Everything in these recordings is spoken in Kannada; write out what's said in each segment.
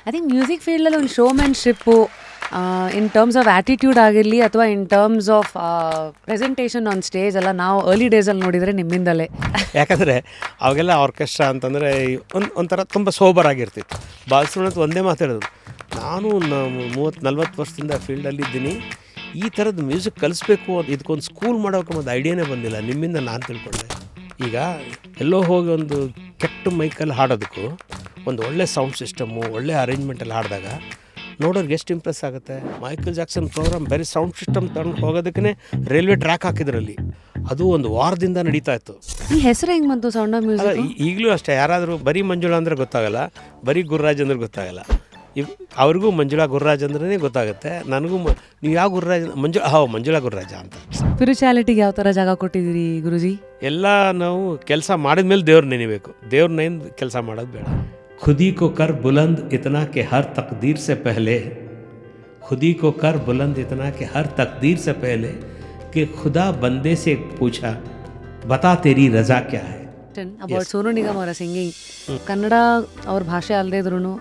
ಐ ಥಿಂಕ್ ಮ್ಯೂಸಿಕ್ ಫೀಲ್ಡಲ್ಲಿ ಒಂದು showmanship in terms of attitude ಆಗಿರಲಿ ಅಥವಾ in terms of presentation on stage ಎಲ್ಲ ನಾವು ಅರ್ಲಿ ಡೇಸಲ್ಲಿ ನೋಡಿದರೆ ನಿಮ್ಮಿಂದಲೇ. ಯಾಕಂದರೆ ಅವಾಗೆಲ್ಲ ಆರ್ಕೆಸ್ಟ್ರಾ ಅಂತಂದರೆ ಒಂಥರ ತುಂಬ ಸೋಬರಾಗಿರ್ತಿತ್ತು. ಬಾಲಸುಬ್ರಹ್ಮಣ್ಯ ಒಂದೇ ಮಾತಾಡೋದು, ನಾನು 30-40 ವರ್ಷದಿಂದ ಫೀಲ್ಡಲ್ಲಿ ಇದ್ದೀನಿ, ಈ ಥರದ್ದು ಮ್ಯೂಸಿಕ್ ಕಲಿಸ್ಬೇಕು ಅಂತ ಇದಕ್ಕೊಂದು ಸ್ಕೂಲ್ ಮಾಡೋಕೆ ಒಂದು ಐಡಿಯಾನೇ ಬಂದಿಲ್ಲ, ನಿಮ್ಮಿಂದ ನಾನು ತಿಳ್ಕೊಂಡೆ. ಈಗ ಎಲ್ಲೋ ಹೋಗಿ ಒಂದು ಕೆಟ್ಟ ಮೈಕಲ್ಲಿ ಹಾಡೋದಕ್ಕೂ ಒಂದು ಒಳ್ಳೆ ಸೌಂಡ್ ಸಿಸ್ಟಮ್ಮು ಒಳ್ಳೆ ಅರೇಂಜ್ಮೆಂಟಲ್ಲಿ ಹಾಡಿದಾಗ ನೋಡೋರಿಗೆ ಎಷ್ಟು ಇಂಪ್ರೆಸ್ ಆಗುತ್ತೆ. ಮೈಕಲ್ ಜಾಕ್ಸನ್ ಪ್ರೋಗ್ರಾಮ್ ಬೇರೆ ಸೌಂಡ್ ಸಿಸ್ಟಮ್ ತಗೊಂಡು ಹೋಗೋದಕ್ಕೆ ರೈಲ್ವೆ ಟ್ರ್ಯಾಕ್ ಹಾಕಿದ್ರಲ್ಲಿ, ಅದು ಒಂದು ವಾರದಿಂದ ನಡೀತಾ ಇತ್ತು. ಈ ಹೆಸರು ಹೆಂಗೆ ಬಂತು ಸೌಂಡ್ ಆಫ್ ಮ್ಯೂಸಿಕ್? ಈಗಲೂ ಅಷ್ಟೇ, ಯಾರಾದರೂ ಬರೀ ಮಂಜುಳಾ ಅಂದರೆ ಗೊತ್ತಾಗಲ್ಲ, ಬರೀ ಗುರುರಾಜ್ ಅಂದ್ರೆ ಗೊತ್ತಾಗಲ್ಲ. ಅವ್ರಿಗೂ ಮಂಜುಳಾ ಗುರುರಾಜ್ ಅಂದ್ರೆ ಗೊತ್ತಾಗುತ್ತೆ, ನನಗೂ ನೀವು ಯಾವ ಗುರುರಾಜ್ ಮಂಜುಳಾ ಗುರುರಾಜ ಅಂತ. ಸ್ಪಿರಿಚುಯಾಲಿಟಿಗೆ ಯಾವ ಥರ ಜಾಗ ಕೊಟ್ಟಿದ್ದೀರಿ ಗುರುಜಿ? ಎಲ್ಲ ನಾವು ಕೆಲಸ ಮಾಡಿದ ಮೇಲೆ ದೇವ್ರ ನೆನಿಬೇಕು, ದೇವ್ರ ನೆನೆದು ಕೆಲಸ ಮಾಡೋದು ಬೇಡ. ಖುದಿ ಕೋ ಕರ್ ಬುಲಂದ್ ಇತನಾ ಕೆ ಹರ್ ತಕ್ದೀರ್ ಸೆ ಪಹಲೆ, ಖುದಿ ಕೋ ಕರ್ ಬುಲಂದ್ ಇತನಾ ಕೆ ಹರ್ ತಕ್ದೀರ್ ಸೆ ಪಹಲೆ कि खुदा बंदे से पूछा बता तेरी रजा क्या है. ಅಬೌಟ್ ಸೋನು ನಿಗಮ್ ಅವರ ಸಿಂಗಿಂಗ್, ಕನ್ನಡ ಅವ್ರ ಭಾಷೆ ಅಲ್ಲದೆ ಇದ್ರೂ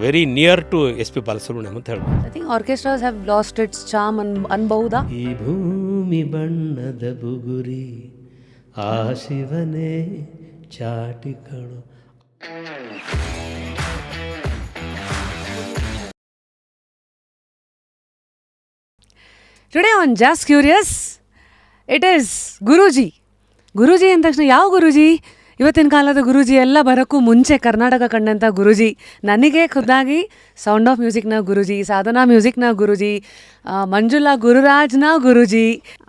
very near to SP Balasubrahmanyam ಅಂತ ಹೇಳ್ಬೋದು. I think orchestras have lost its charm ಅನ್ಬಹುದಾ? ಈ ಭೂಮಿ ಬಣ್ಣದ ಬುಗುರಿ ಆ ಶಿವನೇ ಚಾಟಿ ಕಣು. Today on just curious it is Guruji. Guruji ಅಂದ ತಕ್ಷಣ ಯಾವ ಗುರೂಜಿ? ಇವತ್ತಿನ ಕಾಲದ ಗುರೂಜಿ ಎಲ್ಲ ಬರೋಕ್ಕೂ ಮುಂಚೆ ಕರ್ನಾಟಕ ಕಂಡಂಥ ಗುರೂಜಿ. ನನಗೆ ಖುದ್ದಾಗಿ ಸೌಂಡ್ ಆಫ್ ಮ್ಯೂಸಿಕ್ನ ಗುರೂಜಿ, ಸಾಧನಾ ಮ್ಯೂಸಿಕ್ನ ಗುರೂಜಿ, ಮಂಜುಳಾ ಗುರುರಾಜ್ನ ಗುರೂಜಿ.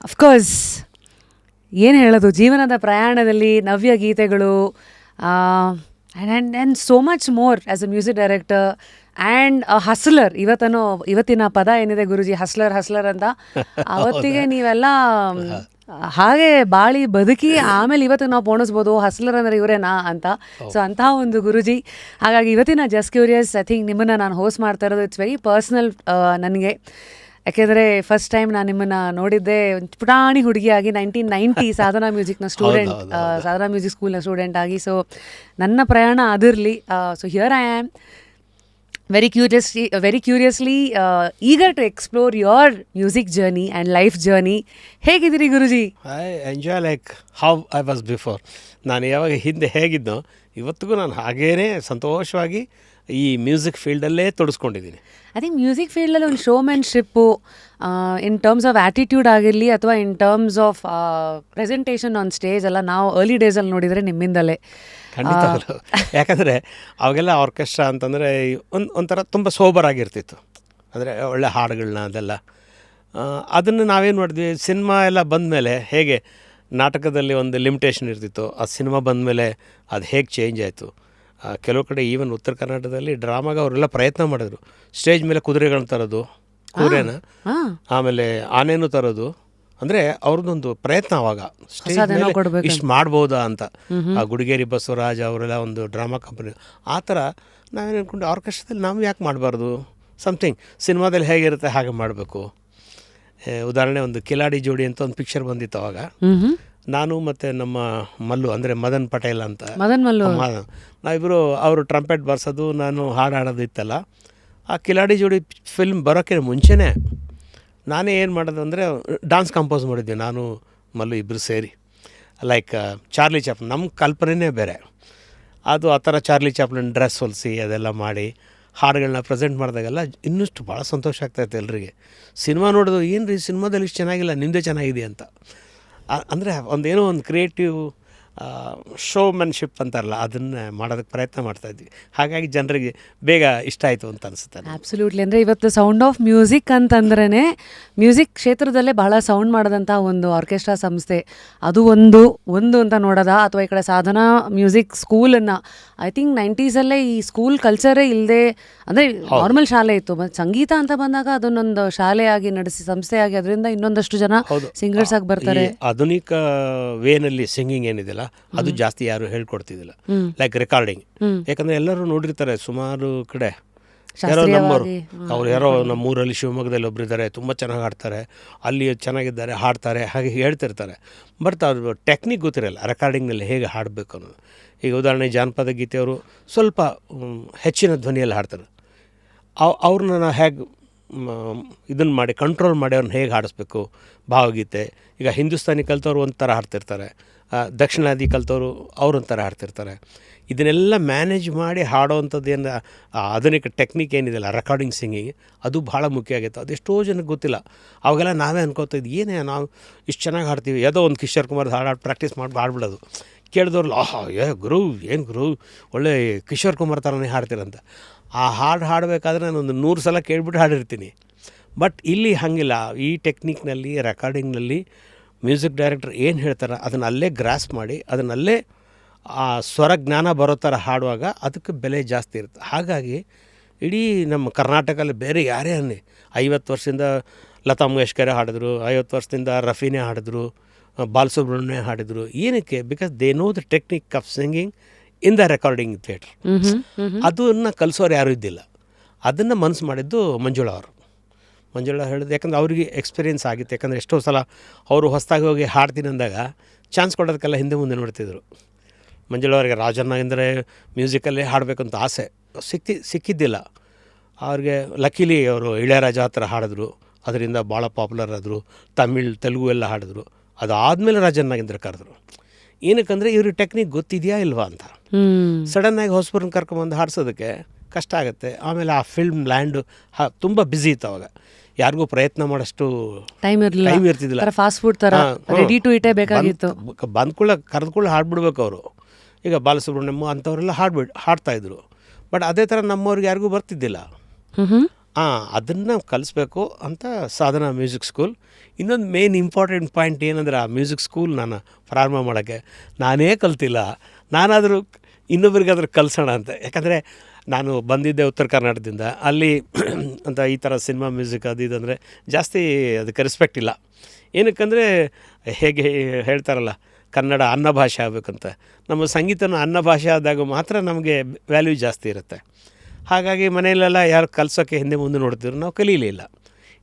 ಅಫ್ಕೋರ್ಸ್ ಏನು ಹೇಳೋದು, ಜೀವನದ ಪ್ರಯಾಣದಲ್ಲಿ ನವ್ಯ ಗೀತೆಗಳು and so much more as a music director and hustler. ಇವತ್ತಿನ ಪದ ಏನಿದೆ ಗುರುಜಿ, ಹಸ್ಲರ್ ಅಂತ, ಅವತ್ತಿಗೆ ನೀವೆಲ್ಲ ಹಾಗೆ ಬಾಳಿ ಬದುಕಿ ಆಮೇಲೆ ಇವತ್ತು ನಾವು ಪೋಣಿಸ್ಬೋದು ಹಸ್ಲರ್ ಅಂದರೆ ಇವರೇನಾ ಅಂತ. ಸೊ ಅಂತಹ ಒಂದು ಗುರುಜಿ. ಹಾಗಾಗಿ ಇವತ್ತಿನ ಜಸ್ಟ್ ಕ್ಯೂರಿಯಸ್ ಐ ಥಿಂಕ್ ನಿಮ್ಮನ್ನು ನಾನು ಹೋಸ್ಟ್ ಮಾಡ್ತಾ ಇರೋದು ಇಟ್ಸ್ ವೆರಿ ಪರ್ಸ್ನಲ್ ನನಗೆ. ಯಾಕೆಂದರೆ ಫಸ್ಟ್ ಟೈಮ್ ನಾನು ನಿಮ್ಮನ್ನು ನೋಡಿದ್ದೆ ಒಂದು ಪುಟಾಣಿ ಹುಡುಗಿಯಾಗಿ 1990 ಸಾಧನಾ ಮ್ಯೂಸಿಕ್ನ ಸ್ಟೂಡೆಂಟ್, ಸಾಧನಾ ಮ್ಯೂಸಿಕ್ ಸ್ಕೂಲ್ನ ಸ್ಟೂಡೆಂಟ್ ಆಗಿ. ಸೊ ನನ್ನ ಪ್ರಯಾಣ ಅದಿರಲಿ. So here I am very curiously eager to explore your music journey and life journey. ಹೇಗಿದ್ದೀರಿ Guruji? I enjoy like how I was before. ನಾನು ಯಾವಾಗ ಹಿಂದೆ ಹೇಗಿದ್ದೋ ಇವತ್ತಿಗೂ ನಾನು ಹಾಗೇ ಸಂತೋಷವಾಗಿ ಈ ಮ್ಯೂಸಿಕ್ ಫೀಲ್ಡಲ್ಲೇ ತೊಡಸ್ಕೊಂಡಿದ್ದೀನಿ. ಐ ಥಿಂಕ್ ಮ್ಯೂಸಿಕ್ ಫೀಲ್ಡಲ್ಲಿ ಒಂದು showmanship in terms of attitude ಆಗಿರಲಿ ಅಥವಾ in terms of presentation on stage ಎಲ್ಲ ನಾವು ಅರ್ಲಿ ಡೇಸಲ್ಲಿ ನೋಡಿದರೆ ನಿಮ್ಮಿಂದಲೇ. ಖಂಡಿತ. ಯಾಕಂದರೆ ಅವಾಗೆಲ್ಲ ಆರ್ಕೆಸ್ಟ್ರಾ ಅಂತಂದರೆ ಒಂಥರ ತುಂಬ ಸೋಬರಾಗಿರ್ತಿತ್ತು, ಅಂದರೆ ಒಳ್ಳೆ ಹಾಡುಗಳನ್ನ ಅದೆಲ್ಲ. ಅದನ್ನು ನಾವೇನು ಮಾಡಿದ್ವಿ, ಸಿನಿಮಾ ಎಲ್ಲ ಬಂದಮೇಲೆ ಹೇಗೆ ನಾಟಕದಲ್ಲಿ ಒಂದು ಲಿಮಿಟೇಷನ್ ಇರ್ತಿತ್ತು, ಆ ಸಿನಿಮಾ ಬಂದಮೇಲೆ ಅದು ಹೇಗೆ ಚೇಂಜ್ ಆಯಿತು. ಕೆಲವು ಕಡೆ ಈವನ್ ಉತ್ತರ ಕರ್ನಾಟಕದಲ್ಲಿ ಡ್ರಾಮಾಗೆ ಅವರೆಲ್ಲ ಪ್ರಯತ್ನ ಮಾಡಿದ್ರು. ಸ್ಟೇಜ್ ಮೇಲೆ ಕುದುರೆಗಳನ್ನ ತರೋದು, ಕುದುರೆನ, ಆಮೇಲೆ ಆನೆನೂ ತರೋದು. ಅಂದರೆ ಅವ್ರದ್ದೊಂದು ಪ್ರಯತ್ನ ಅವಾಗ ಸ್ಟೇಜ್ ಮೇಲೆ ಇಷ್ಟು ಮಾಡ್ಬೋದಾ ಅಂತ. ಆ ಗುಡಿಗೇರಿ ಬಸವರಾಜ್ ಅವರೆಲ್ಲ ಒಂದು ಡ್ರಾಮಾ ಕಂಪನಿ. ಆ ಥರ ನಾವೇನು ಅಂದ್ಕೊಂಡು ಆರ್ಕೆಸ್ಟ್ರಾದಲ್ಲಿ ನಾವು ಯಾಕೆ ಮಾಡಬಾರ್ದು, ಸಮಥಿಂಗ್ ಸಿನಿಮಾದಲ್ಲಿ ಹೇಗಿರುತ್ತೆ ಹಾಗೆ ಮಾಡಬೇಕು. ಉದಾಹರಣೆ ಒಂದು ಕಿಲಾಡಿ ಜೋಡಿ ಅಂತ ಒಂದು ಪಿಕ್ಚರ್ ಬಂದಿತ್ತು ಅವಾಗ. ನಾನು ಮತ್ತು ನಮ್ಮ ಮಲ್ಲು ಅಂದರೆ ಮದನ್ ಪಟೇಲ್ ಅಂತ, ನಾವಿಬ್ಬರು ಅವರು ಟ್ರಂಪೆಟ್ ಬರ್ಸೋದು, ನಾನು ಹಾಡು ಹಾಡೋದು ಇತ್ತಲ್ಲ. ಆ ಕಿಲಾಡಿ ಜೋಡಿ ಫಿಲ್ಮ್ ಬರೋಕ್ಕೆ ಮುಂಚೆನೇ ನಾನೇ ಏನು ಮಾಡೋದು ಅಂದರೆ ಡಾನ್ಸ್ ಕಂಪೋಸ್ ಮಾಡಿದ್ವಿ, ನಾನು ಮಲ್ಲು ಇಬ್ಬರು ಸೇರಿ. ಲೈಕ್ ಚಾರ್ಲಿ ಚಾಪ್ಲಿನ್, ನಮ್ಮ ಕಲ್ಪನೆಯೇ ಬೇರೆ ಅದು. ಆ ಥರ ಚಾರ್ಲಿ ಚಾಪ್ಲಿನ್ ಡ್ರೆಸ್ ಹೊಲಿಸಿ ಅದೆಲ್ಲ ಮಾಡಿ ಹಾಡುಗಳನ್ನ ಪ್ರೆಸೆಂಟ್ ಮಾಡಿದಾಗೆಲ್ಲ ಇನ್ನಷ್ಟು ಭಾಳ ಸಂತೋಷ ಆಗ್ತಾಯಿತ್ತು ಎಲ್ರಿಗೆ. ಸಿನಿಮಾ ನೋಡೋದು, ಏನು ರೀ ಸಿನಿಮಾದಲ್ಲಿ ಇಷ್ಟು ಚೆನ್ನಾಗಿಲ್ಲ, ನಿಮ್ಮದೇ ಚೆನ್ನಾಗಿದೆ ಅಂತ. ಅಂದರೆ ಒಂದೇನೋ ಒಂದು ಕ್ರಿಯೇಟಿವ್ ಶೋಮ್ಯಾನ್ಶಿಪ್ ಅಂತಾರಲ್ಲ, ಅದನ್ನು ಮಾಡೋದಕ್ಕೆ ಪ್ರಯತ್ನ ಮಾಡ್ತಾಯಿದ್ವಿ. ಹಾಗಾಗಿ ಜನರಿಗೆ ಬೇಗ ಇಷ್ಟ ಆಯಿತು ಅಂತ ಅನಿಸುತ್ತೆ. ಆಬ್ಸಲ್ಯೂಟ್ಲಿ. ಅಂದರೆ ಇವತ್ತು ಸೌಂಡ್ ಆಫ್ ಮ್ಯೂಸಿಕ್ ಅಂತಂದ್ರೇ ಮ್ಯೂಸಿಕ್ ಕ್ಷೇತ್ರದಲ್ಲೇ ಬಹಳ ಸೌಂಡ್ ಮಾಡೋದಂಥ ಒಂದು ಆರ್ಕೆಸ್ಟ್ರಾ ಸಂಸ್ಥೆ ಅದು ಒಂದು ಅಂತ ನೋಡೋದ, ಅಥವಾ ಈ ಕಡೆ ಸಾಧನಾ ಮ್ಯೂಸಿಕ್ ಸ್ಕೂಲನ್ನು ಐ ಥಿಂಕ್ 90sಲ್ಲೇ ಈ ಸ್ಕೂಲ್ ಕಲ್ಚರೇ ಇಲ್ಲದೆ, ಅಂದರೆ ನಾರ್ಮಲ್ ಶಾಲೆ ಇತ್ತು, ಮತ್ತು ಸಂಗೀತ ಅಂತ ಬಂದಾಗ ಅದನ್ನೊಂದು ಶಾಲೆಯಾಗಿ ನಡೆಸಿ ಸಂಸ್ಥೆಯಾಗಿ ಅದರಿಂದ ಇನ್ನೊಂದಷ್ಟು ಜನ ಸಿಂಗರ್ಸ್ ಆಗಿ ಬರ್ತಾರೆ. ಆಧುನಿಕ ವೇನಲ್ಲಿ ಸಿಂಗಿಂಗ್ ಏನಿದೆಯಲ್ಲ ಅದು ಜಾಸ್ತಿ ಯಾರು ಹೇಳ್ಕೊಡ್ತಿದ್ದಿಲ್ಲ, ಲೈಕ್ ರೆಕಾರ್ಡಿಂಗ್. ಯಾಕಂದರೆ ಎಲ್ಲರೂ ನೋಡಿರ್ತಾರೆ ಸುಮಾರು ಕಡೆ, ಯಾರೋ ನಮ್ಮವರು, ಅವ್ರು ಯಾರೋ ನಮ್ಮೂರಲ್ಲಿ ಶಿವಮೊಗ್ಗದಲ್ಲಿ ಒಬ್ಬರಿದ್ದಾರೆ, ತುಂಬ ಚೆನ್ನಾಗಿ ಹಾಡ್ತಾರೆ, ಅಲ್ಲಿ ಚೆನ್ನಾಗಿದ್ದಾರೆ, ಹಾಡ್ತಾರೆ, ಹಾಗೆ ಹೇಳ್ತಿರ್ತಾರೆ. ಬಟ್ ಅವ್ರು ಟೆಕ್ನಿಕ್ ಗೊತ್ತಿರಲ್ಲ ರೆಕಾರ್ಡಿಂಗ್ನಲ್ಲಿ ಹೇಗೆ ಹಾಡಬೇಕು ಅನ್ನೋದು. ಈಗ ಉದಾಹರಣೆ ಜಾನಪದ ಗೀತೆಯವರು ಸ್ವಲ್ಪ ಹೆಚ್ಚಿನ ಧ್ವನಿಯಲ್ಲಿ ಹಾಡ್ತಾರೆ, ಅವ್ರನ್ನ ನಾವು ಹೇಗೆ ಇದನ್ನು ಮಾಡಿ ಕಂಟ್ರೋಲ್ ಮಾಡಿ ಅವ್ರನ್ನ ಹೇಗೆ ಹಾಡಿಸ್ಬೇಕು. ಭಾವಗೀತೆ ಈಗ ಹಿಂದೂಸ್ತಾನಿ ಕಲ್ತವ್ರು ಒಂಥರ ಹಾಡ್ತಿರ್ತಾರೆ, ದಕ್ಷಿಣಾದಿ ಕಲ್ತವರು ಅವ್ರೊಂಥರ ಹಾಡ್ತಿರ್ತಾರೆ. ಇದನ್ನೆಲ್ಲ ಮ್ಯಾನೇಜ್ ಮಾಡಿ ಹಾಡೋವಂಥದ್ದು ಏನು ಆಧುನಿಕ ಟೆಕ್ನಿಕ್ ಏನಿದೆಯಲ್ಲ ರೆಕಾರ್ಡಿಂಗ್ ಸಿಂಗಿಂಗ್, ಅದು ಭಾಳ ಮುಖ್ಯ ಆಗೈತೆ. ಅದೆಷ್ಟೋ ಜನಕ್ಕೆ ಗೊತ್ತಿಲ್ಲ. ಅವಾಗೆಲ್ಲ ನಾವೇ ಅನ್ಕೋತಿದ್ದು ಏನೇ ನಾವು ಇಷ್ಟು ಚೆನ್ನಾಗಿ ಹಾಡ್ತೀವಿ, ಯಾವುದೋ ಒಂದು ಕಿಶೋರ್ ಕುಮಾರ್ ಹಾಡು ಪ್ರಾಕ್ಟೀಸ್ ಮಾಡಿ ಹಾಡ್ಬಿಡೋದು. ಕೇಳಿದವ್ರಲ್ಲ ಆಹಾ ಗುರು ಏನು ಗುರು ಒಳ್ಳೆ ಕಿಶೋರ್ ಕುಮಾರ್ ಥರನೇ ಹಾಡ್ತೀರಂತ. ಆ ಹಾಡು ಹಾಡಬೇಕಾದ್ರೆ ನಾನು ಒಂದು 100 ಸಲ ಕೇಳ್ಬಿಟ್ಟು ಹಾಡಿರ್ತೀನಿ. ಬಟ್ ಇಲ್ಲಿ ಹಾಗಿಲ್ಲ. ಈ ಟೆಕ್ನಿಕ್ನಲ್ಲಿ ರೆಕಾರ್ಡಿಂಗ್ನಲ್ಲಿ ಮ್ಯೂಸಿಕ್ ಡೈರೆಕ್ಟರ್ ಏನು ಹೇಳ್ತಾರೆ ಅದನ್ನು ಅಲ್ಲೇ ಗ್ರಾಸ್ ಮಾಡಿ ಅದನ್ನಲ್ಲೇ ಆ ಸ್ವರ ಜ್ಞಾನ ಬರೋ ಥರ ಹಾಡುವಾಗ ಅದಕ್ಕೆ ಬೆಲೆ ಜಾಸ್ತಿ ಇರುತ್ತೆ. ಹಾಗಾಗಿ ಇಡೀ ನಮ್ಮ ಕರ್ನಾಟಕದಲ್ಲಿ ಬೇರೆ ಯಾರೇ ಅನ್ನಿ 50 ವರ್ಷದಿಂದ ಲತಾ ಮಂಗೇಶ್ಕರ್ ಹಾಡಿದ್ರು, 50 ವರ್ಷದಿಂದ ರಫೀನೇ ಹಾಡಿದ್ರು, ಬಾಲಸುಬ್ರಹ್ಮಣ್ಯ ಹಾಡಿದ್ರು. ಏನಕ್ಕೆ? Because they know the technique of singing in the recording theatre. ಅದನ್ನು ಕಲಿಸೋರು ಯಾರೂ ಇದ್ದಿಲ್ಲ. ಅದನ್ನು ಮನಸ್ಸು ಮಾಡಿದ್ದು ಮಂಜುಳಾ ಅವರು. ಮಂಜುಳಾ ಹೇಳಿದ್ರು, ಯಾಕಂದ್ರೆ ಅವರಿಗೆ ಎಕ್ಸ್ಪೀರಿಯೆನ್ಸ್ ಆಗಿತ್ತು. ಯಾಕಂದರೆ ಎಷ್ಟೋ ಸಲ ಅವರು ಹೊಸದಾಗಿ ಹೋಗಿ ಹಾಡ್ತೀನಿ ಅಂದಾಗ ಚಾನ್ಸ್ ಕೊಡೋದಕ್ಕೆಲ್ಲ ಹಿಂದೆ ಮುಂದೆ ನೋಡ್ತಿದ್ರು. ಮಂಜುಳಾ ಅವರಿಗೆ ರಾಜಣ್ಣ ಅಂದರೆ ಮ್ಯೂಸಿಕಲ್ಲೇ ಹಾಡಬೇಕಂತ ಆಸೆ ಸಿಕ್ಕಿದ್ದಿಲ್ಲ ಅವ್ರಿಗೆ. ಲಕ್ಕಿಲಿ ಅವರು ಇಳೆಯರಾಜ ಹತ್ರ ಹಾಡಿದ್ರು, ಅದರಿಂದ ಭಾಳ ಪಾಪ್ಯುಲರ್ ಆದರು. ತಮಿಳ್ ತೆಲುಗು ಎಲ್ಲ ಹಾಡಿದ್ರು. ಅದಾದಮೇಲೆ ರಾಜಣ್ಣಗಿಂದ್ರೆ ಕರೆದ್ರು. ಏನಕ್ಕಂದರೆ ಇವ್ರಿಗೆ ಟೆಕ್ನಿಕ್ ಗೊತ್ತಿದೆಯಾ ಇಲ್ವಾ ಅಂತ. ಸಡನ್ನಾಗಿ ಹೊಸಬರನ್ನ ಕರ್ಕೊಂಬಂದು ಹಾಡ್ಸೋದಕ್ಕೆ ಕಷ್ಟ ಆಗುತ್ತೆ. ಆಮೇಲೆ ಆ ಫಿಲ್ಮ್ ಲ್ಯಾಂಡು ತುಂಬ ಬ್ಯುಸಿ ಇತ್ತು ಅವಾಗ. ಯಾರಿಗೂ ಪ್ರಯತ್ನ ಮಾಡೋಷ್ಟು ಟೈಮ್ ಇರ್ತಿದ್ದಿಲ್ಲ. ಫಾಸ್ಟ್ ಫುಡ್ ಥರ ರೆಡಿ ಟು ಇಟೇ ಬೇಕಾಗಿತ್ತು. ಬಂದ್ಕೊಳ್ಳ ಕರೆದುಕೊಳ್ಳಿ ಹಾಡ್ಬಿಡ್ಬೇಕು ಅವರು. ಈಗ ಬಾಲಸುಬ್ರಹ್ಮಣ್ಯಂ ಅಂಥವರೆಲ್ಲ ಹಾಡ್ತಾಯಿದ್ರು. ಬಟ್ ಅದೇ ಥರ ನಮ್ಮವ್ರಿಗೆ ಯಾರಿಗೂ ಬರ್ತಿದ್ದಿಲ್ಲ. ಅದನ್ನು ಕಲಿಸ್ಬೇಕು ಅಂತ ಸಾಧನಾ ಮ್ಯೂಸಿಕ್ ಸ್ಕೂಲ್. ಇನ್ನೊಂದು ಮೇನ್ ಇಂಪಾರ್ಟೆಂಟ್ ಪಾಯಿಂಟ್ ಏನಂದರೆ ಆ ಮ್ಯೂಸಿಕ್ ಸ್ಕೂಲ್ ನಾನು ಪ್ರಾರಂಭ ಮಾಡೋಕ್ಕೆ ನಾನೇ ಕಲ್ತಿಲ್ಲ, ನಾನಾದರೂ ಇನ್ನೊಬ್ರಿಗಾದ್ರೂ ಕಲಿಸೋಣ ಅಂತ. ಯಾಕಂದರೆ ನಾನು ಬಂದಿದ್ದೆ ಉತ್ತರ ಕರ್ನಾಟಕದಿಂದ. ಅಲ್ಲಿ ಅಂತ ಈ ಥರ ಸಿನಿಮಾ ಮ್ಯೂಸಿಕ್ ಅದು ಇದಂದರೆ ಜಾಸ್ತಿ ಅದಕ್ಕೆ ರೆಸ್ಪೆಕ್ಟ್ ಇಲ್ಲ. ಏನಕ್ಕಂದರೆ ಹೇಗೆ ಹೇಳ್ತಾರಲ್ಲ ಕನ್ನಡ ಅನ್ನ ಭಾಷೆ ಆಗಬೇಕಂತ. ನಮ್ಮ ಸಂಗೀತನೂ ಅನ್ನ ಭಾಷೆ ಆದಾಗ ಮಾತ್ರ ನಮಗೆ ವ್ಯಾಲ್ಯೂ ಜಾಸ್ತಿ ಇರುತ್ತೆ. ಹಾಗಾಗಿ ಮನೆಯಲ್ಲೆಲ್ಲ ಯಾರು ಕಲಿಸೋಕ್ಕೆ ಹಿಂದೆ ಮುಂದೆ ನೋಡ್ತಿದ್ರು, ನಾವು ಕಲೀಲಿಲ್ಲ.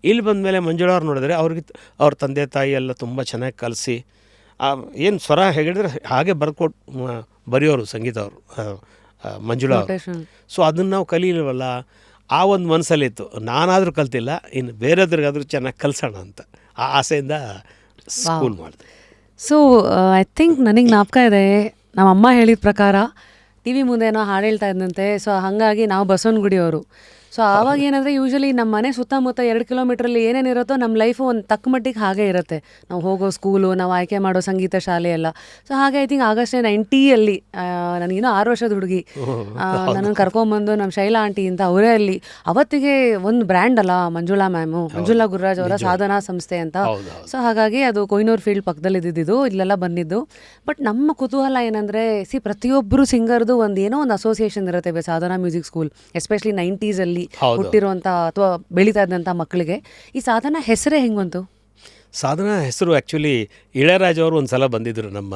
ಇಲ್ಲಿ ಬಂದಮೇಲೆ ಮಂಜುಳವ್ರು ನೋಡಿದ್ರೆ ಅವ್ರ ತಂದೆ ತಾಯಿ ಎಲ್ಲ ತುಂಬ ಚೆನ್ನಾಗಿ ಕಲಿಸಿ ಏನು ಸ್ವರ ಹೇಳಿದ್ರೆ ಹಾಗೆ ಬರೆಯೋರು ಸಂಗೀತ ಅವರು ಮಂಜುಳಾ ಅವರು. ಸೊ ಅದನ್ನು ನಾವು ಕಲೀಲಿವಲ್ಲ, ಆ ಒಂದು ಮನಸ್ಸಲ್ಲಿತ್ತು. ನಾನಾದರೂ ಕಲ್ತಿಲ್ಲ, ಇನ್ನು ಬೇರೆಯವ್ರಿಗಾದರೂ ಚೆನ್ನಾಗಿ ಕಲಿಸೋಣ ಅಂತ ಆ ಆಸೆಯಿಂದ ಸ್ಕೂಲ್ ಮಾಡಿದೆ. ಸೊ ಐ ಥಿಂಕ್ ನನಗೆ ಜ್ಞಾಪಕ ಇದೆ, ನಮ್ಮಮ್ಮ ಹೇಳಿದ ಪ್ರಕಾರ ಟಿ ವಿ ಮುಂದೆ ಏನೋ ಹಾಡು ಹೇಳ್ತಾ ಇದ್ದಂತೆ. ಸೊ ಹಾಗಾಗಿ ನಾವು ಬಸವನಗುಡಿಯವರು. ಸೊ ಆವಾಗ ಏನಂದರೆ ಯೂಶ್ವಲಿ ನಮ್ಮ ಮನೆ ಸುತ್ತಮುತ್ತ 2 ಕಿಲೋಮೀಟ್ರಲ್ಲಿ ಏನೇನಿರುತ್ತೋ ನಮ್ಮ ಲೈಫು ಒಂದು ತಕ್ಕ ಮಟ್ಟಿಗೆ ಹಾಗೆ ಇರುತ್ತೆ. ನಾವು ಹೋಗೋ ಸ್ಕೂಲು, ನಾವು ಆಯ್ಕೆ ಮಾಡೋ ಸಂಗೀತ ಶಾಲೆ ಎಲ್ಲ. ಸೊ ಹಾಗೆ ಐ ಥಿಂಕ್ ಆಗಸ್ಟ್ 90ಯಲ್ಲಿ ನನಗಿನ್ನೂ 6 ವರ್ಷದ ಹುಡುಗಿ ನನ್ನನ್ನು ಕರ್ಕೊಂಬಂದು ನಮ್ಮ ಶೈಲಾ ಆಂಟಿ ಅಂತ ಅವರೇ ಅಲ್ಲಿ ಅವತ್ತಿಗೆ ಒಂದು ಬ್ರ್ಯಾಂಡ್ ಅಲ್ಲ ಮಂಜುಳಾ ಮ್ಯಾಮು, ಮಂಜುಳಾ ಗುರುರಾಜ್ ಅವರ ಸಾಧನಾ ಸಂಸ್ಥೆ ಅಂತ. ಸೊ ಹಾಗಾಗಿ ಅದು ಕೊಯ್ನೂರು ಫೀಲ್ಡ್ ಪಕ್ಕದಲ್ಲಿ ಇದ್ದಿದ್ದು, ಇಲ್ಲೆಲ್ಲ ಬಂದಿದ್ದು. ಬಟ್ ನಮ್ಮ ಕುತೂಹಲ ಏನಂದರೆ ಪ್ರತಿಯೊಬ್ಬರು ಸಿಂಗರ್ದು ಏನೋ ಒಂದು ಅಸೋಸಿಯೇಷನ್ ಇರುತ್ತೆ ಸಾಧನಾ ಮ್ಯೂಸಿಕ್ ಸ್ಕೂಲ್, ಎಸ್ಪೆಷಲಿ 90sಲ್ಲಿ ಹುಟ್ಟಿರುವಂಥ ಅಥವಾ ಬೆಳೀತಾ ಇದ್ದಂಥ ಮಕ್ಕಳಿಗೆ. ಈ ಸಾಧನಾ ಹೆಸರೇ ಹೆಂಗೆ ಬಂತು? ಸಾಧನಾ ಹೆಸರು ಆ್ಯಕ್ಚುಲಿ ಇಳೆಯರಾಜ ಅವರು ಒಂದು ಸಲ ಬಂದಿದ್ದರು ನಮ್ಮ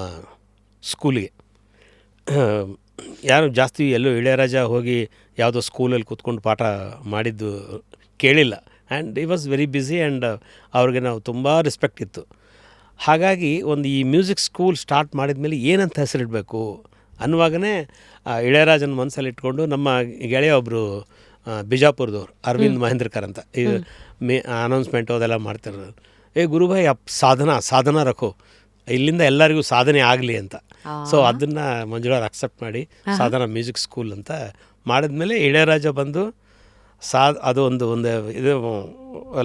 ಸ್ಕೂಲಿಗೆ. ಯಾರು ಜಾಸ್ತಿ ಎಲ್ಲೂ ಇಳೆಯರಾಜ ಹೋಗಿ ಯಾವುದೋ ಸ್ಕೂಲಲ್ಲಿ ಕೂತ್ಕೊಂಡು ಪಾಠ ಮಾಡಿದ್ದು ಕೇಳಿಲ್ಲ. ಆ್ಯಂಡ್ ಈ ವಾಸ್ ವೆರಿ ಬ್ಯುಸಿ ಆ್ಯಂಡ್ ಅವ್ರಿಗೆ ನಾವು ತುಂಬ ರೆಸ್ಪೆಕ್ಟ್ ಇತ್ತು. ಹಾಗಾಗಿ ಈ ಮ್ಯೂಸಿಕ್ ಸ್ಕೂಲ್ ಸ್ಟಾರ್ಟ್ ಮಾಡಿದ ಮೇಲೆ ಏನಂತ ಹೆಸರಿಡಬೇಕು ಅನ್ನುವಾಗನೇ ಇಳೆಯರಾಜನ ಮನಸ್ಸಲ್ಲಿ ಇಟ್ಕೊಂಡು ನಮ್ಮ ಗೆಳೆಯ ಒಬ್ಬರು ಬಿಜಾಪುರದವ್ರು ಅರವಿಂದ್ ಮಹೇಂದ್ರಕರ್ ಅಂತ ಈಗ ಅನೌನ್ಸ್ಮೆಂಟು ಅದೆಲ್ಲ ಮಾಡ್ತಿರೋದು. ಗುರುಭಾಯ್ ಸಾಧನಾ ರಖೋ, ಇಲ್ಲಿಂದ ಎಲ್ಲರಿಗೂ ಸಾಧನೆ ಆಗಲಿ ಅಂತ. ಸೊ ಅದನ್ನು ಮಂಜುಳವ್ರು ಅಕ್ಸೆಪ್ಟ್ ಮಾಡಿ ಸಾಧನಾ ಮ್ಯೂಸಿಕ್ ಸ್ಕೂಲ್ ಅಂತ ಮಾಡಿದ್ಮೇಲೆ ಇಳೆಯರಾಜ ಬಂದು ಅದು ಒಂದು ಇದು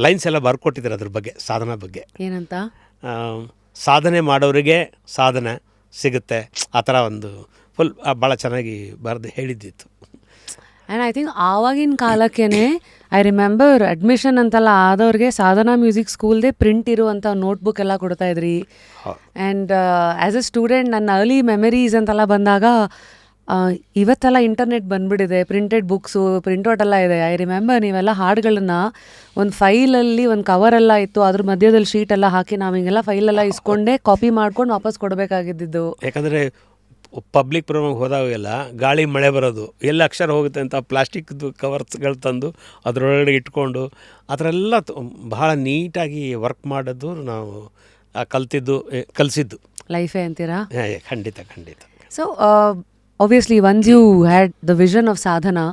ಲೈನ್ಸ್ ಎಲ್ಲ ಬರ್ಕೊಟ್ಟಿದ್ದಾರೆ ಅದ್ರ ಬಗ್ಗೆ, ಸಾಧನಾ ಬಗ್ಗೆ. ಏನಂತ? ಸಾಧನೆ ಮಾಡೋರಿಗೆ ಸಾಧನೆ ಸಿಗುತ್ತೆ, ಆ ಥರ ಒಂದು ಫುಲ್ ಭಾಳ ಚೆನ್ನಾಗಿ ಬರೆದು ಹೇಳಿದ್ದಿತ್ತು. ಆ್ಯಂಡ್ ಐ ಥಿಂಕ್ ಆವಾಗಿನ ಕಾಲಕ್ಕೇ ಐ ರಿಮೆಂಬರ್ ಅಡ್ಮಿಷನ್ ಅಂತೆಲ್ಲ ಆದವ್ರಿಗೆ ಸಾಧನಾ ಮ್ಯೂಸಿಕ್ ಸ್ಕೂಲ್ದೇ ಪ್ರಿಂಟ್ ಇರುವಂಥ ನೋಟ್ಬುಕ್ ಎಲ್ಲ ಕೊಡ್ತಾಯಿದ್ರಿ. ಆ್ಯಂಡ್ ಆ್ಯಸ್ ಎ ಸ್ಟೂಡೆಂಟ್ ನನ್ನ ಅರ್ಲಿ ಮೆಮರೀಸ್ ಅಂತೆಲ್ಲ ಬಂದಾಗ ಇವತ್ತೆಲ್ಲ ಇಂಟರ್ನೆಟ್ ಬಂದುಬಿಟ್ಟಿದೆ, ಪ್ರಿಂಟೆಡ್ ಬುಕ್ಸು ಪ್ರಿಂಟೌಟ್ ಎಲ್ಲ ಇದೆ. ಐ ರಿಮೆಂಬರ್ ನೀವೆಲ್ಲ ಹಾಡುಗಳನ್ನ ಒಂದು ಫೈಲಲ್ಲಿ ಒಂದು ಕವರೆಲ್ಲ ಇತ್ತು, ಅದ್ರ ಮಧ್ಯದಲ್ಲಿ ಶೀಟೆಲ್ಲ ಹಾಕಿ ನಾವು ಹಿಂಗೆಲ್ಲ ಫೈಲೆಲ್ಲ ಇಸ್ಕೊಂಡೆ ಕಾಪಿ ಮಾಡ್ಕೊಂಡು ವಾಪಸ್ ಕೊಡಬೇಕಾಗಿದ್ದು. ಯಾಕಂದರೆ ಪಬ್ಲಿಕ್ ಪ್ರೋಗ್ರಾಮ್ಗೆ ಹೋದಾಗೆಲ್ಲ ಗಾಳಿ ಮಳೆ ಬರೋದು, ಎಲ್ಲ ಅಕ್ಷರ ಹೋಗುತ್ತೆ ಅಂತ ಪ್ಲಾಸ್ಟಿಕ್ದು ಕವರ್ಸ್ಗಳು ತಂದು ಅದರೊಳಗಡೆ ಇಟ್ಕೊಂಡು ಆ ಥರ ಎಲ್ಲ ಬಹಳ ನೀಟಾಗಿ ವರ್ಕ್ ಮಾಡೋದು ನಾವು ಕಲಿಸಿದ್ದು ಲೈಫೇ ಅಂತೀರಾ? ಖಂಡಿತ ಖಂಡಿತ. So obviously once you had the vision of sadhana,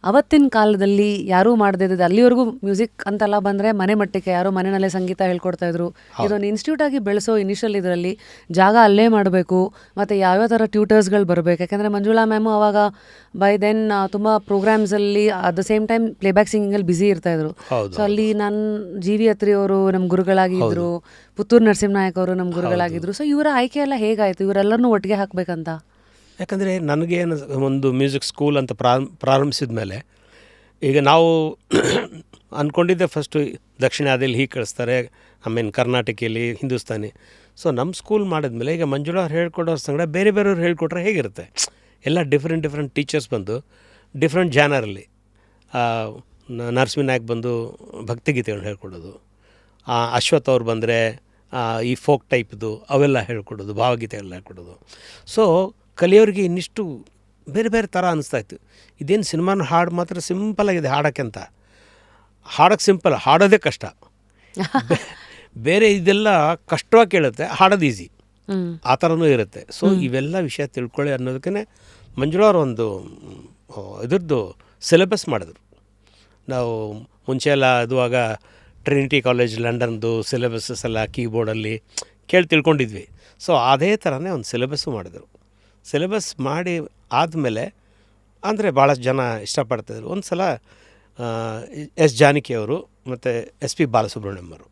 ಅವತ್ತಿನ ಕಾಲದಲ್ಲಿ ಯಾರೂ ಮಾಡದೇ ಇದ್ದಿದ್ದು, ಅಲ್ಲಿವರೆಗೂ ಮ್ಯೂಸಿಕ್ ಅಂತೆಲ್ಲ ಬಂದರೆ ಮನೆ ಮಟ್ಟಕ್ಕೆ ಯಾರೋ ಮನೆಯಲ್ಲೇ ಸಂಗೀತ ಹೇಳ್ಕೊಡ್ತಾ ಇದ್ರು. ಇದೊಂದು ಇನ್ಸ್ಟಿಟ್ಯೂಟ್ ಆಗಿ ಬೆಳೆಸೋ ಇನಿಷಿಯಲ್ ಇದರಲ್ಲಿ ಜಾಗ ಅಲ್ಲೇ ಮಾಡಬೇಕು, ಮತ್ತು ಯಾವ್ಯಾವ ಥರ ಟ್ಯೂಟರ್ಸ್ಗಳು ಬರಬೇಕು. ಯಾಕೆಂದರೆ ಮಂಜುಳಾ ಮ್ಯಾಮು ಅವಾಗ ಬೈ ದೆನ್ ತುಂಬ ಪ್ರೋಗ್ರಾಮ್ಸಲ್ಲಿ at the same time playback ಸಿಂಗಿಂಗಲ್ಲಿ ಬ್ಯುಸಿ ಇರ್ತಾಯಿದ್ರು. ಸೊ ಅಲ್ಲಿ ನಾನು ಜಿ ವಿ ಅತ್ರಿ ಅವರು ನಮ್ಮ ಗುರುಗಳಾಗಿದ್ದರು, ಪುತ್ತೂರು ನರಸಿಂಹನಾಯಕ್ ಅವರು ನಮ್ಮ ಗುರುಗಳಾಗಿದ್ದರು. ಸೊ ಇವರ ಆಯ್ಕೆ ಎಲ್ಲ ಹೇಗಾಯಿತು, ಇವರೆಲ್ಲರನ್ನೂ ಒಟ್ಟಿಗೆ ಹಾಕಬೇಕಂತ? ಯಾಕಂದರೆ ನನಗೇನು ಒಂದು ಮ್ಯೂಸಿಕ್ ಸ್ಕೂಲ್ ಅಂತ ಪ್ರಾರಂಭಿಸಿದ ಮೇಲೆ ಈಗ ನಾವು ಅಂದ್ಕೊಂಡಿದ್ದೆ ಫಸ್ಟು ದಕ್ಷಿಣಾದಿಯಲ್ಲಿ ಹೀಗೆ ಕಳಿಸ್ತಾರೆ, ಆಮೇಲೆ ಕರ್ನಾಟಕದಲ್ಲಿ ಹಿಂದೂಸ್ತಾನಿ. ಸೊ ನಮ್ಮ ಸ್ಕೂಲ್ ಮಾಡಿದ್ಮೇಲೆ ಈಗ ಮಂಜುಳಾ ಅವ್ರು ಹೇಳ್ಕೊಡೋರ ಸಂಗಡ ಬೇರೆ ಬೇರೆಯವ್ರು ಹೇಳ್ಕೊಟ್ರೆ ಹೇಗಿರುತ್ತೆ, ಎಲ್ಲ ಡಿಫ್ರೆಂಟ್ ಟೀಚರ್ಸ್ ಬಂದು ಡಿಫ್ರೆಂಟ್ ಜಾನರಲ್ಲಿ. ನರಸಿಂಹನಾಯಕ್ ಬಂದು ಭಕ್ತಿಗೀತೆಗಳನ್ನ ಹೇಳ್ಕೊಡೋದು, ಅಶ್ವಥ್ ಅವ್ರು ಬಂದರೆ ಈ ಫೋಕ್ ಟೈಪ್ದು ಅವೆಲ್ಲ ಹೇಳ್ಕೊಡೋದು, ಭಾವಗೀತೆಗಳನ್ನ ಹೇಳ್ಕೊಡೋದು. ಸೊ ಕಲಿಯೋರಿಗೆ ಇನ್ನಿಷ್ಟು ಬೇರೆ ಬೇರೆ ಥರ ಅನ್ನಿಸ್ತಾಯಿತ್ತು. ಇದೇನು ಸಿನಿಮಾನ ಹಾಡು ಮಾತ್ರ ಸಿಂಪಲಾಗಿದೆ ಹಾಡೋಕ್ಕೆ ಅಂತ. ಹಾಡೋಕ್ಕೆ ಸಿಂಪಲ್, ಹಾಡೋದೇ ಕಷ್ಟ. ಬೇರೆ ಇದೆಲ್ಲ ಕಷ್ಟವಾಗಿ ಕೇಳುತ್ತೆ, ಹಾಡೋದು ಈಸಿ, ಆ ಥರನೂ ಇರುತ್ತೆ. ಸೊ ಇವೆಲ್ಲ ವಿಷಯ ತಿಳ್ಕೊಳ್ಳಿ ಅನ್ನೋದಕ್ಕೆ ಮಂಜುಳವ್ರು ಒಂದು ಇದ್ರದ್ದು ಸಿಲೆಬಸ್ ಮಾಡಿದ್ರು. ನಾವು ಮುಂಚೆ ಎಲ್ಲ ಇದುವಾಗ ಟ್ರಿನಿಟಿ ಕಾಲೇಜ್ ಲಂಡನ್ದು ಸಿಲೆಬಸ್ಸಸ್ ಎಲ್ಲ ಕೀಬೋರ್ಡಲ್ಲಿ ತಿಳ್ಕೊಂಡಿದ್ವಿ. ಸೊ ಅದೇ ಥರನೇ ಒಂದು ಸಿಲೆಬಸ್ಸು ಮಾಡಿದರು. ಸಿಲೆಬಸ್ ಮಾಡಿ ಆದಮೇಲೆ ಅಂದರೆ ಭಾಳಷ್ಟು ಜನ ಇಷ್ಟಪಡ್ತಾಯಿದ್ರು. ಒಂದು ಸಲ ಎಸ್ ಜಾನಕಿಯವರು ಮತ್ತು ಎಸ್ ಪಿ ಬಾಲಸುಬ್ರಹ್ಮಣ್ಯಂ ಅವರು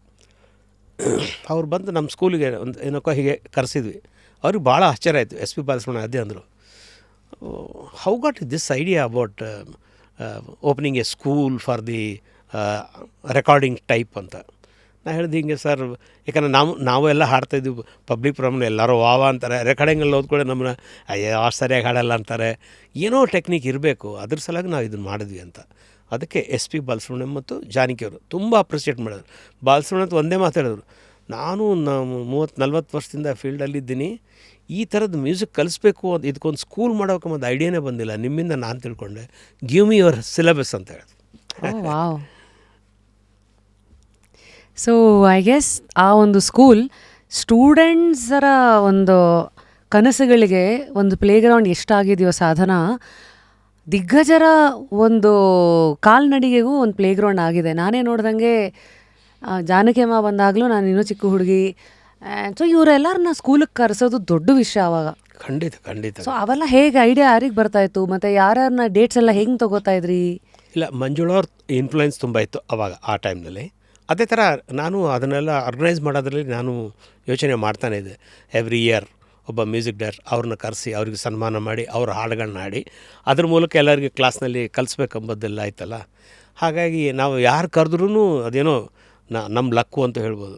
ಅವ್ರು ಬಂದು ನಮ್ಮ ಸ್ಕೂಲಿಗೆ ಒಂದು ಏನಕ್ಕೋ ಹೀಗೆ ಕರೆಸಿದ್ವಿ. ಅವ್ರಿಗೆ ಭಾಳ ಆಶ್ಚರ್ಯ ಆಯಿತು. ಎಸ್ ಪಿ ಬಾಲಸುಬ್ರಹ್ಮಣ್ಯಂ ಅದೇ ಅಂದರು, how got this idea about opening A school for the recording type ಅಂತ. ನಾನು ಹೇಳಿದೆ ಹಿಂಗೆ ಸರ್, ಯಾಕಂದರೆ ನಾವು ಎಲ್ಲ ಹಾಡ್ತಾಯಿದ್ವಿ ಪಬ್ಲಿಕ್ ಪ್ರೋಗ್ರಾಮ್ನ, ಎಲ್ಲರೂ ವಾವ ಅಂತಾರೆ. ರೆಕಾರ್ಡಿಂಗಲ್ಲಿ ಓದ್ಕೊಳ್ಳಿ ನಮ್ಮನ್ನ ಅಯ್ಯೋ ಸರಿಯಾಗಿ ಹಾಡಲ್ಲ ಅಂತಾರೆ. ಏನೋ ಟೆಕ್ನಿಕ್ ಇರಬೇಕು, ಅದ್ರ ಸಲುವಾಗಿ ನಾವು ಇದನ್ನು ಮಾಡಿದ್ವಿ ಅಂತ. ಅದಕ್ಕೆ ಎಸ್ ಪಿ ಬಾಲಸುಬ್ರಹ್ಮಣ್ಯಂ ಮತ್ತು ಜಾನಕಿಯವರು ತುಂಬ ಅಪ್ರಿಷಿಯೇಟ್ ಮಾಡಿದ್ರು. ಬಾಲಸುಬ್ರಹ್ಮಣ್ಯಂ ಒಂದೇ ಮಾತು ಹೇಳಿದ್ರು, ನಾನು 30-40 ವರ್ಷದಿಂದ ಫೀಲ್ಡಲ್ಲಿದ್ದೀನಿ, ಈ ಥರದ್ದು ಮ್ಯೂಸಿಕ್ ಕಲಿಸ್ಬೇಕು ಅಂತ ಇದಕ್ಕೊಂದು ಸ್ಕೂಲ್ ಮಾಡೋಕೆ ಒಂದು ಐಡಿಯಾನೇ ಬಂದಿಲ್ಲ, ನಿಮ್ಮಿಂದ ನಾನು ತಿಳ್ಕೊಂಡೆ, ಗಿವ್ ಮಿ ಯುವರ್ ಸಿಲೆಬಸ್ ಅಂತ ಹೇಳಿದ್ರು. ಸೊ ಐ ಗೆಸ್ ಆ ಒಂದು ಸ್ಕೂಲ್ ಸ್ಟೂಡೆಂಟ್ಸರ ಒಂದು ಕನಸುಗಳಿಗೆ ಒಂದು ಪ್ಲೇಗ್ರೌಂಡ್ ಎಷ್ಟಾಗಿದೆಯೋ ಸಾಧನ, ದಿಗ್ಗಜರ ಒಂದು ಕಾಲ್ನಡಿಗೆಗೂ ಒಂದು ಪ್ಲೇಗ್ರೌಂಡ್ ಆಗಿದೆ. ನಾನೇ ನೋಡ್ದಂಗೆ ಜಾನಕಿ ಅಮ್ಮ ಬಂದಾಗಲೂ ನಾನು ಇನ್ನೂ ಚಿಕ್ಕ ಹುಡುಗಿ. ಸೊ ಇವರೆಲ್ಲರನ್ನ ಸ್ಕೂಲಿಗೆ ಕರೆಸೋದು ದೊಡ್ಡ ವಿಷಯ ಆವಾಗ. ಖಂಡಿತ. ಸೊ ಅವೆಲ್ಲ ಹೇಗೆ ಐಡಿಯಾ ಯಾರಿಗೆ ಬರ್ತಾಯಿತ್ತು, ಮತ್ತು ಯಾರ್ಯಾರನ್ನ ಡೇಟ್ಸ್ ಎಲ್ಲ ಹೆಂಗೆ ತೊಗೋತಾ ಇದ್ರಿ? ಇಲ್ಲ, ಮಂಜುಳವ್ರ ಇನ್ಫ್ಲುಯೆನ್ಸ್ ತುಂಬ ಇತ್ತು ಅವಾಗ, ಆ ಟೈಮ್ನಲ್ಲಿ. ಅದೇ ಥರ ನಾನು ಅದನ್ನೆಲ್ಲ ಆರ್ಗನೈಸ್ ಮಾಡೋದ್ರಲ್ಲಿ ನಾನು ಯೋಚನೆ ಮಾಡ್ತಾನೆ ಇದ್ದೆ. ಎವ್ರಿ ಇಯರ್ ಒಬ್ಬ ಮ್ಯೂಸಿಕ್ ಡೈರೆಕ್ಟರ್ ಅವ್ರನ್ನ ಕರೆಸಿ ಅವ್ರಿಗೆ ಸನ್ಮಾನ ಮಾಡಿ ಅವ್ರ ಹಾಡುಗಳನ್ನ ಹಾಡಿ ಅದ್ರ ಮೂಲಕ ಎಲ್ಲರಿಗೆ ಕ್ಲಾಸ್ನಲ್ಲಿ ಕಲಿಸ್ಬೇಕೆಂಬುದೆಲ್ಲ ಆಯ್ತಲ್ಲ. ಹಾಗಾಗಿ ನಾವು ಯಾರು ಕರೆದ್ರೂ ಅದೇನೋ ನಮ್ಮ ಲಕ್ಕು ಅಂತ ಹೇಳ್ಬೋದು.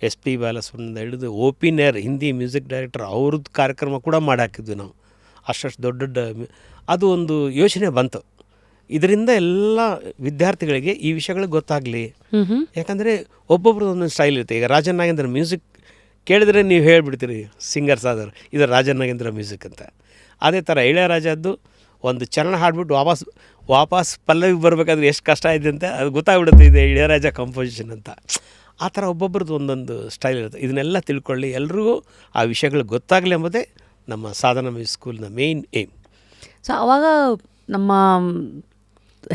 ಎಸ್ ಪಿ ಬಾಲಸುಬ್ರಹ್ಮಣ್ಯದಿಂದ ಹಿಡಿದು ಓಪಿನಿಯರ್ ಹಿಂದಿ ಮ್ಯೂಸಿಕ್ ಡೈರೆಕ್ಟರ್ ಅವ್ರದ್ದು ಕಾರ್ಯಕ್ರಮ ಕೂಡ ಮಾಡಾಕಿದ್ವಿ ನಾವು. ಅಷ್ಟು ದೊಡ್ಡ ಅದು ಒಂದು ಯೋಚನೆ ಬಂತು. ಇದರಿಂದ ಎಲ್ಲ ವಿದ್ಯಾರ್ಥಿಗಳಿಗೆ ಈ ವಿಷಯಗಳಿಗೆ ಗೊತ್ತಾಗಲಿ. ಯಾಕಂದರೆ ಒಬ್ಬೊಬ್ರದ್ದು ಒಂದೊಂದು ಸ್ಟೈಲ್ ಇರುತ್ತೆ. ಈಗ ರಾಜನ್ ನಾಗೇಂದ್ರ ಮ್ಯೂಸಿಕ್ ಕೇಳಿದ್ರೆ ನೀವು ಹೇಳಿಬಿಡ್ತೀರಿ, ಸಿಂಗರ್ಸ್ ಆದರು ಇದು ರಾಜನ್ ನಾಗೇಂದ್ರ ಮ್ಯೂಸಿಕ್ ಅಂತ. ಅದೇ ಥರ ಇಳೆಯರಾಜದ್ದು ಒಂದು ಚರಣ ಹಾಡ್ಬಿಟ್ಟು ವಾಪಸ್ ಪಲ್ಲವಿಗೆ ಬರಬೇಕಾದ್ರೆ ಎಷ್ಟು ಕಷ್ಟ ಇದೆ ಅಂತ ಅದು ಗೊತ್ತಾಗ್ಬಿಡುತ್ತೆ, ಇದೆ ಇಳೆಯರಾಜ ಕಂಪೋಸಿಷನ್ ಅಂತ. ಆ ಥರ ಒಬ್ಬೊಬ್ರದ್ದು ಒಂದೊಂದು ಸ್ಟೈಲ್ ಇರುತ್ತೆ. ಇದನ್ನೆಲ್ಲ ತಿಳ್ಕೊಳ್ಳಿ, ಎಲ್ರಿಗೂ ಆ ವಿಷಯಗಳು ಗೊತ್ತಾಗಲಿ ಎಂಬುದೇ ನಮ್ಮ ಸಾಧನಾ ಮ್ಯೂಸಿಕ್ ಸ್ಕೂಲ್ನ ಮೇಯ್ನ್ ಏಮ್. ಸೊ ಆವಾಗ ನಮ್ಮ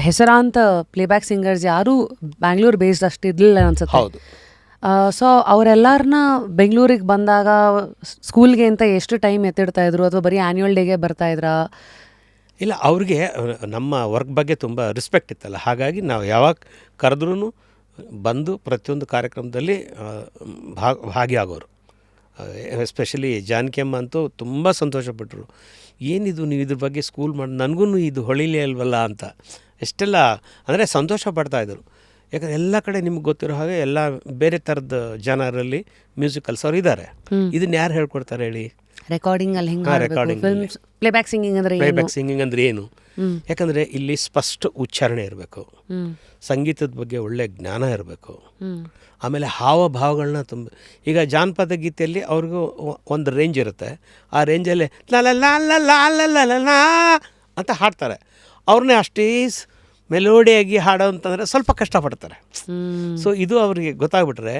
ಹೆಸರಾಂತ ಪ್ಲೇಬ್ಯಾಕ್ ಸಿಂಗರ್ಸ್ ಯಾರೂ ಬ್ಯಾಂಗ್ಳೂರು ಬೇಸ್ಡ್ ಅಷ್ಟು ಇರಲಿಲ್ಲ ಅನ್ಸುತ್ತೆ. ಹೌದು. ಸೊ ಅವರೆಲ್ಲರನ್ನ ಬೆಂಗಳೂರಿಗೆ ಬಂದಾಗ ಸ್ಕೂಲ್ಗೆ ಅಂತ ಎಷ್ಟು ಟೈಮ್ ಎತ್ತಿಡ್ತಾಯಿದ್ರು, ಅಥವಾ ಬರೀ ಆ್ಯನ್ಯುವಲ್ ಡೇಗೆ ಬರ್ತಾಯಿದ್ರಾ? ಇಲ್ಲ, ಅವ್ರಿಗೆ ನಮ್ಮ ವರ್ಕ್ ಬಗ್ಗೆ ತುಂಬ ರೆಸ್ಪೆಕ್ಟ್ ಇತ್ತಲ್ಲ, ಹಾಗಾಗಿ ನಾವು ಯಾವಾಗ ಕರೆದ್ರೂ ಬಂದು ಪ್ರತಿಯೊಂದು ಕಾರ್ಯಕ್ರಮದಲ್ಲಿ ಭಾಗಿಯಾಗೋರು. ಎಸ್ಪೆಷಲಿ ಜಾನಕಿ ಅಮ್ಮ ಅಂತೂ ತುಂಬ ಸಂತೋಷಪಟ್ಟರು. ಏನಿದು ನೀವು ಇದ್ರ ಬಗ್ಗೆ ಸ್ಕೂಲ್ ಮಾಡಿ ನನಗೂ ಇದು ಹೊಳಿಲೇ ಅಲ್ವಲ್ಲ ಅಂತ ಎಷ್ಟೆಲ್ಲ ಅಂದರೆ ಸಂತೋಷ ಪಡ್ತಾಯಿದ್ರು. ಯಾಕಂದರೆ ಎಲ್ಲ ಕಡೆ ನಿಮ್ಗೆ ಗೊತ್ತಿರೋ ಹಾಗೆ ಎಲ್ಲ ಬೇರೆ ಥರದ ಜನರಲ್ಲಿ ಮ್ಯೂಸಿಕ್ ಕಲ್ಸೋರು ಇದ್ದಾರೆ. ಇದನ್ನು ಯಾರು ಹೇಳ್ಕೊಡ್ತಾರೆ ಹೇಳಿ? ರೆಕಾರ್ಡಿಂಗಲ್ಲಿ ಹೆಂಗೆ ಪ್ಲೇಬ್ಯಾಕ್ ಸಿಂಗಿಂಗ್ ಅಂದರೆ ಏನು? ಯಾಕಂದರೆ ಇಲ್ಲಿ ಸ್ಪಷ್ಟ ಉಚ್ಚಾರಣೆ ಇರಬೇಕು, ಸಂಗೀತದ ಬಗ್ಗೆ ಒಳ್ಳೆ ಜ್ಞಾನ ಇರಬೇಕು, ಆಮೇಲೆ ಹಾವಭಾವಗಳನ್ನ ತುಂಬ. ಈಗ ಜಾನಪದ ಗೀತೆಯಲ್ಲಿ ಅವ್ರಿಗೂ ಒಂದು ರೇಂಜ್ ಇರುತ್ತೆ, ಆ ರೇಂಜಲ್ಲಿ ಲಾ ಅಂತ ಹಾಡ್ತಾರೆ. ಅವ್ರನ್ನೇ ಅಷ್ಟೇ ಮೆಲೋಡಿಯಾಗಿ ಹಾಡೋ ಅಂತಂದರೆ ಸ್ವಲ್ಪ ಕಷ್ಟಪಡ್ತಾರೆ. ಸೊ ಇದು ಅವರಿಗೆ ಗೊತ್ತಾಗ್ಬಿಟ್ರೆ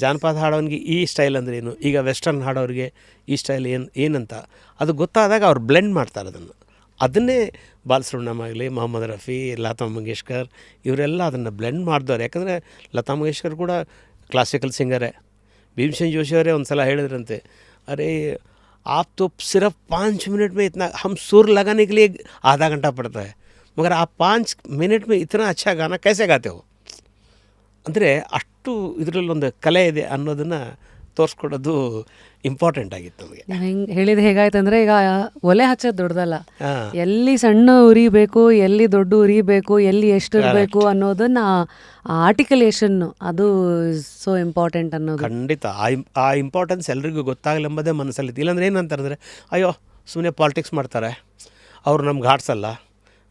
ಜಾನಪದ ಹಾಡೋನಿಗೆ ಈ ಸ್ಟೈಲ್ ಅಂದರೆ ಏನು, ಈಗ ವೆಸ್ಟರ್ನ್ ಹಾಡೋರಿಗೆ ಈ ಸ್ಟೈಲ್ ಏನಂತ ಅದು ಗೊತ್ತಾದಾಗ ಅವ್ರು ಬ್ಲೆಂಡ್ ಮಾಡ್ತಾರೆ ಅದನ್ನು. ಅದನ್ನೇ ಬಾಲಸುಬ್ರಹ್ಮಣ್ಯಂ ಆಗಲಿ, ಮೊಹಮ್ಮದ್ ರಫಿ, ಲತಾ ಮಂಗೇಶ್ಕರ್ ಇವರೆಲ್ಲ ಅದನ್ನು ಬ್ಲೆಂಡ್ ಮಾಡಿದವ್ರು. ಯಾಕಂದರೆ ಲತಾ ಮಂಗೇಶ್ಕರ್ ಕೂಡ ಕ್ಲಾಸಿಕಲ್ ಸಿಂಗರೇ. ಭೀಮಸೇನ್ ಜೋಶಿ ಅವರೇ ಒಂದು ಸಲ ಹೇಳಿದ್ರಂತೆ, ಅರೆ आप तो सिर्फ 5 मिनट में इतना, हम सुर लगाने के लिए आधा घंटा पड़ता है, मगर आप 5 मिनट में इतना अच्छा गाना कैसे गाते हो. ಅಂದರೆ ಅಷ್ಟು ಇದರಲ್ಲೊಂದು ಕಲೆ ಇದೆ ಅನ್ನೋದನ್ನು ತೋರಿಸ್ಕೊಡೋದು ಇಂಪಾರ್ಟೆಂಟ್ ಆಗಿತ್ತು ನಮಗೆ. ಹೆಂಗೆ ಹೇಳಿದ ಹೇಗಾಯ್ತಂದ್ರೆ, ಈಗ ಒಲೆ ಹಚ್ಚೋದು ದೊಡ್ಡದಲ್ಲ, ಹಾಂ, ಎಲ್ಲಿ ಸಣ್ಣ ಉರಿಬೇಕು, ಎಲ್ಲಿ ದೊಡ್ಡ ಉರಿಬೇಕು, ಎಲ್ಲಿ ಎಷ್ಟು ಇರಬೇಕು ಅನ್ನೋದನ್ನ ಆರ್ಟಿಕಲೇಷನ್, ಅದು ಸೋ ಇಂಪಾರ್ಟೆಂಟ್ ಅನ್ನೋದು. ಖಂಡಿತ ಆ ಇಂಪಾರ್ಟೆನ್ಸ್ ಎಲ್ರಿಗೂ ಗೊತ್ತಾಗಲೆಂಬುದೇ ಮನಸ್ಸಲ್ಲಿತ್ತು. ಇಲ್ಲಾಂದ್ರೆ ಏನಂತಾರೆ, ಅಯ್ಯೋ ಸುಮ್ಮನೆ ಪಾಲಿಟಿಕ್ಸ್ ಮಾಡ್ತಾರೆ, ಅವ್ರು ನಮ್ಗೆ ಹಾಡ್ಸಲ್ಲ,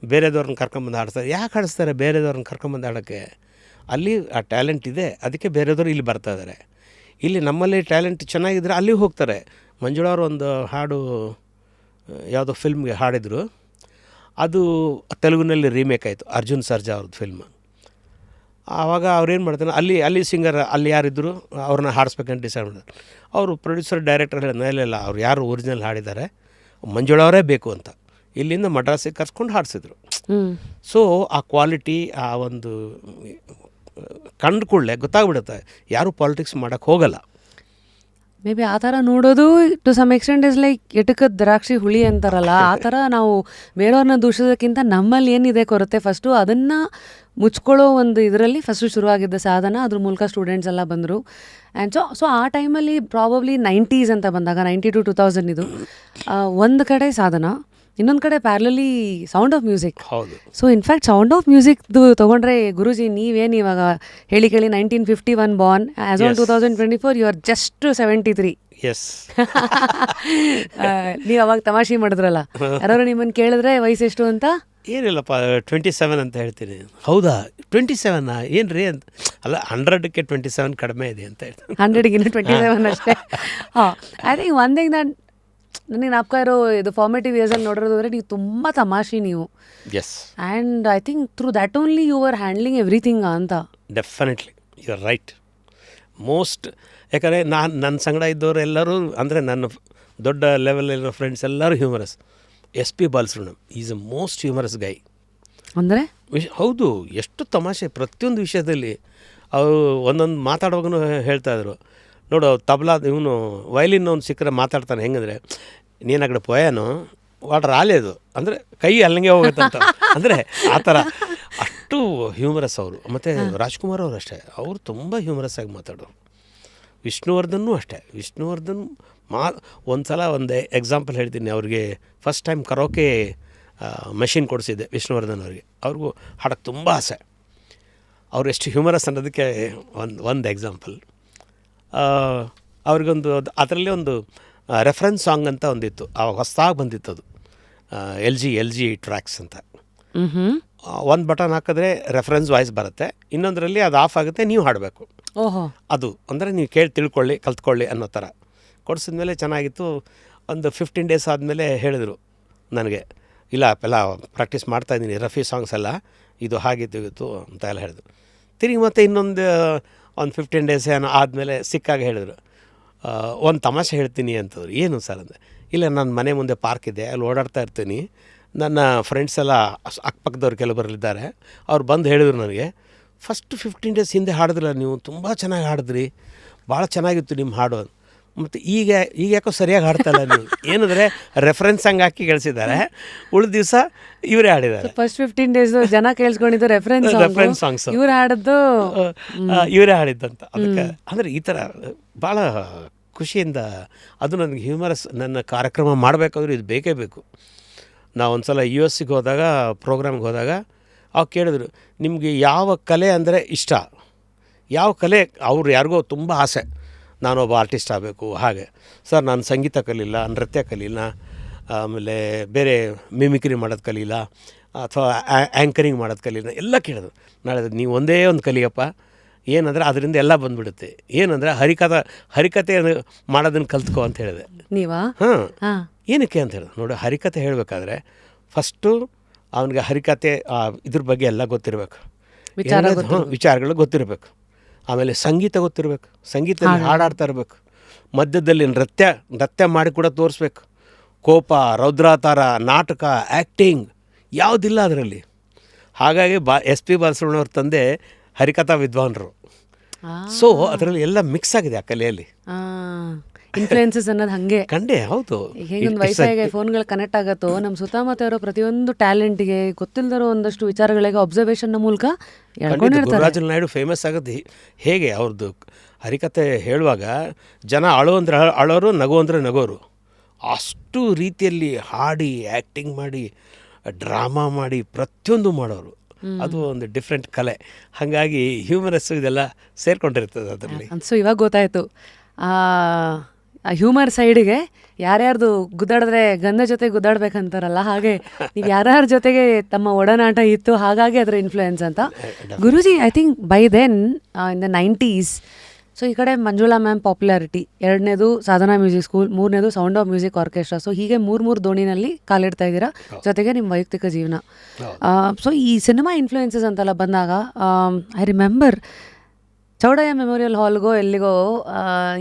ಬೇರೆದವ್ರನ್ನ ಕರ್ಕೊಂಬಂದು ಹಾಡ್ತಾರೆ. ಯಾಕೆ ಹಾಡಿಸ್ತಾರೆ ಬೇರೆದವ್ರನ್ನ ಕರ್ಕೊಂಬಂದು ಹಾಡೋಕ್ಕೆ? ಅಲ್ಲಿ ಆ ಟ್ಯಾಲೆಂಟ್ ಇದೆ, ಅದಕ್ಕೆ ಬೇರೆದವರು ಇಲ್ಲಿ ಬರ್ತಾ ಇದ್ದಾರೆ. ಇಲ್ಲಿ ನಮ್ಮಲ್ಲಿ ಟ್ಯಾಲೆಂಟ್ ಚೆನ್ನಾಗಿದ್ದರೆ ಅಲ್ಲಿಗೆ ಹೋಗ್ತಾರೆ. ಮಂಜುಳಾ ಅವರು ಒಂದು ಹಾಡು ಯಾವುದೋ ಫಿಲ್ಮ್ಗೆ ಹಾಡಿದರು, ಅದು ತೆಲುಗಿನಲ್ಲಿ ರೀಮೇಕ್ ಆಯಿತು, ಅರ್ಜುನ್ ಸರ್ಜಾ ಅವ್ರದ್ದು ಫಿಲ್ಮ್. ಆವಾಗ ಅವ್ರೇನು ಮಾಡ್ತಾರೆ, ಅಲ್ಲಿ ಸಿಂಗರ್ ಅಲ್ಲಿ ಯಾರಿದ್ದರು ಅವ್ರನ್ನ ಹಾಡಿಸ್ಬೇಕಂತ ಡಿಸೈಡ್ ಮಾಡಿದ್ರು. ಅವರು ಪ್ರೊಡ್ಯೂಸರ್ ಡೈರೆಕ್ಟರ್ ಹೇಳಿಲ್ಲ, ಅವ್ರು ಯಾರು ಒರಿಜಿನಲ್ ಹಾಡಿದ್ದಾರೆ ಮಂಜುಳಾ ಅವರೇ ಬೇಕು ಅಂತ, ಇಲ್ಲಿಂದ ಮಡ್ರಾಸಿಗೆ ಕರ್ಸ್ಕೊಂಡು ಹಾಡಿಸಿದ್ರು. ಸೊ ಆ ಕ್ವಾಲಿಟಿ, ಆ ಒಂದು ಕಂಡುಕೊಳ್ಳೆ ಗೊತ್ತಾಗ್ಬಿಡುತ್ತೆ, ಯಾರೂ ಪಾಲಿಟಿಕ್ಸ್ ಮಾಡೋಕ್ಕೆ ಹೋಗಲ್ಲ. ಮೇ ಬಿ ಆ ಥರ ನೋಡೋದು to some extent is like ಎಟಕದ ದ್ರಾಕ್ಷಿ ಹುಳಿ ಅಂತಾರಲ್ಲ, ಆ ಥರ ನಾವು ಬೇರೆಯವ್ರನ್ನ ದೂಷಿಸೋದಕ್ಕಿಂತ ನಮ್ಮಲ್ಲಿ ಏನಿದೆ ಕೊರತೆ ಫಸ್ಟು ಅದನ್ನು ಮುಚ್ಕೊಳ್ಳೋ ಒಂದು ಇದರಲ್ಲಿ ಫಸ್ಟು ಶುರುವಾಗಿದ್ದ ಸಾಧನ. ಅದ್ರ ಮೂಲಕ ಸ್ಟೂಡೆಂಟ್ಸ್ ಎಲ್ಲ ಬಂದರು. ಆ್ಯಂಡ್ ಸೊ ಆ ಟೈಮಲ್ಲಿ ಪ್ರಾಬಬ್ಲಿ 90s ಅಂತ ಬಂದಾಗ 90 to 2000 ಇದು ಒಂದು ಕಡೆ ಸಾಧನ, ಇನ್ನೊಂದು ಕಡೆ ಪ್ಯಾರಲಲಿ ಸೌಂಡ್ ಆಫ್ ಮ್ಯೂಸಿಕ್. ಹೌದು. ಸೊ ಇನ್ಫ್ಯಾಕ್ಟ್ ಸೌಂಡ್ ಆಫ್ ಮ್ಯೂಸಿಕ್ದು ತೊಗೊಂಡ್ರೆ ಗುರುಜಿ, ನೀವೇನು ಇವಾಗ ಹೇಳಿ ಕೇಳಿ 1951 born, as on 2024 you are just 73. Yes. ನೀವು ಅವಾಗ ತಮಾಷೆ ಮಾಡಿದ್ರಲ್ಲ, ಯಾರು ನಿಮ್ಮನ್ನು ಕೇಳಿದ್ರೆ ವಯಸ್ಸೆಷ್ಟು ಅಂತ? ಏನಿಲ್ಲಪ್ಪ 27 ಅಂತ ಹೇಳ್ತೀನಿ. ಹೌದಾ 27 ಏನು ರೀ ಅಂತ, ಅಲ್ಲ 100ಕ್ಕೆ 27 ಕಡಿಮೆ ಇದೆ ಅಂತ ಹೇಳ್ತೀನಿ. 100ಗಿನ್ನ 27 ಅಷ್ಟೇ. ಹಾಂ, I think one thing that ನನಗೆ ನಾಪ್ಕ ಇರೋ ಇದು ಫಾರ್ಮೇಟಿವ್ ಇಯರ್ಸಲ್ಲಿ ನೋಡಿರೋದ್ರೆ, ನೀವು ತುಂಬ ತಮಾಷೆ ನೀವು. Yes. And I think through that only you are handling everything ಅಂತ. Definitely you are right. Most, ಯಾಕಂದರೆ ನನ್ನ ಸಂಗಡ ಇದ್ದವರು ಎಲ್ಲರೂ, ಅಂದರೆ ನನ್ನ ದೊಡ್ಡ ಲೆವೆಲಲ್ಲಿರೋ ಫ್ರೆಂಡ್ಸ್ ಎಲ್ಲರೂ humorous. SP Balasubrahmanyam is a most humorous guy. ಅಂದರೆ ಹೌದು, ಎಷ್ಟು ತಮಾಷೆ ಪ್ರತಿಯೊಂದು ವಿಷಯದಲ್ಲಿ. ಅವರು ಒಂದೊಂದು ಮಾತಾಡುವಾಗೂ ಹೇಳ್ತಾಯಿದ್ರು, ನೋಡು ತಬಲಾ ಇವನು ವಯಲಿನ್ ಅವ್ನು ಸಿಕ್ಕರೆ ಮಾತಾಡ್ತಾನೆ ಹೆಂಗಂದರೆ, ನೀನಾಗಡೆ ಪೊಯನು ವಾಟ್ರ್ ಆಲೇದು ಅಂದರೆ ಕೈ ಅಲ್ಲಿಗೆ ಹೋಗುತ್ತಂತ. ಅಂದರೆ ಆ ಥರ ಅಷ್ಟು ಹ್ಯೂಮರಸ್ ಅವರು. ಮತ್ತು ರಾಜ್ಕುಮಾರ್ ಅವರು ಅಷ್ಟೇ, ಅವರು ತುಂಬ ಹ್ಯೂಮರಸ್ ಆಗಿ ಮಾತಾಡೋರು. ವಿಷ್ಣುವರ್ಧನ್ನು ಅಷ್ಟೇ. ವಿಷ್ಣುವರ್ಧನ್ ಒಂದು ಸಲ ಒಂದು ಎಕ್ಸಾಂಪಲ್ ಹೇಳ್ತೀನಿ. ಅವ್ರಿಗೆ ಫಸ್ಟ್ ಟೈಮ್ ಕರೋಕೆ ಮೆಷಿನ್ ಕೊಡಿಸಿದ್ದೆ ವಿಷ್ಣುವರ್ಧನ್ ಅವರಿಗೆ. ಅವ್ರಿಗೂ ಹಾಡೋಕ್ಕೆ ತುಂಬ ಆಸೆ. ಅವ್ರು ಎಷ್ಟು ಹ್ಯೂಮರಸ್ ಅನ್ನೋದಕ್ಕೆ ಒಂದು ಎಕ್ಸಾಂಪಲ್. ಅವ್ರಿಗೊಂದು ಅದರಲ್ಲಿ ಒಂದು ರೆಫರೆನ್ಸ್ ಸಾಂಗ್ ಅಂತ ಒಂದಿತ್ತು, ಆವಾಗ ಹೊಸದಾಗಿ ಬಂದಿತ್ತು ಅದು, ಎಲ್ ಜಿ ಟ್ರ್ಯಾಕ್ಸ್ ಅಂತ. ಒಂದು ಬಟನ್ ಹಾಕಿದ್ರೆ ರೆಫರೆನ್ಸ್ ವಾಯ್ಸ್ ಬರುತ್ತೆ, ಇನ್ನೊಂದರಲ್ಲಿ ಅದು ಆಫ್ ಆಗುತ್ತೆ, ನೀವು ಹಾಡಬೇಕು. ಓಹೋ, ಅದು ಅಂದರೆ ನೀವು ಕೇಳಿ ತಿಳ್ಕೊಳ್ಳಿ, ಕಲ್ತ್ಕೊಳ್ಳಿ ಅನ್ನೋ ಥರ ಕೊಡಿಸಿದ್ಮೇಲೆ ಚೆನ್ನಾಗಿತ್ತು. ಒಂದು 15 days ಆದಮೇಲೆ ಹೇಳಿದರು ನನಗೆ, ಇಲ್ಲ ಅಪ್ಪೆಲ್ಲ ಪ್ರಾಕ್ಟೀಸ್ ಮಾಡ್ತಾಯಿದ್ದೀನಿ, ರಫಿ ಸಾಂಗ್ಸ್ ಎಲ್ಲ ಇದು ಹಾಗಿತ್ತು ಅಂತ ಎಲ್ಲ ಹೇಳಿದ್ರು. ತಿರುಗಿ ಮತ್ತೆ ಇನ್ನೊಂದು 15 days ಏನೋ ಆದಮೇಲೆ ಸಿಕ್ಕಾಗ ಹೇಳಿದ್ರು, ಒಂದು ತಮಾಷೆ ಹೇಳ್ತೀನಿ ಅಂತಂದ್ರು. ಏನು ಸರ್ ಅಂದರೆ, ಇಲ್ಲ ನನ್ನ ಮನೆ ಮುಂದೆ ಪಾರ್ಕ್ ಇದೆ, ಅಲ್ಲಿ ಓಡಾಡ್ತಾ ಇರ್ತೀನಿ, ನನ್ನ ಫ್ರೆಂಡ್ಸ್ ಎಲ್ಲ ಅಕ್ಕಪಕ್ಕದವ್ರು ಕೆಲವರಿದ್ದಾರೆ, ಅವ್ರು ಬಂದು ಹೇಳಿದ್ರು ನನಗೆ, ಫಸ್ಟ್ 15 days ಹಿಂದೆ ಹಾಡಿದ್ರಲ್ಲ ನೀವು, ತುಂಬ ಚೆನ್ನಾಗಿ ಹಾಡಿದ್ರಿ, ಭಾಳ ಚೆನ್ನಾಗಿತ್ತು ನಿಮ್ಮ ಹಾಡು. ಮತ್ತು ಈಗ ಯಾಕೋ ಸರಿಯಾಗಿ ಹಾಡ್ತಾಯಿಲ್ಲ ನೀವು. ಏನಂದರೆ ರೆಫರೆನ್ಸ್ ಹಂಗೆ ಹಾಕಿ ಕೇಳಿಸಿದ್ದಾರೆ, ಉಳಿದ ದಿವಸ ಇವರೇ ಹಾಡಿದ್ದಾರೆ. ಫಸ್ಟ್ 15 days ಜನ ಕೇಳಿಸ್ಕೊಂಡಿದ್ದು ರೆಫರೆನ್ಸ್ ಸಾಂಗ್ಸ್, ಇವ್ರು ಹಾಡಿದ್ದು ಇವರೇ ಹಾಡಿದ್ದಂತ. ಅದಕ್ಕೆ ಅಂದರೆ ಈ ಥರ ಭಾಳ ಖುಷಿಯಿಂದ ಅದು ನನಗೆ ಹ್ಯೂಮರಸ್. ನನ್ನ ಕಾರ್ಯಕ್ರಮ ಮಾಡಬೇಕಾದ್ರೂ ಇದು ಬೇಕೇ ಬೇಕು. ನಾವು ಒಂದು ಸಲ US ಹೋದಾಗ, ಪ್ರೋಗ್ರಾಮ್ಗೆ ಹೋದಾಗ ಅವ್ರು ಕೇಳಿದ್ರು, ನಿಮಗೆ ಯಾವ ಕಲೆ ಅಂದರೆ ಇಷ್ಟ, ಯಾವ ಕಲೆ, ಅವ್ರು ಯಾರಿಗೋ ತುಂಬ ಆಸೆ ನಾನೊಬ್ಬ ಆರ್ಟಿಸ್ಟ್ ಆಗಬೇಕು. ಹಾಗೆ ಸರ್ ನಾನು ಸಂಗೀತ ಕಲಿಲ್ಲ, ನೃತ್ಯ ಕಲಿಲ್ಲ, ಆಮೇಲೆ ಬೇರೆ ಮಿಮಿಕ್ರಿ ಮಾಡೋದು ಕಲಿಲ್ಲ, ಅಥವಾ ಆ್ಯಂಕರಿಂಗ್ ಮಾಡೋದು ಕಲಿಲ್ಲ, ಎಲ್ಲ ಕೇಳಿದ್ರು. ನಾಳೆ ನೀವು ಒಂದೇ ಒಂದು ಕಲಿಯಪ್ಪ, ಏನಂದರೆ ಅದರಿಂದ ಎಲ್ಲ ಬಂದುಬಿಡುತ್ತೆ. ಏನಂದರೆ ಹರಿಕತೆ ಮಾಡೋದನ್ನು ಕಲ್ತ್ಕೊ ಅಂತ ಹೇಳಿದೆ. ನೀವಾ? ಹಾಂ, ಏನಕ್ಕೆ ಅಂತ ಹೇಳಿದೆ. ನೋಡಿ, ಹರಿಕತೆ ಹೇಳಬೇಕಾದ್ರೆ ಫಸ್ಟು ಅವನಿಗೆ ಹರಿಕತೆ ಇದ್ರ ಬಗ್ಗೆ ಎಲ್ಲ ಗೊತ್ತಿರಬೇಕು, ವಿಚಾರಗಳು ಗೊತ್ತಿರಬೇಕು. ಆಮೇಲೆ ಸಂಗೀತ ಗೊತ್ತಿರಬೇಕು, ಸಂಗೀತದಲ್ಲಿ ಹಾಡಾಡ್ತಾ ಇರಬೇಕು, ಮಧ್ಯದಲ್ಲಿ ನೃತ್ಯ ಮಾಡಿ ಕೂಡ ತೋರಿಸ್ಬೇಕು, ಕೋಪ, ರೌದ್ರಾತಾರ, ನಾಟಕ, ಆ್ಯಕ್ಟಿಂಗ್ ಯಾವುದಿಲ್ಲ ಅದರಲ್ಲಿ. ಹಾಗಾಗಿ ಎಸ್ ಪಿ ಬಾಲಸುಬ್ರಹ್ಮಣ್ಯವ್ರ ತಂದೆ ಹರಿಕಥಾ ವಿದ್ವಾಂಸರು. ಸೊ ಅದರಲ್ಲಿ ಎಲ್ಲ ಮಿಕ್ಸ್ ಆಗಿದೆ ಆ ಕಲೆಯಲ್ಲಿ. ಇನ್ಫ್ಲುಯೆನ್ಸಸ್ ಅನ್ನೋದು ಹಾಗೆ ಕಂಡೆ. ಹೌದು, ಹೇಗೊಂದು ವೈಫೈಗೆ ಫೋನ್ಗಳು ಕನೆಕ್ಟ್ ಆಗುತ್ತೋ ನಮ್ಮ ಸುತ್ತಮುತ್ತ ಇರೋ ಪ್ರತಿಯೊಂದು ಟ್ಯಾಲೆಂಟ್ಗೆ ಗೊತ್ತಿಲ್ಲದಿರೋ ಒಂದಷ್ಟು ವಿಚಾರಗಳಿಗೆ ಅಬ್ಸರ್ವೇಷನ್ನ ಮೂಲಕ ಹೇಳ್ಕೊಂಡಿರ್ತಾರೆ. ಗುರುರಾಜ ನಾಯ್ಡು ಫೇಮಸ್ ಆಗೋದು ಹೇಗೆ, ಅವ್ರದ್ದು ಹರಿಕತೆ ಹೇಳುವಾಗ ಜನ ಅಳೋ ಅಂದ್ರೆ ಅಳೋರು, ನಗೋ ಅಂದರೆ ನಗೋರು. ಅಷ್ಟು ರೀತಿಯಲ್ಲಿ ಹಾಡಿ, ಆ್ಯಕ್ಟಿಂಗ್ ಮಾಡಿ, ಡ್ರಾಮಾ ಮಾಡಿ, ಪ್ರತಿಯೊಂದು ಮಾಡೋರು. ಅದು ಒಂದು ಡಿಫ್ರೆಂಟ್ ಕಲೆ. ಹಾಗಾಗಿ ಹ್ಯೂಮರಸ್ ಇದೆಲ್ಲ ಸೇರ್ಕೊಂಡಿರ್ತದೆ ಅದರಲ್ಲಿ. ಸೊ ಇವಾಗ ಗೊತ್ತಾಯಿತು ಆ ಹ್ಯೂಮರ್ ಸೈಡಿಗೆ ಯಾರ್ಯಾರ್ದು ಗುದ್ದಾಡಿದ್ರೆ ಗಂಧ ಜೊತೆ ಗುದ್ದಾಡ್ಬೇಕಂತಾರಲ್ಲ, ಹಾಗೆ ನೀವು ಯಾರ್ಯಾರ ಜೊತೆಗೆ ತಮ್ಮ ಒಡನಾಟ ಇತ್ತು, ಹಾಗಾಗಿ ಅದರ ಇನ್ಫ್ಲುಯೆನ್ಸ್ ಅಂತ. Guruji, I think by then in the 90s, so ಈ ಕಡೆ ಮಂಜುಳಾ ಮ್ಯಾಮ್ ಪಾಪ್ಯುಲಾರಿಟಿ, ಎರಡನೇದು ಸಾಧನಾ ಮ್ಯೂಸಿಕ್ ಸ್ಕೂಲ್, ಮೂರನೇದು Sound of music orchestra. So ಹೀಗೆ ಮೂರು ದೋಣಿನಲ್ಲಿ ಕಾಲಿಡ್ತಾ ಇದ್ದೀರಾ, ಜೊತೆಗೆ ನಿಮ್ಮ ವೈಯಕ್ತಿಕ ಜೀವನ. ಸೊ ಈ ಸಿನಿಮಾ ಇನ್ಫ್ಲುಯೆನ್ಸಸ್ ಅಂತೆಲ್ಲ ಬಂದಾಗ ಐ ರಿಮೆಂಬರ್ ಚೌಡಯ್ಯ ಮೆಮೋರಿಯಲ್ ಹಾಲ್ಗೋ ಎಲ್ಲಿಗೋ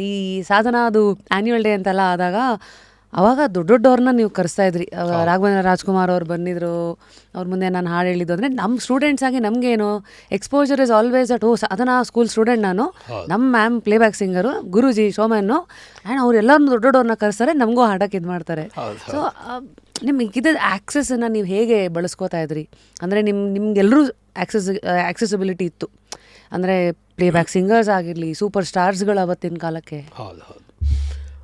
ಈ ಸಾಧನ ಅದು ಆ್ಯನ್ಯುವಲ್ ಡೇ ಅಂತೆಲ್ಲ ಆದಾಗ ಅವಾಗ ದೊಡ್ಡವ್ರನ್ನ ನೀವು ಕರೆಸ್ತಾ ಇದ್ರಿ. ರಾಘವೇಂದ್ರ ರಾಜ್ಕುಮಾರ್ ಅವ್ರು ಬಂದಿದ್ರು, ಅವ್ರ ಮುಂದೆ ನಾನು ಹಾಡು ಹೇಳಿದ್ದು. ಅಂದರೆ ನಮ್ಮ ಸ್ಟೂಡೆಂಟ್ಸ್ ಆಗಿ ನಮಗೇನು exposure is always at Sadhana school student ನಾನು, ನಮ್ಮ ma'am playback singer, Guruji showman, and ಅವ್ರೆಲ್ಲರನ್ನೂ ದೊಡ್ಡವ್ರನ್ನ ಕರೆಸ್ತಾರೆ, ನಮಗೂ ಹಾಡಕ್ಕೆ ಇದು ಮಾಡ್ತಾರೆ. ಸೊ ನಿಮ್ಗೆ ಇದ್ದ ಆ್ಯಕ್ಸೆಸನ್ನು ನೀವು ಹೇಗೆ ಬಳಸ್ಕೋತಾ ಇದ್ರಿ? ಅಂದರೆ ನಿಮ್ಗೆಲ್ಲರೂ ಆ್ಯಕ್ಸೆಸಿಬಿಲಿಟಿ ಇತ್ತು, ಅಂದರೆ ಪ್ಲೇಬ್ಯಾಕ್ ಸಿಂಗರ್ಸ್ ಆಗಿರಲಿ, ಸೂಪರ್ ಸ್ಟಾರ್ಸ್ಗಳು ಅವತ್ತಿನ ಕಾಲಕ್ಕೆ. ಹೌದು.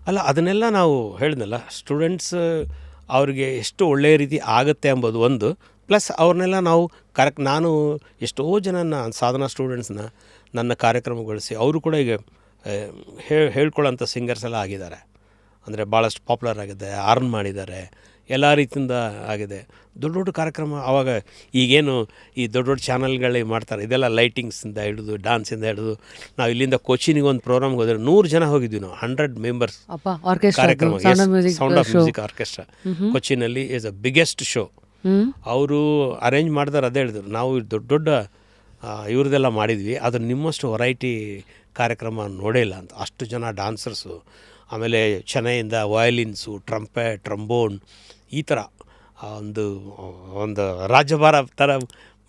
ಅಲ್ಲ, ಅದನ್ನೆಲ್ಲ ನಾವು ಹೇಳಿದ್ನಲ್ಲ, ಸ್ಟೂಡೆಂಟ್ಸ್ ಅವ್ರಿಗೆ ಎಷ್ಟು ಒಳ್ಳೆಯ ರೀತಿ ಆಗುತ್ತೆ ಎಂಬುದು ಒಂದು, ಪ್ಲಸ್ ಅವ್ರನ್ನೆಲ್ಲ ನಾವು ನಾನು ಎಷ್ಟೋ ಜನನ ಸಾಧನಾ ಸ್ಟೂಡೆಂಟ್ಸ್ನ ನನ್ನ ಕಾರ್ಯಕ್ರಮಗೊಳಿಸಿ ಅವರು ಕೂಡ ಈಗ ಹೇಳ್ಕೊಳ್ಳೋಂಥ ಸಿಂಗರ್ಸ್ ಎಲ್ಲ ಆಗಿದ್ದಾರೆ. ಅಂದರೆ ಭಾಳಷ್ಟು ಪಾಪ್ಯುಲರ್ ಆಗಿದೆ, ಅರ್ನ್ ಮಾಡಿದ್ದಾರೆ, ಎಲ್ಲ ರೀತಿಯಿಂದ ಆಗಿದೆ. ದೊಡ್ಡ ಕಾರ್ಯಕ್ರಮ ಆವಾಗ ಈಗೇನು ಈ ದೊಡ್ಡ ಚಾನಲ್ಗಳೇ ಮಾಡ್ತಾರೆ, ಇದೆಲ್ಲ ಲೈಟಿಂಗ್ಸಿಂದ ಹಿಡಿದು ಡ್ಯಾನ್ಸಿಂದ ಹಿಡಿದು. ನಾವು ಇಲ್ಲಿಂದ ಕೊಚ್ಚಿನಿಗೆ ಒಂದು ಪ್ರೋಗ್ರಾಮ್ಗೆ ಹೋದರೆ 100 ಜನ ಹೋಗಿದ್ವಿ ನಾವು, 100 ಮೆಂಬರ್ಸ್ ಕಾರ್ಯಕ್ರಮ. ಸೌಂಡ್ ಆಫ್ ಮ್ಯೂಸಿಕ್ ಆರ್ಕೆಸ್ಟ್ರಾ ಕೊಚ್ಚಿನಲ್ಲಿ ಈಸ್ ಅ ಬಿಗ್ಗೆಸ್ಟ್ ಶೋ. ಅವರು ಅರೇಂಜ್ ಮಾಡಿದಾರೆ, ಅದೇ ಹೇಳಿದ್ರು, ನಾವು ದೊಡ್ಡ ಇವ್ರದ್ದೆಲ್ಲ ಮಾಡಿದ್ವಿ, ಅದು ನಿಮ್ಮಷ್ಟು ವೆರೈಟಿ ಕಾರ್ಯಕ್ರಮ ನೋಡೇ ಇಲ್ಲ ಅಂತ. ಅಷ್ಟು ಜನ ಡಾನ್ಸರ್ಸು, ಆಮೇಲೆ ಚೆನ್ನೈಯಿಂದ ವಯಲಿನ್ಸು, ಟ್ರಂಪೆಟ್, ಟ್ರಂಬೋನ್, ಈ ಥರ ಒಂದು ರಾಜ್ಯಭಾರ ಥರ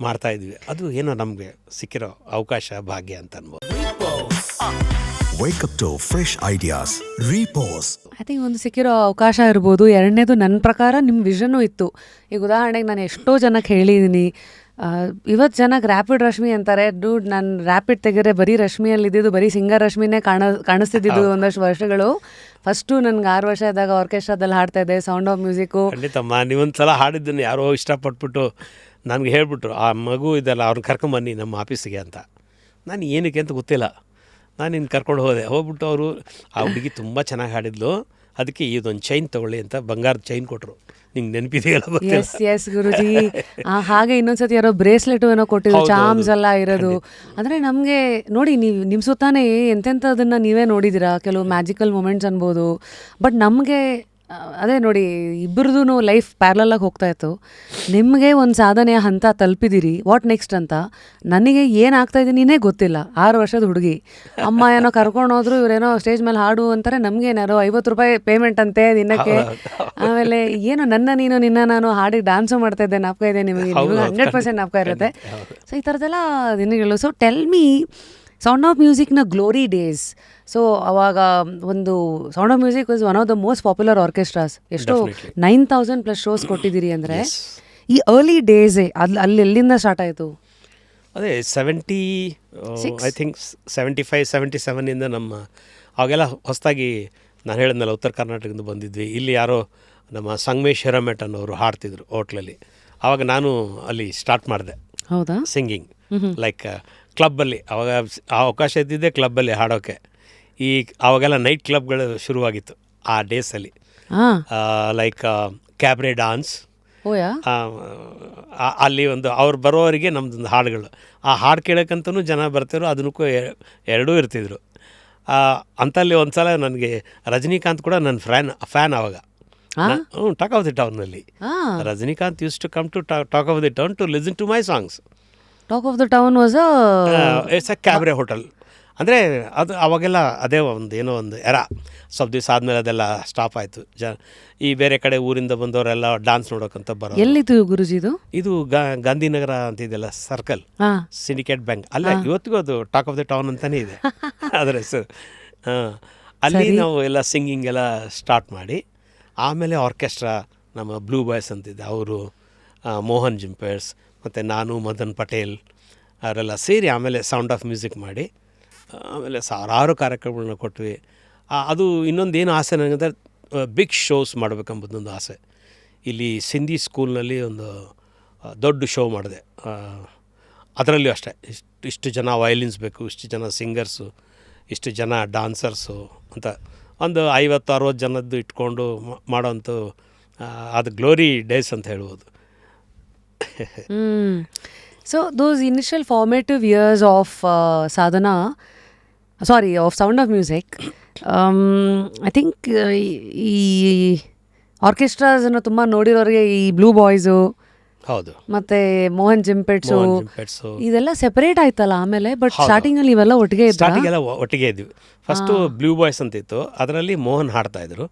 ಮಾಡ್ತಾಯಿದ್ವಿ. ಅದು ಏನೋ ನಮಗೆ ಸಿಕ್ಕಿರೋ ಅವಕಾಶ, ಭಾಗ್ಯ ಅಂತ ಅನ್ಬೋದು. Wake up to fresh ideas. Repose. I think ಒಂದು ಸಿಕ್ಕಿರೋ ಅವಕಾಶ ಇರ್ಬೋದು. ಎರಡನೇದು ನನ್ನ ಪ್ರಕಾರ ನಿಮ್ಮ ವಿಷನ್ನು ಇತ್ತು. ಈಗ ಉದಾಹರಣೆಗೆ ನಾನು ಎಷ್ಟೋ ಜನಕ್ಕೆ ಹೇಳಿದ್ದೀನಿ, ಇವತ್ತು ಜನಕ್ಕೆ ರ್ಯಾಪಿಡ್ ರಶ್ಮಿ ಅಂತಾರೆ. ಡೂಡ್, ನಾನು ರ್ಯಾಪಿಡ್ ತೆಗೆದ್ರೆ ಬರೀ ರಶ್ಮಿಯಲ್ಲಿ ಇದ್ದಿದ್ದು, ಬರೀ ಸಿಂಗರ್ ರಶ್ಮಿನೇ ಕಾಣಿಸ್ತಿದ್ದು ಒಂದಷ್ಟು ವರ್ಷಗಳು. ಫಸ್ಟು ನನಗೆ 6 ವರ್ಷ ಇದ್ದಾಗ ಆರ್ಕೆಸ್ಟ್ರಾದಲ್ಲಿ ಹಾಡ್ತಾ ಇದ್ದೆ, ಸೌಂಡ್ ಆಫ್ ಮ್ಯೂಸಿಕ್ಕು. ಖಂಡಿತಮ್ಮ, ನೀವೊಂದು ಸಲ ಹಾಡಿದ್ದನ್ನು ಯಾರೋ ಇಷ್ಟಪಟ್ಬಿಟ್ಟು ನನಗೆ ಹೇಳ್ಬಿಟ್ರು, ಆ ಮಗು ಇದೆಲ್ಲ ಅವ್ರನ್ನ ಕರ್ಕೊಂಬನ್ನಿ ನಮ್ಮ ಆಫೀಸಿಗೆ ಅಂತ. ನಾನು ಏನಕ್ಕೆ ಅಂತ ಗೊತ್ತಿಲ್ಲ, ನಾನು ಇನ್ನು ಕರ್ಕೊಂಡು ಹೋಗ್ಬಿಟ್ಟು ಅವರು, ಆ ಹುಡುಗಿ ತುಂಬ ಚೆನ್ನಾಗಿ ಹಾಡಿದ್ಲು, ಅದಕ್ಕೆ ಇದೊಂದು ಚೈನ್ ತೊಗೊಳ್ಳಿ ಅಂತ ಬಂಗಾರದ ಚೈನ್ ಕೊಟ್ಟರು. ನಿಂಗೆ ನೆನಪಿದೆಯಲ್ಲ? ಎಸ್ ಗುರುಜಿ. ಹಾಗೆ ಇನ್ನೊಂದ್ಸತಿ ಯಾರೋ ಬ್ರೇಸ್ಲೆಟು ಏನೋ ಕೊಟ್ಟಿದ್ರು, ಚಾಮ್ಸ್ ಎಲ್ಲ ಇರೋದು. ಅಂದರೆ ನಮಗೆ ನೋಡಿ, ನೀವು ನಿಮ್ಮ ಸುತ್ತಾನೆ ಎಂತೆಂಥದನ್ನು ನೀವೇ ನೋಡಿದ್ದೀರಾ, ಕೆಲವು ಮ್ಯಾಜಿಕಲ್ ಮೂಮೆಂಟ್ಸ್ ಅನ್ಬೋದು. ಬಟ್ ನಮಗೆ ಅದೇ ನೋಡಿ, ಇಬ್ಬರದೂ ಲೈಫ್ ಪ್ಯಾರಲಾಗಿ ಹೋಗ್ತಾ ಇತ್ತು. ನಿಮಗೆ ಒಂದು ಸಾಧನೆಯ ಹಂತ ತಲುಪಿದ್ದೀರಿ, ವಾಟ್ ನೆಕ್ಸ್ಟ್ ಅಂತ. ನನಗೆ ಏನಾಗ್ತಾ ಇದ್ದೀನಿನೇ ಗೊತ್ತಿಲ್ಲ. 6 ವರ್ಷದ ಹುಡುಗಿ, ಅಮ್ಮ ಏನೋ ಕರ್ಕೊಂಡು ಹೋದ್ರು, ಇವರೇನೋ ಸ್ಟೇಜ್ ಮೇಲೆ ಹಾಡು ಅಂತಾರೆ, ನಮಗೇನಾರೋ 50 ರೂಪಾಯಿ ಪೇಮೆಂಟ್ ಅಂತೆ ದಿನಕ್ಕೆ. ಆಮೇಲೆ ಏನು ನಿನ್ನ ನಾನು ಹಾಡಿ ಡ್ಯಾನ್ಸು ಮಾಡ್ತಾ ಇದ್ದೆ, ನಾಪ್ಕ ಇದೆ ನಿಮಗೆ 100% ನಾಪ್ಕ ಇರುತ್ತೆ. ಸೊ ಈ ಥರದ್ದೆಲ್ಲ ದಿನಗಳು. So tell me, sound of ಮ್ಯೂಸಿಕ್ನ ಗ್ಲೋರಿ ಡೇಸ್. ಸೊ ಅವಾಗ ಒಂದು sound of music was one of the most popular orchestras. ಎಷ್ಟೋ 9,000+ ಶೋಸ್ ಕೊಟ್ಟಿದ್ದೀರಿ. ಅಂದರೆ ಈ ಅರ್ಲಿ ಡೇಸೇ ಅಲ್ಲಿ ಎಲ್ಲಿಂದ ಸ್ಟಾರ್ಟ್ ಆಯಿತು? ಅದೇ 70 ಐ ಥಿಂಕ್ 75, 77ಇಂದ ನಮ್ಮ ಅವಾಗೆಲ್ಲ ಹೊಸದಾಗಿ ನಾನು ಹೇಳಿದ್ನಲ್ಲ, ಉತ್ತರ ಕರ್ನಾಟಕದಿಂದ ಬಂದಿದ್ವಿ. ಇಲ್ಲಿ ಯಾರೋ ನಮ್ಮ ಸಂಗಮೇಶ್ ಹಿರಮೆಟ್ ಅನ್ನೋರು ಹಾಡ್ತಿದ್ರು ಹೋಟ್ಲಲ್ಲಿ. ಆವಾಗ ನಾನು ಅಲ್ಲಿ ಸ್ಟಾರ್ಟ್ ಮಾಡಿದೆ. ಹೌದಾ? ಸಿಂಗಿಂಗ್ ಲೈಕ್ ಕ್ಲಬ್ಬಲ್ಲಿ. ಆವಾಗ ಆ ಅವಕಾಶ ಇದ್ದಿದ್ದೆ ಕ್ಲಬ್ಬಲ್ಲಿ ಹಾಡೋಕ್ಕೆ. ಆವಾಗೆಲ್ಲ ನೈಟ್ ಕ್ಲಬ್ಗಳು ಶುರುವಾಗಿತ್ತು ಆ ಡೇಸಲ್ಲಿ, ಲೈಕ್ ಕ್ಯಾಬ್ರೆ ಡಾನ್ಸ್. ಅಲ್ಲಿ ಒಂದು ಅವ್ರು ಬರೋವರಿಗೆ ನಮ್ಮದೊಂದು ಹಾಡುಗಳು, ಆ ಹಾಡು ಕೇಳೋಕ್ಕಂತೂ ಜನ ಬರ್ತಿದ್ರು, ಅದನ್ನಕ್ಕೂ ಎರಡೂ ಇರ್ತಿದ್ರು. ಅಂತಲ್ಲಿ ಒಂದು ಸಲ ನನಗೆ ರಜನಿಕಾಂತ್ ಕೂಡ ನನ್ನ ಫ್ಯಾನ್ ಆವಾಗ. ಟಾಕ್ ಆಫ್ ದಿ ಟೌನಲ್ಲಿ Rajinikanth used to come to talk of the town to listen to my songs. Talk of the town was it's a cabaret hotel. ಅಂದರೆ ಅದು ಅವಾಗೆಲ್ಲ ಅದೇ ಒಂದು ಏನೋ ಒಂದು ಸ್ವಲ್ಪ ದಿವಸ ಆದಮೇಲೆ ಅದೆಲ್ಲ ಸ್ಟಾಪ್ ಆಯಿತು. ಈ ಬೇರೆ ಕಡೆ ಊರಿಂದ ಬಂದವರೆಲ್ಲ ಡ್ಯಾನ್ಸ್ ನೋಡೋಕ್ಕಂತ ಬರೋ. ಎಲ್ಲಿತ್ತು ಗುರುಜಿದು? ಇದು ಗಾಂಧಿನಗರ ಅಂತಿದೆಯಲ್ಲ ಸರ್ಕಲ್, ಹಾಂ, ಸಿಂಡಿಕೇಟ್ ಬ್ಯಾಂಕ್ ಅಲ್ಲೇ ಇವತ್ತಿಗೂ ಅದು ಟಾಕ್ ಆಫ್ ದ ಟೌನ್ ಅಂತಲೇ ಇದೆ ಅದರ ಹೆಸರು. ಅಲ್ಲಿ ನಾವು ಎಲ್ಲ ಸಿಂಗಿಂಗ್ ಎಲ್ಲ ಸ್ಟಾರ್ಟ್ ಮಾಡಿ ಆಮೇಲೆ ಆರ್ಕೆಸ್ಟ್ರಾ ನಮ್ಮ ಬ್ಲೂ ಬಾಯ್ಸ್ ಅಂತಿದ್ದೆ, ಅವರು ಮೋಹನ್ ಜಿಂಪೇರ್ಸ್ ಮತ್ತು ನಾನು ಮದನ್ ಪಟೇಲ್ ಅವರೆಲ್ಲ ಸೇರಿ ಆಮೇಲೆ ಸೌಂಡ್ ಆಫ್ ಮ್ಯೂಸಿಕ್ ಮಾಡಿ ಆಮೇಲೆ ಸಾವಿರಾರು ಕಾರ್ಯಕ್ರಮಗಳನ್ನ ಕೊಟ್ವಿ. ಅದು ಇನ್ನೊಂದು ಏನು ಆಸೆ ನನಗಂದರೆ ಬಿಗ್ ಶೋಸ್ ಮಾಡಬೇಕೆಂಬುದೊಂದು ಆಸೆ. ಇಲ್ಲಿ ಸಿಂಧಿ ಸ್ಕೂಲ್ನಲ್ಲಿ ಒಂದು ದೊಡ್ಡ ಶೋ ಮಾಡಿದೆ. ಅದರಲ್ಲಿಯೂ ಅಷ್ಟೇ ಇಷ್ಟು ಜನ ವಯಲಿನ್ಸ್ ಬೇಕು, ಇಷ್ಟು ಜನ ಸಿಂಗರ್ಸು, ಇಷ್ಟು ಜನ ಡಾನ್ಸರ್ಸು ಅಂತ ಒಂದು 50-60 ಜನದ್ದು ಇಟ್ಕೊಂಡು ಮಾಡೋಂಥ ಅದು ಗ್ಲೋರಿ ಡೇಸ್ ಅಂತ ಹೇಳ್ಬೋದು. So those initial formative years of Sadhana, of sound of music, I think ಈ ಆರ್ಕೆಸ್ಟ್ರಾಸನ್ನು ತುಂಬ ನೋಡಿರೋರಿಗೆ ಈ ಬ್ಲೂ ಬಾಯ್ಸು ಹೌದು ಮತ್ತೆ ಮೋಹನ್ ಜಿಂಪೆಟ್ಸು ಇದೆಲ್ಲ ಸೆಪರೇಟ್ ಆಯ್ತಲ್ಲ ಆಮೇಲೆ. ಬಟ್ ಸ್ಟಾರ್ಟಿಂಗಲ್ಲಿ ಇವೆಲ್ಲ ಒಟ್ಟಿಗೆ ಸ್ಟಾರ್ಟಿಂಗೆಲ್ಲ ಒಟ್ಟಿಗೆ ಇದ್ವಿ. ಫಸ್ಟು ಬ್ಲೂ ಬಾಯ್ಸ್ ಅಂತಿತ್ತು, ಅದರಲ್ಲಿ ಮೋಹನ್ ಹಾಡ್ತಾಯಿದ್ರು.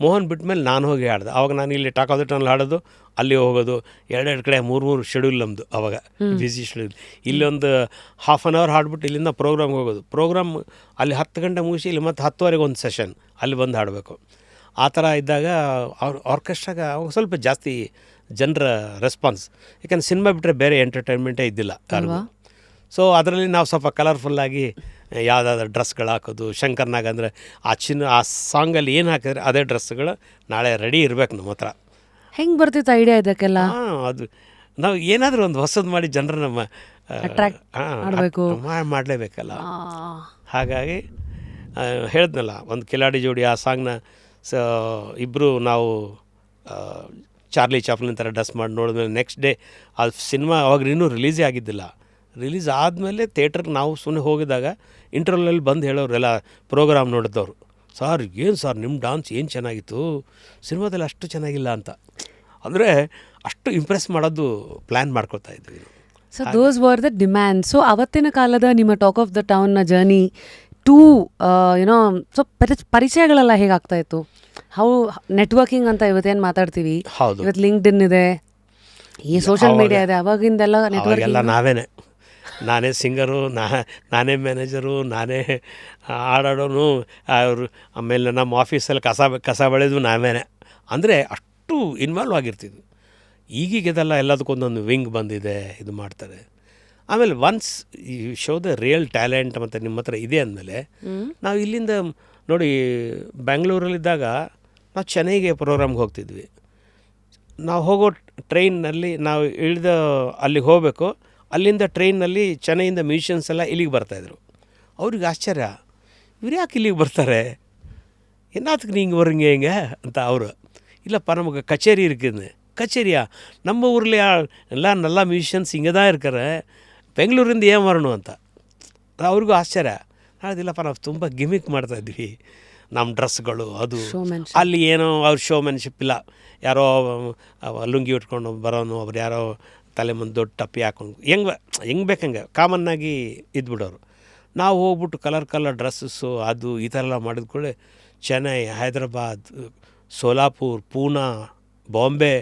ಮೋಹನ್ ಬಿಟ್ಟ ಮೇಲೆ ನಾನು ಹೋಗಿ ಹಾಡ್ದೆ. ಅವಾಗ ನಾನು ಇಲ್ಲಿ ಟಾಕ್ ಆಫ್ ದ ಟೌನಲ್ಲಿ ಹಾಡೋದು, ಅಲ್ಲಿ ಹೋಗೋದು, 2 ಕಡೆ 3 ಶೆಡ್ಯೂಲ್ ನಮ್ಮದು ಅವಾಗ, ಬ್ಯುಸಿ ಶೆಡ್ಯೂಲ್. ಇಲ್ಲೊಂದು ಹಾಫ್ ಆನ್ ಅವರ್ ಹಾಡ್ಬಿಟ್ಟು ಇಲ್ಲಿಂದ ಪ್ರೋಗ್ರಾಮ್ಗೆ ಹೋಗೋದು. ಪ್ರೋಗ್ರಾಮ್ ಅಲ್ಲಿ 10 ಗಂಟೆ ಮುಗಿಸಿ ಇಲ್ಲಿ ಮತ್ತೆ 10:15 ಒಂದು ಸೆಷನ್ ಅಲ್ಲಿ ಬಂದು ಹಾಡಬೇಕು. ಆ ಥರ ಇದ್ದಾಗ ಆರ್ಕೆಸ್ಟ್ರಾಗೆ ಅವಾಗ ಸ್ವಲ್ಪ ಜಾಸ್ತಿ ಜನರ ರೆಸ್ಪಾನ್ಸ್, ಯಾಕಂದ್ರೆ ಸಿನಿಮಾ ಬಿಟ್ಟರೆ ಬೇರೆ ಎಂಟರ್ಟೈನ್ಮೆಂಟೇ ಇದ್ದಿಲ್ಲ ಯಾರಿಗೂ. ಸೊ ಅದರಲ್ಲಿ ನಾವು ಸ್ವಲ್ಪ ಕಲರ್ಫುಲ್ಲಾಗಿ ಯಾವುದಾದ್ರು ಡ್ರೆಸ್ಗಳು ಹಾಕೋದು. ಶಂಕರ್ನಾಗ ಅಂದರೆ ಆ ಸಾಂಗಲ್ಲಿ ಏನು ಹಾಕಿದ್ರೆ ಅದೇ ಡ್ರೆಸ್ಗಳು ನಾಳೆ ರೆಡಿ ಇರಬೇಕು ನಮ್ಮ ಹತ್ರ. ಹೆಂಗೆ ಬರ್ತಿತ್ತು ಐಡಿಯಾ ಇದಕ್ಕೆಲ್ಲ? ಅದು ನಾವು ಏನಾದರೂ ಒಂದು ಹೊಸದು ಮಾಡಿ ಜನರು ನಮ್ಮ ಮಾಡಬೇಕು, ಮಾಡಲೇಬೇಕಲ್ಲ. ಹಾಗಾಗಿ ಹೇಳಿದ್ನಲ್ಲ, ಒಂದು ಕಿಲಾಡಿ ಜೋಡಿ ಆ ಸಾಂಗ್ನ ಇಬ್ಬರು ನಾವು ಚಾರ್ಲಿ ಚಾಪ್ಲಿನ್ ಥರ ಡ್ರೆಸ್ ಮಾಡಿ ನೋಡಿದ್ಮೇಲೆ ನೆಕ್ಸ್ಟ್ ಡೇ ಆ ಸಿನಿಮಾ ಅವಾಗ ಇನ್ನೂ ರಿಲೀಸೇ ಆಗಿದ್ದಿಲ್ಲ. ರಿಲೀಸ್ ಆದಮೇಲೆ ಥಿಯೇಟ್ರಿಗೆ ನಾವು ಸುಮ್ಮನೆ ಹೋಗಿದಾಗ ಇಂಟರ್ವಲಲ್ಲಿ ಬಂದು ಹೇಳೋರೆಲ್ಲ ಪ್ರೋಗ್ರಾಮ್ ನೋಡಿದವರು, ಸರ್ ಏನು ಸರ್ ನಿಮ್ಮ ಡಾನ್ಸ್ ಏನು ಚೆನ್ನಾಗಿತ್ತು, ಸಿನಿಮಾದಲ್ಲಿ ಅಷ್ಟು ಚೆನ್ನಾಗಿಲ್ಲ ಅಂತ. ಅಂದರೆ ಅಷ್ಟು ಇಂಪ್ರೆಸ್ ಮಾಡೋದು ಪ್ಲ್ಯಾನ್ ಮಾಡ್ಕೊತಾ ಇದ್ವಿ. So those were the demand. So ಅವತ್ತಿನ ಕಾಲದ ನಿಮ್ಮ ಟಾಕ್ ಆಫ್ ದ ಟೌನ್ನ ಜರ್ನಿ ಟು ಏನೋ ಸೊ ಪರಿಚಯಗಳೆಲ್ಲ ಹೇಗಾಗ್ತಾ ಇತ್ತು? ಹೌ ನೆಟ್ವರ್ಕಿಂಗ್ ಅಂತ ಇವತ್ತೇನು ಮಾತಾಡ್ತೀವಿ, ಇವತ್ತು ಲಿಂಕ್ಡ್ಇನ್ ಇದೆ, ಈ ಸೋಷಿಯಲ್ ಮೀಡಿಯಾ ಇದೆ, ಅವಾಗಿಂದೆಲ್ಲ ನೆಟ್ವರ್ಕ್ ಎಲ್ಲ ನಾನೇ ಸಿಂಗರು, ನಾನೇ ಮ್ಯಾನೇಜರು, ನಾನೇ ಆಡೋನು. ಅವರು ಆಮೇಲೆ ನಮ್ಮ ಆಫೀಸಲ್ಲಿ ಕಸ ಬೆಳೆದು ನಾವೇನೆ. ಅಂದರೆ ಅಷ್ಟು ಇನ್ವಾಲ್ವ್ ಆಗಿರ್ತಿದ್ವಿ. ಈಗೀಗೆದೆಲ್ಲ ಎಲ್ಲದಕ್ಕೊಂದೊಂದು ವಿಂಗ್ ಬಂದಿದೆ, ಇದು ಮಾಡ್ತಾರೆ. ಆಮೇಲೆ ಒನ್ಸ್ ಈ ಶೋ ದ ರಿಯಲ್ ಟ್ಯಾಲೆಂಟ್ ಮತ್ತು ನಿಮ್ಮ ಹತ್ರ ಇದೆ ಅಂದಮೇಲೆ ನಾವು ಇಲ್ಲಿಂದ ನೋಡಿ ಬ್ಯಾಂಗ್ಳೂರಲ್ಲಿದ್ದಾಗ ನಾವು ಚೆನ್ನೈಗೆ ಪ್ರೋಗ್ರಾಮ್ಗೆ ಹೋಗ್ತಿದ್ವಿ. ನಾವು ಹೋಗೋ ಟ್ರೈನ್ನಲ್ಲಿ ನಾವು ಇಳಿದ ಅಲ್ಲಿಗೆ ಹೋಗಬೇಕು, ಅಲ್ಲಿಂದ ಟ್ರೈನ್ನಲ್ಲಿ ಚೆನ್ನೈಯಿಂದ ಮ್ಯೂಸಿಷಿಯನ್ಸ್ ಎಲ್ಲ ಇಲ್ಲಿಗೆ ಬರ್ತಾಯಿದ್ರು. ಅವ್ರಿಗೆ ಆಶ್ಚರ್ಯ, ಇವ್ರು ಯಾಕೆ ಇಲ್ಲಿಗೆ ಬರ್ತಾರೆ, ಏನಾತಕ್ಕೆ ಹಿಂಗೆ ಬರಂಗೆ ಹಿಂಗೆ ಅಂತ. ಅವರು ಇಲ್ಲಪ್ಪ ನಮಗೆ ಕಚೇರಿ ಇರ್ಕಿದ್ನೆ. ಕಚೇರಿಯಾ? ನಮ್ಮ ಊರಲ್ಲಿ ಎಲ್ಲ ಮ್ಯೂಸಿಷಿಯನ್ಸ್ ಹಿಂಗದ ಇರ್ತಾರೆ, ಬೆಂಗಳೂರಿಂದ ಏನು ಬರೋಣ ಅಂತ. ಅವ್ರಿಗೂ ಆಶ್ಚರ್ಯ. ಹೇಳಿದಿಲ್ಲಪ್ಪ, ನಾವು ತುಂಬ ಗಿಮಿಕ್ ಮಾಡ್ತಾಯಿದ್ವಿ, ನಮ್ಮ ಡ್ರೆಸ್ಗಳು ಅದು. ಅಲ್ಲಿ ಏನೋ ಅವ್ರ ಶೋಮೆನ್ಶಿಪ್ ಇಲ್ಲ. ಯಾರೋ ಲುಂಗಿ ಉಟ್ಕೊಂಡು ಬರೋನು, ಒಬ್ರು ಯಾರೋ ತಲೆ ಮುಂದೆ ದೊಡ್ಡ ಟಪ್ಪಿ ಹಾಕೊಂಡು ಹೆಂಗೆ ಬೇಕಂಗೆ ಕಾಮನ್ನಾಗಿ ಇದ್ಬಿಡೋರು. ನಾವು ಹೋಗ್ಬಿಟ್ಟು ಕಲರ್ ಡ್ರೆಸ್ಸಸ್ಸು ಅದು ಈ ಥರ ಎಲ್ಲ ಮಾಡಿದ ಕೂಡಲೇ ಚೆನ್ನೈ, ಹೈದ್ರಾಬಾದ್, ಸೋಲಾಪುರ್, ಪೂನಾ, ಬಾಂಬೆ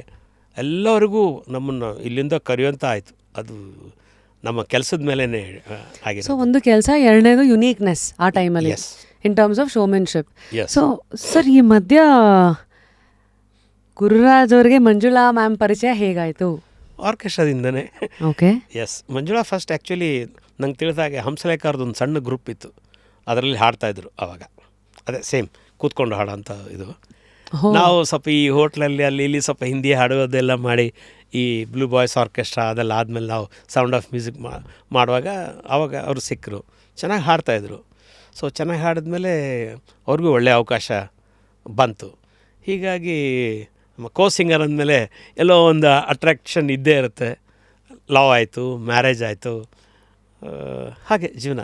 ಎಲ್ಲರಿಗೂ ನಮ್ಮನ್ನು ಇಲ್ಲಿಂದ ಕರೆಯುವಂಥ ಆಯಿತು. ಅದು ನಮ್ಮ ಕೆಲಸದ ಮೇಲೇ ಆಗಿದೆ. ಸೊ ಒಂದು ಕೆಲಸ, ಎರಡನೇದು ಯುನೀಕ್ನೆಸ್ ಆ ಟೈಮಲ್ಲಿ in terms of showmanship. So sir, ಈ ಮಧ್ಯ ಗುರುರಾಜ್ ಅವ್ರಿಗೆ ಮಂಜುಳಾ ಮ್ಯಾಮ್ ಪರಿಚಯ ಹೇಗಾಯಿತು? ಆರ್ಕೆಸ್ಟ್ರಾದಿಂದನೇ. Okay. Yes, Manjula first actually ನಂಗೆ ತಿಳಿದಾಗೆ ಹಂಸಲೇಖರ್ದು ಒಂದು ಸಣ್ಣ ಗ್ರೂಪ್ ಇತ್ತು, ಅದರಲ್ಲಿ ಹಾಡ್ತಾಯಿದ್ರು ಆವಾಗ. ಅದೇ ಸೇಮ್ ಕೂತ್ಕೊಂಡು ಹಾಡೋಂಥ ಇದು. ನಾವು ಸ್ವಲ್ಪ ಈ ಹೋಟ್ಲಲ್ಲಿ ಅಲ್ಲಿ ಇಲ್ಲಿ ಸ್ವಲ್ಪ ಹಿಂದಿ ಹಾಡೋದೆಲ್ಲ ಮಾಡಿ ಈ ಬ್ಲೂ ಬಾಯ್ಸ್ ಆರ್ಕೆಸ್ಟ್ರಾ ಅದೆಲ್ಲ ಆದಮೇಲೆ ನಾವು ಸೌಂಡ್ ಆಫ್ ಮ್ಯೂಸಿಕ್ ಮಾಡುವಾಗ ಆವಾಗ ಅವರು ಸಿಕ್ಕರು, ಚೆನ್ನಾಗಿ ಹಾಡ್ತಾಯಿದ್ರು. ಸೊ ಚೆನ್ನಾಗಿ ಹಾಡಿದ್ಮೇಲೆ ಅವ್ರಿಗೂ ಒಳ್ಳೆಯ ಅವಕಾಶ ಬಂತು. ಹೀಗಾಗಿ ಕೋ ಸಿಂಗರ್ ಅಂದಮೇಲೆ ಎಲ್ಲೋ ಒಂದು ಅಟ್ರಾಕ್ಷನ್ ಇದ್ದೇ ಇರುತ್ತೆ. ಲವ್ ಆಯಿತು, ಮ್ಯಾರೇಜ್ ಆಯಿತು, ಹಾಗೆ ಜೀವನ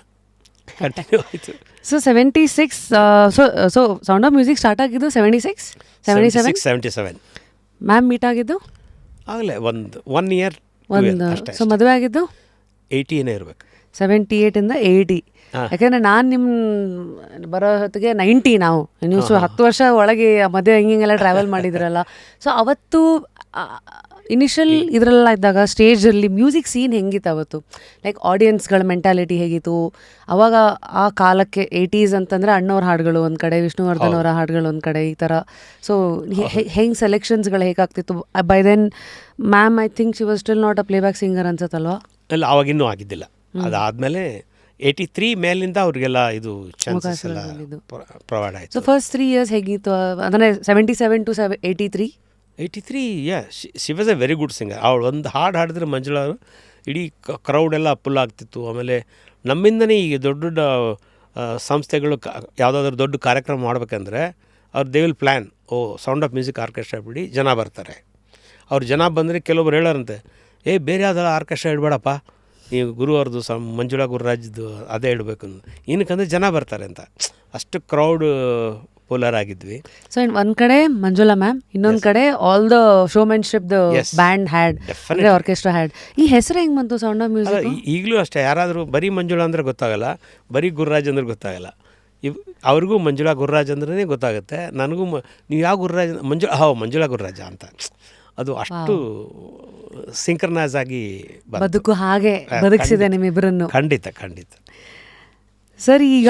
ಕಂಟಿನ್ಯೂ ಆಯಿತು. So 76 so sound of music start ಆಗಿದ್ದು 77 ಮ್ಯಾಮ್ ಮೀಟ್ ಆಗಿದ್ದು ಆಗಲೇ 1 ಇಯರ್ ಅಷ್ಟೇ. ಸೊ ಮದುವೆ ಆಗಿದ್ದು 80 ಇರಬೇಕು. 78 ಇಂದ 80. ಯಾಕಂದ್ರೆ ನಾನು ನಿಮ್ಮ ಬರೋ ಹೊತ್ತಿಗೆ 90 ನಾವು ನೀವು 10 ವರ್ಷ ಒಳಗೆ ಮದುವೆ ಹಿಂಗೆಲ್ಲ ಟ್ರಾವೆಲ್ ಮಾಡಿದ್ರಲ್ಲ. ಸೊ ಅವತ್ತು ಇನಿಷಿಯಲ್ ಇದರೆಲ್ಲ ಇದ್ದಾಗ ಸ್ಟೇಜಲ್ಲಿ ಮ್ಯೂಸಿಕ್ ಸೀನ್ ಹೆಂಗಿತ್ತು ಅವತ್ತು, ಲೈಕ್ ಆಡಿಯನ್ಸ್ಗಳ ಮೆಂಟಾಲಿಟಿ ಹೇಗಿತ್ತು ಅವಾಗ ಆ ಕಾಲಕ್ಕೆ? 80s ಅಂತಂದರೆ ಅಣ್ಣವ್ರ ಹಾಡುಗಳು ಒಂದು ಕಡೆ, ವಿಷ್ಣುವರ್ಧನ್ ಅವರ ಹಾಡುಗಳು ಒಂದು ಕಡೆ, ಈ ಥರ. ಸೊ ಹೆಂಗೆ ಸೆಲೆಕ್ಷನ್ಸ್ಗಳು ಹೇಗಾಗ್ತಿತ್ತು? By then ma'am I think she was still not a playback singer ಅನ್ಸತ್ತಲ್ವಾ? ಇಲ್ಲ, ಅವಾಗಿನ್ನೂ ಆಗಿದ್ದಿಲ್ಲ. ಅದಾದಮೇಲೆ 83 ಮೇಲಿಂದ ಅವ್ರಿಗೆಲ್ಲ ಇದು ಚಾನ್ಸಸ್ ಎಲ್ಲ ಪ್ರೊವೈಡ್ ಆಯಿತು. ಸೊ ಫಸ್ಟ್ 3 years ಹೇಗಿತ್ತು ಅಂದರೆ 77 to 83? 83 she was A very good singer. ಅವಳು ಒಂದು ಹಾಡು ಹಾಡಿದ್ರೆ ಮಂಜುಳಾ ಅವರು ಇಡೀ ಕ್ರೌಡೆಲ್ಲ ಫುಲ್ ಆಗ್ತಿತ್ತು. ಆಮೇಲೆ ನಮ್ಮಿಂದನೇ ಈಗ ದೊಡ್ಡ ದೊಡ್ಡ ಸಂಸ್ಥೆಗಳು ಯಾವುದಾದ್ರೂ ದೊಡ್ಡ ಕಾರ್ಯಕ್ರಮ ಮಾಡಬೇಕಂದ್ರೆ ಅವ್ರು they will plan, sound of music orchestra ಬಿಡಿ ಜನ ಬರ್ತಾರೆ. ಅವ್ರು ಜನ ಬಂದರೆ ಕೆಲವೊಬ್ರು ಹೇಳೋರಂತೆ, ಬೇರೆ ಯಾವುದೆಲ್ಲ ಆರ್ಕೆಸ್ಟ್ರಾ ಇಡಬೇಡಪ್ಪ, ನೀವು ಗುರು ಅವ್ರದ್ದು ಮಂಜುಳಾ ಗುರುರಾಜ್ದು ಅದೇ ಇಡಬೇಕು, ಏನಕ್ಕಂದರೆ ಜನ ಬರ್ತಾರೆ ಅಂತ. ಅಷ್ಟು ಕ್ರೌಡ್ ಪೋಲರ್ ಆಗಿದ್ವಿ. ಸೊ ಒಂದು ಕಡೆ ಮಂಜುಳಾ ಮ್ಯಾಮ್, ಇನ್ನೊಂದು ಕಡೆ all the showmanship the band had, orchestra had. ಈ ಹೆಸರು ಹೆಂಗೆ ಬಂತು ಸೌಂಡ್ ಆಫ್ ಮ್ಯೂಸಿಕ್? ಈಗಲೂ ಅಷ್ಟೇ, ಯಾರಾದರೂ ಬರೀ ಮಂಜುಳಾ ಅಂದರೆ ಗೊತ್ತಾಗಲ್ಲ, ಬರೀ ಗುರುರಾಜ್ ಅಂದ್ರೆ ಗೊತ್ತಾಗಲ್ಲ. ಅವ್ರಿಗೂ ಮಂಜುಳಾ ಗುರುರಾಜ್ ಅಂದ್ರೆ ಗೊತ್ತಾಗುತ್ತೆ. ನನಗೂ ನೀವು ಯಾವ ಗುರುರಾಜ್? ಮಂಜುಳಾ ಗುರುರಾಜ ಅಂತ. ಅದು ಅಷ್ಟು ಸಿಂಕ್ರನೈಸ್ ಆಗಿ ಬದುಕು ಹಾಗೆ ಬದುಕಿಸಿದೆ ನಿಮ್ಮಿಬ್ಬರನ್ನು. ಖಂಡಿತ ಖಂಡಿತ. ಸರ್, ಈಗ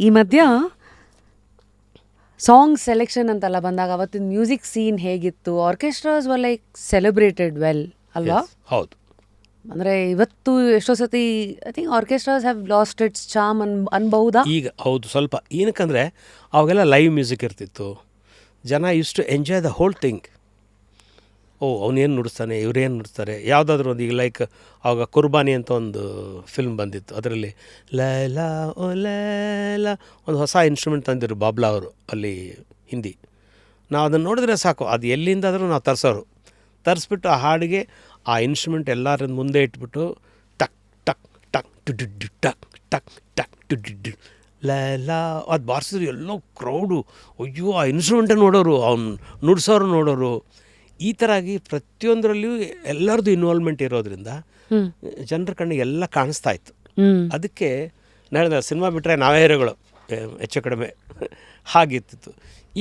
ಈ ಮಧ್ಯ ಸಾಂಗ್ ಸೆಲೆಕ್ಷನ್ ಅಂತೆಲ್ಲ ಬಂದಾಗ ಅವತ್ತಿನ ಮ್ಯೂಸಿಕ್ ಸೀನ್ ಹೇಗಿತ್ತು? Orchestras were like celebrated well ಅಲ್ವಾ? ಹೌದು. ಅಂದರೆ ಇವತ್ತು ಎಷ್ಟೋ ಸತಿ I think orchestras have lost its charm ಅನ್ಬಹುದಾ? ಈಗ ಹೌದು, ಸ್ವಲ್ಪ. ಏನಕ್ಕಂದರೆ ಅವಾಗೆಲ್ಲ ಲೈವ್ ಮ್ಯೂಸಿಕ್ ಇರ್ತಿತ್ತು. ಜನ used to enjoy the whole thing. ಅವನೇನು ನುಡಿಸ್ತಾನೆ, ಇವರೇನು ನುಡಿಸ್ತಾರೆ. ಯಾವುದಾದ್ರೂ ಒಂದು, ಈಗ ಲೈಕ್ ಆವಾಗ ಕುರ್ಬಾನಿ ಅಂತ ಒಂದು ಫಿಲ್ಮ್ ಬಂದಿತ್ತು, ಅದರಲ್ಲಿ ಲೈಲಾ ಓ ಲೈಲಾ ಒಂದು ಹೊಸ ಇನ್ಸ್ಟ್ರೂಮೆಂಟ್ ತಂದಿರು ಬಾಬ್ಲಾ ಅವರು ಅಲ್ಲಿ ಹಿಂದಿ. ನಾವು ಅದನ್ನು ನೋಡಿದ್ರೆ ಸಾಕು, ಅದು ಎಲ್ಲಿಂದಾದರೂ ನಾವು ತರಿಸ್ಬಿಟ್ಟು ಆ ಹಾಡಿಗೆ ಆ ಇನ್ಸ್ಟ್ರೂಮೆಂಟ್ ಎಲ್ಲರ ಮುಂದೆ ಇಟ್ಬಿಟ್ಟು ಟಕ್ ಟಕ್ ಟಕ್ ಟು ಡು ಟಕ್ ಟಕ್ ಟಕ್ ಟು ಡು ಲೈಲಾ ಅದು ಬಾರಿಸಿದ್ರು ಎಲ್ಲೋ ಕ್ರೌಡು, ಅಯ್ಯೋ ಆ ಇನ್ಸ್ಟ್ರೂಮೆಂಟೇ ನೋಡೋರು, ಅವ್ನು ನುಡ್ಸೋರು ನೋಡೋರು. ಈ ಥರ ಆಗಿ ಪ್ರತಿಯೊಂದರಲ್ಲಿಯೂ ಎಲ್ಲರದ್ದು ಇನ್ವಾಲ್ವ್ಮೆಂಟ್ ಇರೋದ್ರಿಂದ ಜನರ ಕಣ್ಣಿಗೆ ಎಲ್ಲ ಕಾಣಿಸ್ತಾ ಇತ್ತು. ಅದಕ್ಕೆ ನಾಳೆ ಸಿನಿಮಾ ಬಿಟ್ಟರೆ ನಾವೇ ಹೀರೋಗಳು ಹೆಚ್ಚು ಕಡಿಮೆ ಹಾಗಿರ್ತಿತ್ತು.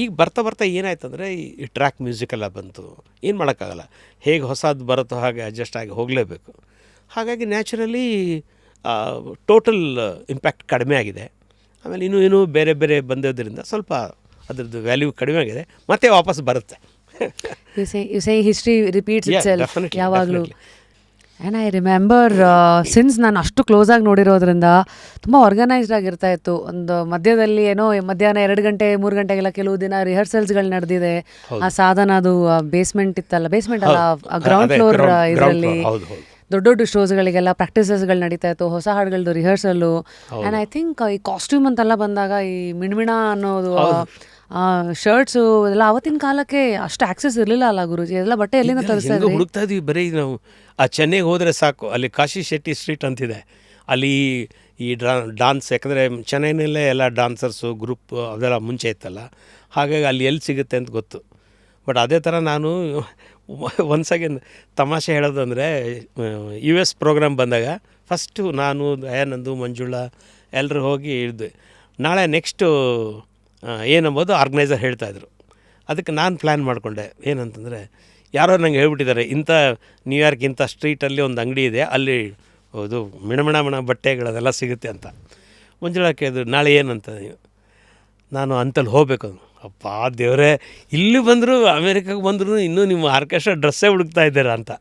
ಈಗ ಬರ್ತಾ ಬರ್ತಾ ಏನಾಯ್ತಂದರೆ ಈ ಟ್ರ್ಯಾಕ್ ಮ್ಯೂಸಿಕೆಲ್ಲ ಬಂತು. ಏನು ಮಾಡೋಕ್ಕಾಗಲ್ಲ, ಹೇಗೆ ಹೊಸದು ಬರುತ್ತೋ ಹಾಗೆ ಅಡ್ಜಸ್ಟ್ ಆಗಿ ಹೋಗಲೇಬೇಕು. ಹಾಗಾಗಿ ನ್ಯಾಚುರಲಿ ಟೋಟಲ್ ಇಂಪ್ಯಾಕ್ಟ್ ಕಡಿಮೆ ಆಗಿದೆ. ಆಮೇಲೆ ಇನ್ನೂ ಬೇರೆ ಬೇರೆ ಬಂದಿರೋದ್ರಿಂದ ಸ್ವಲ್ಪ ಅದರದ್ದು ವ್ಯಾಲ್ಯೂ ಕಡಿಮೆ ಆಗಿದೆ, ಮತ್ತೆ ವಾಪಸ್ ಬರುತ್ತೆ. You say history repeats itself. Definitely, ಯಾವಾಗಲೂ. definitely. And I remember since ನಾನು ಅಷ್ಟು ಕ್ಲೋಸಾಗಿ ನೋಡಿರೋದ್ರಿಂದ ತುಂಬ ಆರ್ಗನೈಸ್ಡ್ ಆಗಿರ್ತಾ ಇತ್ತು. ಒಂದು ಮಧ್ಯದಲ್ಲಿ ಏನೋ ಮಧ್ಯಾಹ್ನ 2 ಗಂಟೆ 3 ಗಂಟೆಗೆಲ್ಲ ಕೆಲವು ದಿನ ರಿಹರ್ಸಲ್ಸ್ಗಳು ನಡೆದಿದೆ. ಆ ಸಾಧನ ಅದು ಬೇಸ್ಮೆಂಟ್ ಇತ್ತಲ್ಲ, ಬೇಸ್ಮೆಂಟ್ ಅಲ್ಲ, ಗ್ರೌಂಡ್ ಫ್ಲೋರ್ ಇದರಲ್ಲಿ ದೊಡ್ಡ ದೊಡ್ಡ ಶೋಸ್ಗಳಿಗೆಲ್ಲ ಪ್ರಾಕ್ಟೀಸಸ್ಗಳು ನಡೀತಾ ಇತ್ತು, ಹೊಸ ಹಾಡುಗಳದ್ದು ರಿಹರ್ಸಲ್ಲು. ಆ್ಯಂಡ್ ಐ ಥಿಂಕ್ ಈ ಕಾಸ್ಟ್ಯೂಮ್ ಅಂತೆಲ್ಲ ಬಂದಾಗ ಈ ಮಿಣ್ಮಿಣ ಅನ್ನೋದು ಶರ್ಟ್ಸು ಎಲ್ಲ ಅವತ್ತಿನ ಕಾಲಕ್ಕೆ ಅಷ್ಟು ಆಕ್ಸೆಸ್ ಇರಲಿಲ್ಲ ಅಲ್ಲ ಗುರುಜಿ? ಎಲ್ಲ ಬಟ್ಟೆ ಎಲ್ಲಿಂದ ತರಿಸ್ತಾ ಇದ್ರಿ? ಹುಡುಕ್ತಾ ಇದ್ವಿ ಬರೀ ನಾವು. ಆ ಚೆನ್ನೈಗೆ ಹೋದರೆ ಸಾಕು, ಅಲ್ಲಿ ಕಾಶಿ ಶೆಟ್ಟಿ ಸ್ಟ್ರೀಟ್ ಅಂತಿದೆ, ಅಲ್ಲಿ ಈ ಡಾನ್ಸ್, ಯಾಕಂದರೆ ಚೆನ್ನೈನಲ್ಲೇ ಎಲ್ಲ ಡಾನ್ಸರ್ಸು ಗ್ರೂಪ್ ಅದೆಲ್ಲ ಮುಂಚೆ ಇತ್ತಲ್ಲ, ಹಾಗಾಗಿ ಅಲ್ಲಿ ಎಲ್ಲಿ ಸಿಗುತ್ತೆ ಅಂತ ಗೊತ್ತು. ಬಟ್ ಅದೇ ಥರ ನಾನು ಒಂದು ಸೆಕೆಂಡ್ ತಮಾಷೆ ಹೇಳೋದು ಅಂದರೆ, US ಪ್ರೋಗ್ರಾಮ್ ಬಂದಾಗ ಫಸ್ಟು ನಾನು ದಯಾನಂದು ಮಂಜುಳಾ ಎಲ್ಲರೂ ಹೋಗಿ ಇಳಿದ್ವಿ. ನಾಳೆ ನೆಕ್ಸ್ಟು ಏನಂಬೋದು ಆರ್ಗನೈಸರ್ ಹೇಳ್ತಾಯಿದ್ರು. ಅದಕ್ಕೆ ನಾನು ಪ್ಲ್ಯಾನ್ ಮಾಡಿಕೊಂಡೆ, ಏನಂತಂದರೆ ಯಾರೋ ನಂಗೆ ಹೇಳ್ಬಿಟ್ಟಿದ್ದಾರೆ, ಇಂಥ ನ್ಯೂಯಾರ್ಕ್ ಇಂಥ ಸ್ಟ್ರೀಟಲ್ಲಿ ಒಂದು ಅಂಗಡಿ ಇದೆ, ಅಲ್ಲಿ ಇದು ಮಿಣಮಿಣ ಬಟ್ಟೆಗಳದೆಲ್ಲ ಸಿಗುತ್ತೆ ಅಂತ. ಮಂಜುಳಾ ಕೇಳಿದ್ರು, ನಾಳೆ ಏನಂತ? ನಾನು ಅಂತಲ್ಲಿ ಹೋಗಬೇಕು. ಅಪ್ಪ ದೇವರೇ, ಇಲ್ಲಿ ಬಂದರೂ ಅಮೇರಿಕಾಗೆ ಬಂದರೂ ಇನ್ನೂ ನಿಮ್ಮ ಆರ್ಕೆಸ್ಟ್ರಾ ಡ್ರೆಸ್ಸೇ ಹುಡುಕ್ತಾ ಇದ್ದೀರಾ ಅಂತ.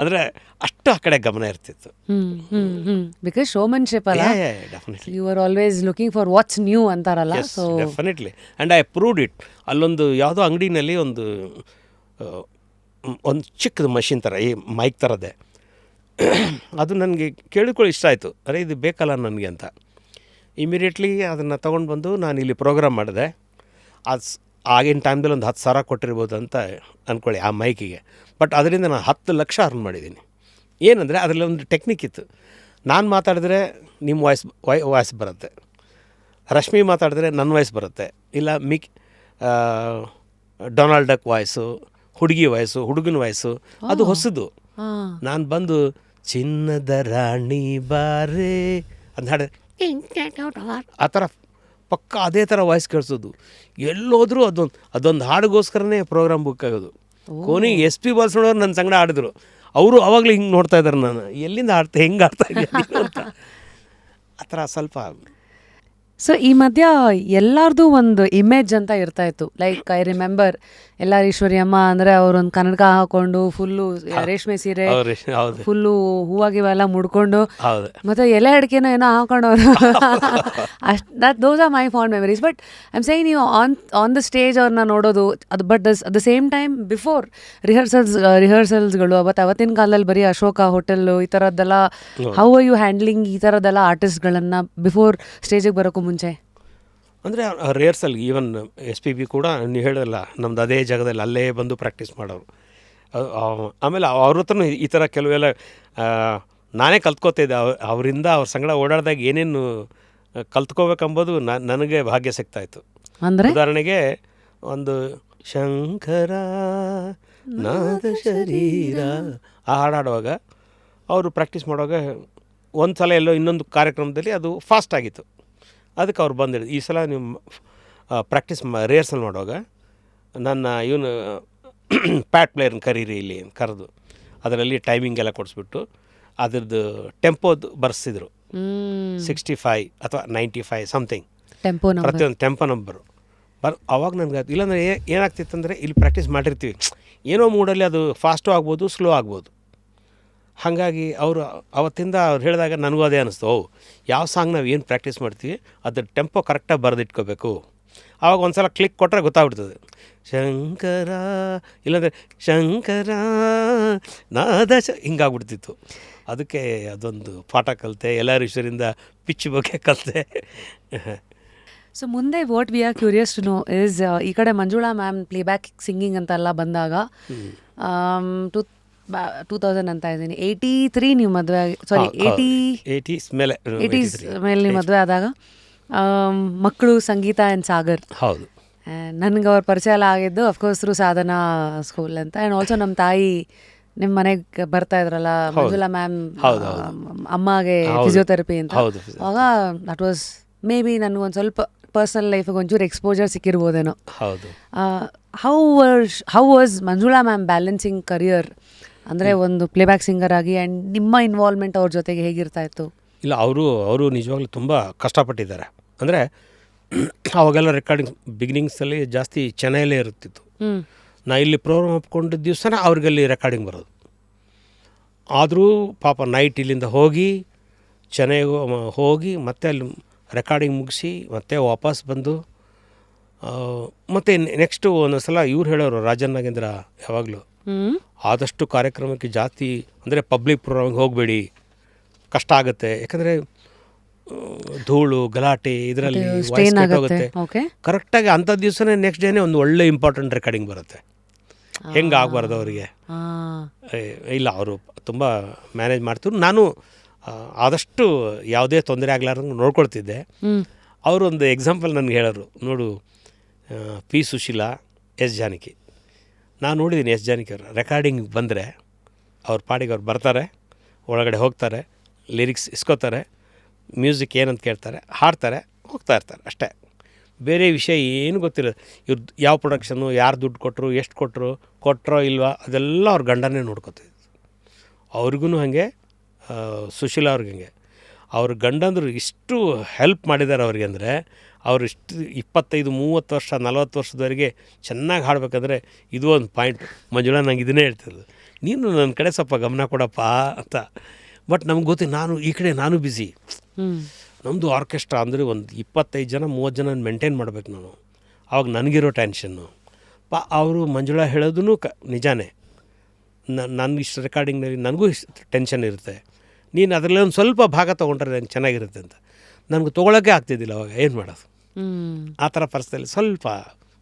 ಅಂದರೆ ಅಷ್ಟು ಆ ಕಡೆ ಗಮನ ಇರ್ತಿತ್ತು. ಬಿಕಾಸ್ ಶೋಮನ್ಶಿಪ್ ಅಲ್ಲ, definitely you are always looking for what's new ಅಂತಾರಲ್ಲ. So definitely. And I proved it. ಅಲ್ಲೊಂದು ಯಾವುದೋ ಅಂಗಡಿನಲ್ಲಿ ಒಂದು ಚಿಕ್ಕದು ಮಷಿನ್ ಥರ, ಈ ಮೈಕ್ ಥರದ್ದೇ, ಅದು ನನಗೆ ಕೇಳಿಕೊಳ್ಳಿ ಇಷ್ಟ ಆಯಿತು. ಅರೆ ಇದು ಬೇಕಲ್ಲ ನನಗೆ ಅಂತ ಇಮಿಡಿಯೇಟ್ಲಿ ಅದನ್ನು ತೊಗೊಂಡು ಬಂದು ನಾನು ಇಲ್ಲಿ ಪ್ರೋಗ್ರಾಮ್ ಮಾಡಿದೆ. ಅದು ಆಗಿನ ಟೈಮ್ದಲ್ಲಿ ಒಂದು 10,000 ಕೊಟ್ಟಿರ್ಬೋದು ಅಂತ ಅಂದ್ಕೊಳ್ಳಿ ಆ ಮೈಕಿಗೆ. ಬಟ್ ಅದರಿಂದ ನಾನು 10 ಲಕ್ಷ ಅರ್ನ್ ಮಾಡಿದ್ದೀನಿ. ಏನಂದರೆ ಅದರಲ್ಲಿ ಒಂದು ಟೆಕ್ನಿಕ್ ಇತ್ತು. ನಾನು ಮಾತಾಡಿದ್ರೆ ನಿಮ್ಮ ವಾಯ್ಸ್ ಬರುತ್ತೆ, ರಶ್ಮಿ ಮಾತಾಡಿದ್ರೆ ನನ್ನ ವಾಯ್ಸ್ ಬರುತ್ತೆ, ಇಲ್ಲ ಡೊನಾಲ್ಡ್ ಡಕ್ ವಾಯ್ಸು, ಹುಡುಗಿ ವಾಯ್ಸು, ಹುಡುಗನ ವಾಯ್ಸು, ಅದು ಹೊಸದು. ನಾನು ಬಂದು ಚಿನ್ನದ ರಾಣಿ ಬಾರೆ ಅಂತ ಹಾಡು ಆ ಥರ ಪಕ್ಕ ಅದೇ ಥರ ವಾಯ್ಸ್ ಕೇಳಿಸೋದು. ಎಲ್ಲೋದ್ರೂ ಅದೊಂದು ಹಾಡಿಗೋಸ್ಕರನೇ ಪ್ರೋಗ್ರಾಮ್ ಬುಕ್ ಆಗೋದು. ಕೊನೆಗೆ ಎಸ್ ಪಿ ಬಾಲಸುಬ್ರಹ್ಮಣ್ಯವ್ರು ನನ್ನ ಸಂಗಡ ಆಡಿದ್ರು. ಅವರು ಅವಾಗಲೇ ಹಿಂಗೆ ನೋಡ್ತಾ ಇದ್ದಾರೆ, ನಾನು ಎಲ್ಲಿಂದ ಹೆಂಗೆ ಆಡ್ತಾ ಇದ್ದೀನಿ ಅಂತ. ಆ ಥರ ಸ್ವಲ್ಪ. ಸೊ ಈ ಮಧ್ಯ ಎಲ್ಲರದು ಒಂದು ಇಮೇಜ್ ಅಂತ ಇರ್ತಾ ಇತ್ತು. ಲೈಕ್ ಐ ರಿಮೆಂಬರ್ ಎಲ್ಲಾರ್ ಈಶ್ವರಿಯಮ್ಮ ಅಂದರೆ ಅವರೊಂದು ಕನ್ನಡಕ ಹಾಕೊಂಡು ಫುಲ್ಲು ರೇಷ್ಮೆ ಸೀರೆ, ಫುಲ್ಲು ಹೂವಾಗಿವೆಲ್ಲ ಮುಡ್ಕೊಂಡು, ಮತ್ತು ಎಲೆ ಅಡಿಕೆನೋ ಏನೋ ಹಾಕೊಂಡವ್ರು. Those are my fond memories. But I am saying, ನೀವು ಆನ್ ದ ಸ್ಟೇಜ್ ಅವ್ರನ್ನ ನೋಡೋದು ಅದು, but at the same time before ರಿಹರ್ಸಲ್ಸ್ಗಳು ಅವತ್ತಿನ ಕಾಲದಲ್ಲಿ ಬರೀ ಅಶೋಕ ಹೋಟೆಲ್ಲು ಈ ಥರದ್ದೆಲ್ಲ, ಹೌ ಆರ್ ಯು ಹ್ಯಾಂಡ್ಲಿಂಗ್ ಈ ಥರದ್ದೆಲ್ಲ ಆರ್ಟಿಸ್ಟ್ಗಳನ್ನು ಬಿಫೋರ್ ಸ್ಟೇಜಿಗೆ ಬರೋಕ್ಕೂ ಮುಂಚೆ? ಅಂದರೆ rehearsal even S P B ಕೂಡ ನೀವು ಹೇಳಲ್ಲ, ನಮ್ದು ಅದೇ ಜಾಗದಲ್ಲಿ ಅಲ್ಲೇ ಬಂದು ಪ್ರಾಕ್ಟೀಸ್ ಮಾಡೋರು. ಆಮೇಲೆ ಅವ್ರ ಹತ್ರನೂ ಈ ಥರ ಕೆಲವೆಲ್ಲ ನಾನೇ ಕಲ್ತ್ಕೋತಿದ್ದೆ ಅವರಿಂದ. ಅವ್ರ ಸಂಗಡ ಓಡಾಡಿದಾಗ ಏನೇನು ಕಲ್ತ್ಕೋಬೇಕಂಬೋದು ನನಗೆ ಭಾಗ್ಯ ಸಿಗ್ತಾಯಿತ್ತು. ಅಂದರೆ ಉದಾಹರಣೆಗೆ ಒಂದು ಶಂಕರ ನಾದ ಶರೀರ ಆ ಹಾಡಾಡುವಾಗ ಅವರು ಪ್ರಾಕ್ಟೀಸ್ ಮಾಡುವಾಗ ಒಂದು ಸಲ ಎಲ್ಲೋ ಇನ್ನೊಂದು ಕಾರ್ಯಕ್ರಮದಲ್ಲಿ ಅದು ಫಾಸ್ಟ್ ಆಗಿತ್ತು. ಅದಕ್ಕೆ ಅವ್ರು ಬಂದಿದ್ದು, ಈ ಸಲ ನೀವು ಪ್ರಾಕ್ಟೀಸ್ ರಿಹರ್ಸಲ್ ಮಾಡುವಾಗ ನನ್ನ ಇವನು ಪ್ಯಾಟ್ ಪ್ಲೇಯರ್ನ ಕರೀರಿ ಇಲ್ಲಿ ಕರೆದು ಅದರಲ್ಲಿ ಟೈಮಿಂಗ್ ಎಲ್ಲ ಕೊಡಿಸ್ಬಿಟ್ಟು ಅದ್ರದ್ದು ಟೆಂಪೋದು ಬರ್ಸಿದ್ರು. 65 ಅಥವಾ 95 ಸಮಥಿಂಗ್ ಪ್ರತಿಯೊಂದು ಟೆಂಪೋ ನಂಬರು ಅವಾಗ ನನಗೆ ಅದು. ಇಲ್ಲಾಂದರೆ ಏನಾಗ್ತಿತ್ತಂದರೆ ಇಲ್ಲಿ ಪ್ರಾಕ್ಟೀಸ್ ಮಾಡಿರ್ತೀವಿ, ಏನೋ ಮೂಡಲ್ಲಿ ಅದು ಫಾಸ್ಟು ಆಗ್ಬೋದು, ಸ್ಲೋ ಆಗ್ಬೋದು. ಹಾಗಾಗಿ ಅವರು ಅವತ್ತಿಂದ ಅವ್ರು ಹೇಳಿದಾಗ ನನಗೂ ಅದೇ ಅನ್ನಿಸ್ತು, ಯಾವ ಸಾಂಗ್ ನಾವು ಏನು ಪ್ರಾಕ್ಟೀಸ್ ಮಾಡ್ತೀವಿ ಅದ್ರ ಟೆಂಪೋ ಕರೆಕ್ಟಾಗಿ ಬರೆದಿಟ್ಕೋಬೇಕು. ಆವಾಗ ಒಂದು ಸಲ ಕ್ಲಿಕ್ ಕೊಟ್ಟರೆ ಗೊತ್ತಾಗ್ಬಿಡ್ತದೆ. ಶಂಕರ ಇಲ್ಲಾಂದರೆ ಶಂಕರ ನಾದ ಹಿಂಗಾಗ್ಬಿಡ್ತಿತ್ತು. ಅದಕ್ಕೆ ಅದೊಂದು ಪಾಠ ಕಲಿತೆ, ಎಲ್ಲರ ಈಶ್ವರಿಂದ ಪಿಚ್ ಬಗ್ಗೆ ಕಲಿತೆ. ಸೊ ಮುಂದೆ what we are curious to know is, ಈ ಕಡೆ ಮಂಜುಳಾ ಮ್ಯಾಮ್ ಪ್ಲೇಬ್ಯಾಕ್ ಸಿಂಗಿಂಗ್ ಅಂತೆಲ್ಲ ಬಂದಾಗ 2000 ಅಂತ ಇದ್ದೀನಿ, 83 ನೀವು ಮದುವೆ ಆಗಿ, ಸಾರಿ 80s ಮೇಲೆ ನೀವು ಮದುವೆ ಆದಾಗ ಮಕ್ಕಳು ಸಂಗೀತ ಆ್ಯಂಡ್ ಸಾಗರ್. ಹೌದು. ನನಗೆ ಅವ್ರ ಪರಿಚಯ ಎಲ್ಲ ಆಗಿದ್ದು ಅಫ್ಕೋರ್ಸ್ ಥ್ರೂ ಸಾಧನಾ ಸ್ಕೂಲ್ ಅಂತ. ಆ್ಯಂಡ್ ಆಲ್ಸೋ ನಮ್ಮ ತಾಯಿ ನಿಮ್ಮ ಮನೆಗೆ ಬರ್ತಾ ಇದ್ರಲ್ಲ ಮಂಜುಳಾ ಮ್ಯಾಮ್ ಅಮ್ಮಗೆ ಫಿಸಿಯೋಥೆರಪಿ ಅಂತ. ಆವಾಗ ದಟ್ ವಾಸ್ ಮೇ ಬಿ ನನಗೊಂದು ಸ್ವಲ್ಪ ಪರ್ಸನಲ್ ಲೈಫಿಗೆ ಒಂಚೂರು ಎಕ್ಸ್ಪೋಜರ್ ಸಿಕ್ಕಿರ್ಬೋದೇನೋ. ಹೌದು. How was Manjula ma'am balancing career, ಅಂದರೆ ಒಂದು ಪ್ಲೇಬ್ಯಾಕ್ ಸಿಂಗರ್ ಆಗಿ, ಆ್ಯಂಡ್ ನಿಮ್ಮ ಇನ್ವಾಲ್ವ್ಮೆಂಟ್ ಅವ್ರ ಜೊತೆಗೆ ಹೇಗಿರ್ತಾ ಇತ್ತು? ಇಲ್ಲ, ಅವರು ನಿಜವಾಗ್ಲೂ ತುಂಬ ಕಷ್ಟಪಟ್ಟಿದ್ದಾರೆ. ಅಂದರೆ ಅವಾಗೆಲ್ಲ ರೆಕಾರ್ಡಿಂಗ್ ಬಿಗಿನಿಂಗ್ಸಲ್ಲಿ ಜಾಸ್ತಿ ಚೆನ್ನೈಯಲ್ಲೇ ಇರುತ್ತಿತ್ತು. ನಾ ಇಲ್ಲಿ ಪ್ರೋಗ್ರಾಮ್ ಒಪ್ಕೊಂಡಿದ್ದ ದಿವಸನೇ ಅವ್ರಿಗಲ್ಲಿ ರೆಕಾರ್ಡಿಂಗ್ ಬರೋದು. ಆದರೂ ಪಾಪ ನೈಟ್ ಇಲ್ಲಿಂದ ಹೋಗಿ ಚೆನ್ನೈಗೆ ಹೋಗಿ ಮತ್ತೆ ಅಲ್ಲಿ ರೆಕಾರ್ಡಿಂಗ್ ಮುಗಿಸಿ ಮತ್ತೆ ವಾಪಸ್ ಬಂದು ಮತ್ತು ನೆಕ್ಸ್ಟು ಒಂದೊಂದು ಸಲ ಇವ್ರು ಹೇಳೋರು, ರಾಜನ್ ನಾಗೇಂದ್ರ ಯಾವಾಗಲೂ ಆದಷ್ಟು ಕಾರ್ಯಕ್ರಮಕ್ಕೆ ಜಾಸ್ತಿ ಅಂದರೆ ಪಬ್ಲಿಕ್ ಪ್ರೋಗ್ರಾಮಿಗೆ ಹೋಗಬೇಡಿ, ಕಷ್ಟ ಆಗುತ್ತೆ. ಯಾಕಂದರೆ ಧೂಳು ಗಲಾಟೆ ಇದರಲ್ಲಿ ವಾಯ್ಸ್ ಕೆಟ್ಟೋಗುತ್ತೆ. ಕರೆಕ್ಟಾಗಿ ಅಂಥ ದಿವಸನೇ ನೆಕ್ಸ್ಟ್ ಡೇನೇ ಒಂದು ಒಳ್ಳೆ ಇಂಪಾರ್ಟೆಂಟ್ ರೆಕಾರ್ಡಿಂಗ್ ಬರುತ್ತೆ. ಹೆಂಗೆ ಆಗಬಾರ್ದು ಅವರಿಗೆ. ಇಲ್ಲ, ಅವರು ತುಂಬ ಮ್ಯಾನೇಜ್ ಮಾಡ್ತಿದ್ರು. ನಾನು ಆದಷ್ಟು ಯಾವುದೇ ತೊಂದರೆ ಆಗಲಾರ್ದಂಗೆ ನೋಡ್ಕೊಳ್ತಿದ್ದೆ. ಅವರು ಒಂದು ಎಕ್ಸಾಂಪಲ್ ನನಗೆ ಹೇಳೋರು, ನೋಡು ಪಿ ಸುಶೀಲಾ, ಎಸ್ ಜಾನಕಿ. ನಾನು ನೋಡಿದ್ದೀನಿ ಎಸ್ ಜಾನಕಿ ಅವರು ರೆಕಾರ್ಡಿಂಗ್ ಬಂದರೆ ಅವ್ರ ಪಾಡಿಗೆ ಅವ್ರು ಬರ್ತಾರೆ, ಒಳಗಡೆ ಹೋಗ್ತಾರೆ, ಲಿರಿಕ್ಸ್ ಇಸ್ಕೋತಾರೆ, ಮ್ಯೂಸಿಕ್ ಏನಂತ ಕೇಳ್ತಾರೆ, ಹಾಡ್ತಾರೆ, ಹೋಗ್ತಾ ಇರ್ತಾರೆ ಅಷ್ಟೇ. ಬೇರೆ ವಿಷಯ ಏನು ಗೊತ್ತಿರೋದು. ಇವ್ರು ಯಾವ ಪ್ರೊಡಕ್ಷನ್ನು, ಯಾರು ದುಡ್ಡು ಕೊಟ್ಟರು, ಎಷ್ಟು ಕೊಟ್ಟರೋ ಇಲ್ವಾ, ಅದೆಲ್ಲ ಅವ್ರ ಗಂಡನೇ ನೋಡ್ಕೊತಿದ್ರು. ಅವ್ರಿಗೂ ಹಾಗೆ, ಸುಶೀಲಾ ಅವ್ರಿಗೆ ಹಂಗೆ. ಅವ್ರ ಗಂಡಂದ್ರು ಇಷ್ಟು ಹೆಲ್ಪ್ ಮಾಡಿದ್ದಾರೆ ಅವ್ರಿಗೆ. ಅಂದರೆ ಅವರು ಇಷ್ಟು 25-30 ವರ್ಷ 40 ವರ್ಷದವರೆಗೆ ಚೆನ್ನಾಗಿ ಹಾಡಬೇಕಂದ್ರೆ ಇದು ಒಂದು ಪಾಯಿಂಟ್. ಮಂಜುಳಾ ನಂಗೆ ಇದನ್ನೇ ಹೇಳ್ತಿರೋದು, ನೀನು ನನ್ನ ಕಡೆ ಸ್ವಲ್ಪ ಗಮನ ಕೊಡಪ್ಪ ಅಂತ. ಬಟ್ ನಮ್ಗೆ ಗೊತ್ತಿಲ್ಲ, ಈ ಕಡೆ ನಾನು ಬ್ಯುಸಿ. ನಮ್ಮದು ಆರ್ಕೆಸ್ಟ್ರಾ ಅಂದರೆ ಒಂದು 25 ಜನ 30 ಜನ ಮೇಂಟೈನ್ ಮಾಡಬೇಕು ನಾನು. ಆವಾಗ ನನಗಿರೋ ಟೆನ್ಷನ್ನು ಅವರು ಮಂಜುಳಾ ಹೇಳೋದೂ ನಿಜಾನೇ. ನನ್ನ ಇಷ್ಟು ರೆಕಾರ್ಡಿಂಗ್ನಲ್ಲಿ ನನಗೂ ಇಷ್ಟು ಟೆನ್ಷನ್ ಇರುತ್ತೆ. ನೀನು ಅದರಲ್ಲಿ ಒಂದು ಸ್ವಲ್ಪ ಭಾಗ ತೊಗೊಂಡ್ರೆ ನಂಗೆ ಚೆನ್ನಾಗಿರುತ್ತೆ ಅಂತ. ನನಗೆ ತೊಗೊಳಕ್ಕೆ ಆಗ್ತಿದ್ದಿಲ್ಲ ಅವಾಗ. ಏನು ಮಾಡೋದು? ಆ ಥರ ಪರಿಸ್ಥಿತಿಯಲ್ಲಿ ಸ್ವಲ್ಪ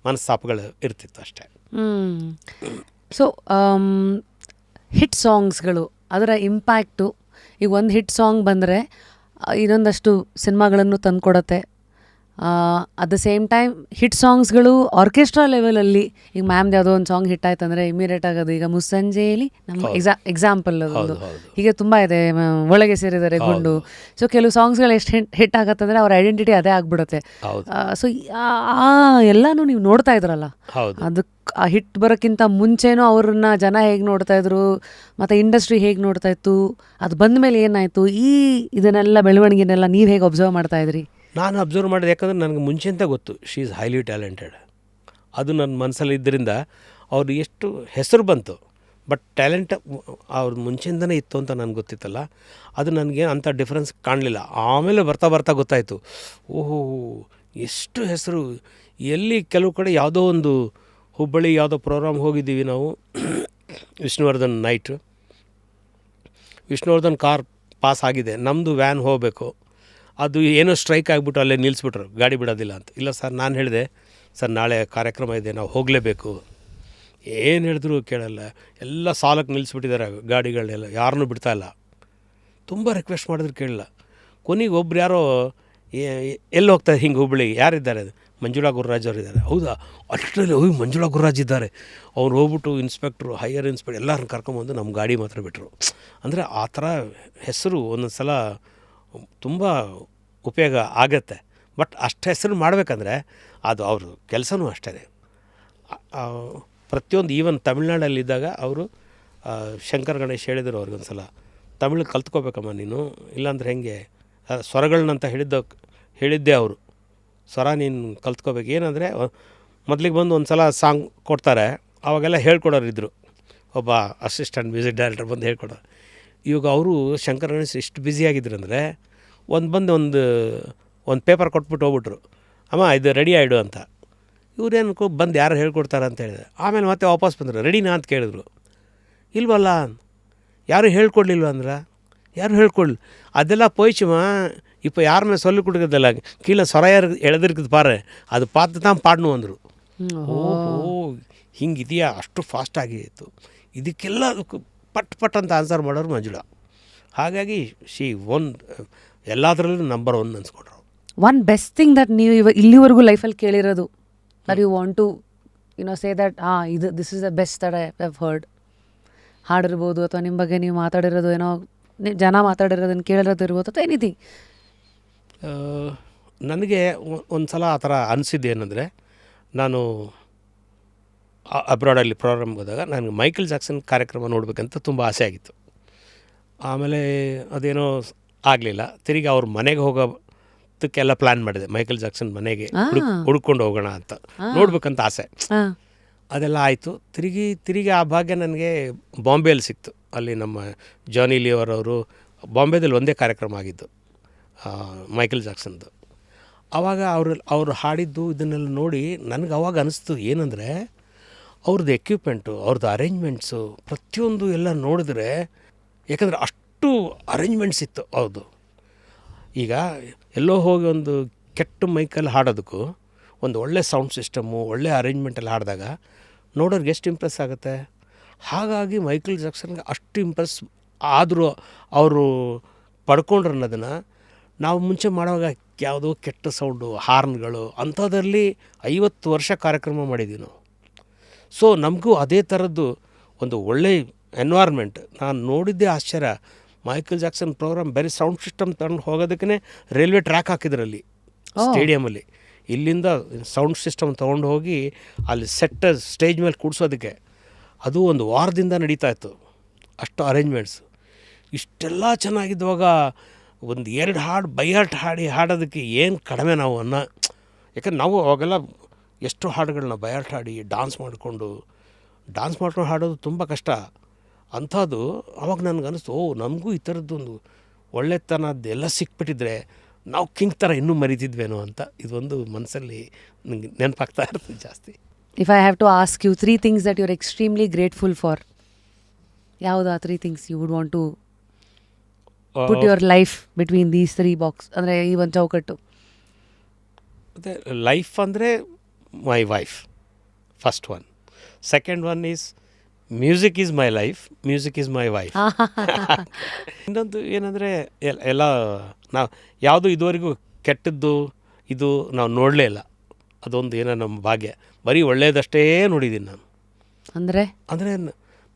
ಮನಸ್ತಾಪಗಳು ಇರ್ತಿತ್ತು ಅಷ್ಟೇ. ಸೊ ಹಿಟ್ ಸಾಂಗ್ಸ್ಗಳು, ಅದರ ಇಂಪ್ಯಾಕ್ಟು, ಈಗ ಒಂದು ಹಿಟ್ ಸಾಂಗ್ ಬಂದರೆ ಇನ್ನೊಂದಷ್ಟು ಸಿನಿಮಾಗಳನ್ನು ತಂದುಕೊಡತ್ತೆ. At the same time hit ಸಾಂಗ್ಸ್ಗಳು ಆರ್ಕೆಸ್ಟ್ರಾ ಲೆವೆಲಲ್ಲಿ ಈಗ ಮ್ಯಾಮ್ದು ಯಾವುದೋ ಒಂದು ಸಾಂಗ್ ಹಿಟ್ ಆಯ್ತು ಅಂದರೆ ಇಮಿಡಿಯೇಟ್ ಆಗೋದು. ಈಗ ಮುಸ್ಸಂಜೆಯಲ್ಲಿ ನಮ್ಮ ಎಕ್ಸಾಂಪಲ್ ಅದೊಂದು. ಹೀಗೆ ತುಂಬ ಇದೆ, ಒಳಗೆ ಸೇರಿದರೆ ಗುಂಡು. ಸೊ ಕೆಲವು ಸಾಂಗ್ಸ್ಗಳು ಎಷ್ಟು ಹಿಟ್ ಆಗತ್ತಂದರೆ ಅವ್ರ ಐಡೆಂಟಿಟಿ ಅದೇ ಆಗ್ಬಿಡುತ್ತೆ. ಸೊ ಎಲ್ಲನೂ ನೀವು ನೋಡ್ತಾ ಇದ್ರಲ್ಲ, ಅದಕ್ಕೆ ಆ ಹಿಟ್ ಬರೋಕ್ಕಿಂತ ಮುಂಚೆನೂ ಅವ್ರನ್ನ ಜನ ಹೇಗೆ ನೋಡ್ತಾ ಇದ್ರು, ಮತ್ತು ಇಂಡಸ್ಟ್ರಿ ಹೇಗೆ ನೋಡ್ತಾ ಇತ್ತು, ಅದು ಬಂದ ಮೇಲೆ ಏನಾಯಿತು, ಇದನ್ನೆಲ್ಲ ಬೆಳವಣಿಗೆನೆಲ್ಲ ನೀವು ಹೇಗೆ ಅಬ್ಸರ್ವ್ ಮಾಡ್ತಾ ಇದ್ರಿ? ನಾನು ಅಬ್ಸರ್ವ್ ಮಾಡಿದೆ, ಯಾಕಂದರೆ ನನಗೆ ಮುಂಚೆಂತ ಗೊತ್ತು ಶಿ ಈಸ್ ಹೈಲಿ ಟ್ಯಾಲೆಂಟೆಡ್. ಅದು ನನ್ನ ಮನಸ್ಸಲ್ಲಿ ಇದ್ದರಿಂದ ಅವ್ರು ಎಷ್ಟು ಹೆಸರು ಬಂತು. ಬಟ್ ಟ್ಯಾಲೆಂಟ್ ಅವ್ರ ಮುಂಚೆಯಿಂದನೇ ಇತ್ತು ಅಂತ ನನಗೆ ಗೊತ್ತಿತ್ತಲ್ಲ, ಅದು ನನಗೆ ಅಂಥ ಡಿಫ್ರೆನ್ಸ್ ಕಾಣಲಿಲ್ಲ. ಆಮೇಲೆ ಬರ್ತಾ ಬರ್ತಾ ಗೊತ್ತಾಯಿತು, ಓಹೋ ಎಷ್ಟು ಹೆಸರು. ಎಲ್ಲಿ ಕೆಲವು ಕಡೆ ಯಾವುದೋ ಒಂದು ಹುಬ್ಬಳ್ಳಿ ಯಾವುದೋ ಪ್ರೋಗ್ರಾಮ್ ಹೋಗಿದ್ದೀವಿ ನಾವು, Vishnuvardhan night, Vishnuvardhan car pass ಆಗಿದೆ, ನಮ್ಮದು ವ್ಯಾನ್ ಹೋಗಬೇಕು, ಅದು ಏನೋ ಸ್ಟ್ರೈಕ್ ಆಗಿಬಿಟ್ಟು ಅಲ್ಲೇ ನಿಲ್ಲಿಸ್ಬಿಟ್ರು, ಗಾಡಿ ಬಿಡೋದಿಲ್ಲ ಅಂತ. ಇಲ್ಲ ಸರ್, ನಾನು ಹೇಳಿದೆ ಸರ್ ನಾಳೆ ಕಾರ್ಯಕ್ರಮ ಇದೆ, ನಾವು ಹೋಗಲೇಬೇಕು. ಏನು ಹೇಳಿದ್ರು ಕೇಳಲ್ಲ, ಎಲ್ಲ ಸಾಲಕ್ಕೆ ನಿಲ್ಲಿಸ್ಬಿಟ್ಟಿದ್ದಾರೆ ಗಾಡಿಗಳನ್ನೆಲ್ಲ, ಯಾರನ್ನೂ ಬಿಡ್ತಾಯಿಲ್ಲ. ತುಂಬ ರಿಕ್ವೆಸ್ಟ್ ಮಾಡಿದ್ರು ಕೇಳಲ್ಲ. ಕೊನೆಗೆ ಒಬ್ರು ಯಾರೋ ಎಲ್ಲಿ ಹೋಗ್ತಾರೆ ಹಿಂಗೆ ಹುಬ್ಬಳ್ಳಿ, ಯಾರಿದ್ದಾರೆ, ಮಂಜುಳಾ ಗುರುರಾಜ್ ಅವರು ಇದ್ದಾರೆ. ಹೌದಾ, ಅಷ್ಟರಲ್ಲಿ ಹೋಗಿ ಮಂಜುಳಾ ಗುರುರಾಜ್ ಇದ್ದಾರೆ. ಅವ್ರು ಹೋಗ್ಬಿಟ್ಟು ಇನ್ಸ್ಪೆಕ್ಟ್ರು, ಹೈಯರ್ ಇನ್ಸ್ಪೆಕ್ಟರ್ ಎಲ್ಲರನ್ನ ಕರ್ಕೊಂಬಂದು ನಮ್ಮ ಗಾಡಿ ಮಾತ್ರ ಬಿಟ್ಟರು. ಅಂದರೆ ಆ ಥರ ಹೆಸರು ಒಂದೊಂದು ಸಲ ತುಂಬ ಉಪಯೋಗ ಆಗತ್ತೆ. ಬಟ್ ಅಷ್ಟು ಹೆಸರು ಮಾಡಬೇಕಂದ್ರೆ ಅದು ಅವ್ರ ಕೆಲಸನೂ ಅಷ್ಟೇ. ಪ್ರತಿಯೊಂದು ಈವನ್ ತಮಿಳ್ನಾಡಲ್ಲಿದ್ದಾಗ ಅವರು ಶಂಕರ್ ಗಣೇಶ್ ಹೇಳಿದರು ಅವ್ರಿಗೊಂದು ಸಲ, ತಮಿಳು ಕಲ್ತ್ಕೋಬೇಕಮ್ಮ ನೀನು, ಇಲ್ಲಾಂದ್ರೆ ಹೆಂಗೆ, ಸ್ವರಗಳನ್ನಂತ ಹೇಳಿದ್ದೆ ಅವರು. ಸ್ವರ ನೀನು ಕಲ್ತ್ಕೋಬೇಕು. ಏನಂದರೆ ಮೊದಲಿಗೆ ಬಂದು ಒಂದು ಸಲ ಸಾಂಗ್ ಕೊಡ್ತಾರೆ, ಅವಾಗೆಲ್ಲ ಹೇಳ್ಕೊಡೋರಿದ್ದರು, ಒಬ್ಬ ಅಸಿಸ್ಟೆಂಟ್ ಮ್ಯೂಸಿಕ್ ಡೈರೆಕ್ಟರ್ ಬಂದು ಹೇಳ್ಕೊಡೋರು. ಇವಾಗ ಅವರು ಶಂಕರ್ ಗಣೇಶ್ ಇಷ್ಟು ಬ್ಯುಸಿಯಾಗಿದ್ರು ಅಂದರೆ ಒಂದು ಪೇಪರ್ ಕೊಟ್ಬಿಟ್ಟು ಹೋಗ್ಬಿಟ್ರು, ಅಮ್ಮ ಇದು ರೆಡಿ ಆಯಿಡು ಅಂತ. ಇವ್ರೇನು ಬಂದು ಯಾರು ಹೇಳ್ಕೊಡ್ತಾರೆ ಅಂತ ಹೇಳಿದೆ. ಆಮೇಲೆ ಮತ್ತೆ ವಾಪಸ್ ಬಂದರು, ರೆಡಿನಾ ಅಂತ ಕೇಳಿದ್ರು. ಇಲ್ವಲ್ಲ, ಯಾರು ಹೇಳ್ಕೊಡ್ಲಿಲ್ವ ಅಂದ್ರೆ, ಯಾರು ಹೇಳ್ಕೊಡ್ಲಿ, ಅದೆಲ್ಲ ಪೋಯ್ಚುಮ இப்போ யாருமே சொல்லிக் கொடுக்குறதில்ல, கீழே சொரையார் எழுதிருக்குது பாரு, ಅದು பார்த்து தான் பாடணும் ಅಂದರು. ಓಹೋ ಹಿಂಗಿದೆಯಾ, ಅಷ್ಟು ಫಾಸ್ಟಾಗಿ ಇತ್ತು. ಇದಕ್ಕೆಲ್ಲ ಪಟ್ ಅಂತ ಆನ್ಸರ್ ಮಾಡೋರು ಮಂಜುಳಾ. ಹಾಗಾಗಿ ಶಿ ಎಲ್ಲದರಲ್ಲೂ ನಂಬರ್ 1 ಅನ್ಸ್ಕೊಂಡ್ರು. ಒನ್ ಬೆಸ್ಟ್ ಥಿಂಗ್ ದಟ್ ನೀವು ಇಲ್ಲಿವರೆಗೂ ಲೈಫಲ್ಲಿ ಕೇಳಿರೋದು, that you want to say that this is the best that I have heard. ಹಾಡಿರ್ಬೋದು, ಅಥವಾ ನಿಮ್ಮ ಬಗ್ಗೆ ನೀವು ಮಾತಾಡಿರೋದು, ಏನೋ ಜನ ಮಾತಾಡಿರೋದನ್ನು ಕೇಳಿರೋದು ಇರ್ಬೋದು, ಅಥವಾ ಎನಿಥಿಂಗ್. ನನಗೆ ಒಂದು ಸಲ ಆ ಥರ ಅನಿಸಿದ್ದು ಏನಂದರೆ, ನಾನು ಅಬ್ರಾಡಲ್ಲಿ ಪ್ರೋಗ್ರಾಮ್ಗೆ ಹೋದಾಗ ನನಗೆ ಮೈಕಲ್ ಜಾಕ್ಸನ್ ಕಾರ್ಯಕ್ರಮ ನೋಡಬೇಕಂತ ತುಂಬ ಆಸೆ ಆಗಿತ್ತು. ಆಮೇಲೆ ಅದೇನೋ ಆಗಲಿಲ್ಲ. ತಿರುಗಿ ಅವ್ರ ಮನೆಗೆ ಹೋಗೋದಕ್ಕೆಲ್ಲ ಪ್ಲ್ಯಾನ್ ಮಾಡಿದೆ, ಮೈಕಲ್ ಜಾಕ್ಸನ್ ಮನೆಗೆ ಹುಡ್ಕೊಂಡು ಹೋಗೋಣ ಅಂತ, ನೋಡ್ಬೇಕಂತ ಆಸೆ. ಅದೆಲ್ಲ ಆಯಿತು. ತಿರುಗಿ ಆ ಭಾಗ್ಯ ನನಗೆ ಬಾಂಬೆಯಲ್ಲಿ ಸಿಕ್ತು. ಅಲ್ಲಿ ನಮ್ಮ ಜಾನಿ ಲಿವರ್ ಅವರು ಬಾಂಬೆದಲ್ಲಿ ಒಂದೇ ಕಾರ್ಯಕ್ರಮ ಆಗಿದ್ದು ಮೈಕಲ್ ಜಾಕ್ಸನ್ದು. ಆವಾಗ ಅವರು ಹಾಡಿದ್ದು ಇದನ್ನೆಲ್ಲ ನೋಡಿ ನನಗೆ ಅವಾಗ ಅನಿಸ್ತು ಏನಂದರೆ, ಅವ್ರದ್ದು ಎಕ್ವಿಪ್ಮೆಂಟು, ಅವ್ರದ್ದು ಅರೇಂಜ್ಮೆಂಟ್ಸು, ಪ್ರತಿಯೊಂದು ಎಲ್ಲ ನೋಡಿದ್ರೆ, ಯಾಕಂದರೆ ಅಷ್ಟು ಅರೇಂಜ್ಮೆಂಟ್ಸ್ ಇತ್ತು ಅವ್ರದ್ದು. ಈಗ ಎಲ್ಲೋ ಹೋಗಿ ಒಂದು ಕೆಟ್ಟ ಮೈಕಲ್ಲಿ ಹಾಡೋದಕ್ಕೂ ಒಂದು ಒಳ್ಳೆ ಸೌಂಡ್ ಸಿಸ್ಟಮ್ಮು, ಒಳ್ಳೆ ಅರೇಂಜ್ಮೆಂಟಲ್ಲಿ ಹಾಡಿದಾಗ ನೋಡೋರಿಗೆ ಎಷ್ಟು ಇಂಪ್ರೆಸ್ ಆಗುತ್ತೆ. ಹಾಗಾಗಿ ಮೈಕಲ್ ಜಾಕ್ಸನ್ಗೆ ಅಷ್ಟು ಇಂಪ್ರೆಸ್ ಆದರೂ ಅವರು ಪಡ್ಕೊಂಡ್ರು ಅನ್ನೋದನ್ನು ನಾವು ಮುಂಚೆ ಮಾಡುವಾಗ ಯಾವುದೋ ಕೆಟ್ಟ ಸೌಂಡು, ಹಾರ್ನ್ಗಳು ಅಂಥದ್ರಲ್ಲಿ 50 ವರ್ಷ ಕಾರ್ಯಕ್ರಮ ಮಾಡಿದ್ದೀವಿ ನಾವು. ಸೊ ನಮಗೂ ಅದೇ ಥರದ್ದು ಒಂದು ಒಳ್ಳೆ ಎನ್ವೈರ್ಮೆಂಟ್. ನಾನು ನೋಡಿದ್ದೇ ಆಶ್ಚರ್ಯ. ಮೈಕಲ್ ಜಾಕ್ಸನ್ ಪ್ರೋಗ್ರಾಮ್ ಬರೀ ಸೌಂಡ್ ಸಿಸ್ಟಮ್ ತಗೊಂಡು ಹೋಗೋದಕ್ಕೆ ರೈಲ್ವೆ ಟ್ರ್ಯಾಕ್ ಹಾಕಿದ್ರಲ್ಲಿ ಸ್ಟೇಡಿಯಮಲ್ಲಿ. ಇಲ್ಲಿಂದ ಸೌಂಡ್ ಸಿಸ್ಟಮ್ ತೊಗೊಂಡು ಹೋಗಿ ಅಲ್ಲಿ ಸ್ಟೇಜ್ ಮೇಲೆ ಕೂಡಿಸೋದಕ್ಕೆ ಅದು ಒಂದು ವಾರದಿಂದ ನಡೀತಾಯಿತ್ತು. ಅಷ್ಟು ಅರೇಂಜ್ಮೆಂಟ್ಸ್. ಇಷ್ಟೆಲ್ಲ ಚೆನ್ನಾಗಿದ್ದಾಗ ಒಂದು 2 ಹಾಡು ಬೈಹಾಟ್ ಹಾಡೋದಕ್ಕೆ ಏನು ಕಡಿಮೆ ನಾವು ಯಾಕಂದ್ರೆ ನಾವು ಅವಾಗೆಲ್ಲ ಎಷ್ಟು ಹಾಡುಗಳನ್ನ ಬೈಹಾಟ್ ಹಾಡಿ ಡ್ಯಾನ್ಸ್ ಮಾಡ್ಕೊಂಡು ಹಾಡೋದು ತುಂಬ ಕಷ್ಟ. ಅಂಥದ್ದು ಅವಾಗ ನನಗೆ ಅನ್ನಿಸ್ತು, ನಮಗೂ ಈ ಥರದ್ದೊಂದು ಒಳ್ಳೆತನದ್ದೆಲ್ಲ ಸಿಕ್ಬಿಟ್ಟಿದ್ರೆ ನಾವು ಕಿಂಗ್ ಥರ ಇನ್ನೂ ಮರಿತಿದ್ವೇನೋ ಅಂತ ಇದೊಂದು ಮನಸ್ಸಲ್ಲಿ ನನಗೆ ನೆನಪಾಗ್ತಾ ಇರ್ತದೆ ಜಾಸ್ತಿ. If I have to ask you 3 things that you are extremely grateful for, ಯಾವುದು ಆ 3 things you would want to put your life between these 3 box, ಅಂದರೆ ಈ ಒಂದು ಚೌಕಟ್ಟು? ಮತ್ತು ಲೈಫ್ ಅಂದರೆ my wife, first one. Second one is music is my life, music is my wife. ಇನ್ನೊಂದು ಏನಂದರೆ ಎಲ್ಲ ನಾವು ಯಾವುದು ಇದುವರೆಗೂ ಕೆಟ್ಟದ್ದು ಇದು ನಾವು ನೋಡಲೇ ಇಲ್ಲ. ಅದೊಂದು ಏನೋ ನಮ್ಮ ಭಾಗ್ಯ. ಬರೀ ಒಳ್ಳೆಯದಷ್ಟೇ ನೋಡಿದ್ದೀನಿ ನಾನು. ಅಂದರೆ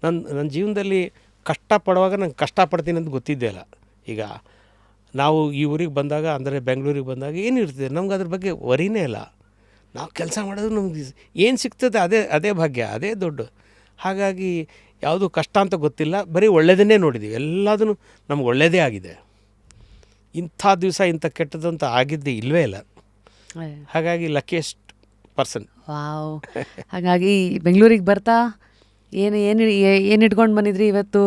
ನನ್ನ ಜೀವನದಲ್ಲಿ ಕಷ್ಟಪಡುವಾಗ ನಂಗೆ ಕಷ್ಟಪಡ್ತೀನಿ ಅಂತ ಗೊತ್ತಿದ್ದೇ ಇಲ್ಲ. ಈಗ ನಾವು ಈ ಊರಿಗೆ ಬಂದಾಗ, ಅಂದರೆ ಬೆಂಗಳೂರಿಗೆ ಬಂದಾಗ ಏನಿರ್ತದೆ ನಮ್ಗೆ ಅದ್ರ ಬಗ್ಗೆ ವರಿನೇ ಇಲ್ಲ. ನಾವು ಕೆಲಸ ಮಾಡೋದು ನಮ್ಗೆ ಏನು ಸಿಗ್ತದೆ ಅದೇ ಭಾಗ್ಯ, ಅದೇ ದೊಡ್ಡ. ಹಾಗಾಗಿ ಯಾವುದು ಕಷ್ಟ ಅಂತ ಗೊತ್ತಿಲ್ಲ, ಬರೀ ಒಳ್ಳೆಯದನ್ನೇ ನೋಡಿದ್ದೀವಿ. ಎಲ್ಲದೂ ನಮ್ಗೆ ಒಳ್ಳೆಯದೇ ಆಗಿದೆ. ಇಂಥ ದಿವಸ ಇಂಥ ಕೆಟ್ಟದ್ದು ಅಂತ ಆಗಿದ್ದೇ ಇಲ್ಲವೇ ಇಲ್ಲ. ಹಾಗಾಗಿ ಲಕ್ಕಿಯೆಸ್ಟ್ ಪರ್ಸನ್. ವಾವ್. ಹಾಗಾಗಿ ಬೆಂಗಳೂರಿಗೆ ಬರ್ತಾ ಏನು ಇಟ್ಕೊಂಡು ಬಂದಿದ್ರಿ, ಇವತ್ತು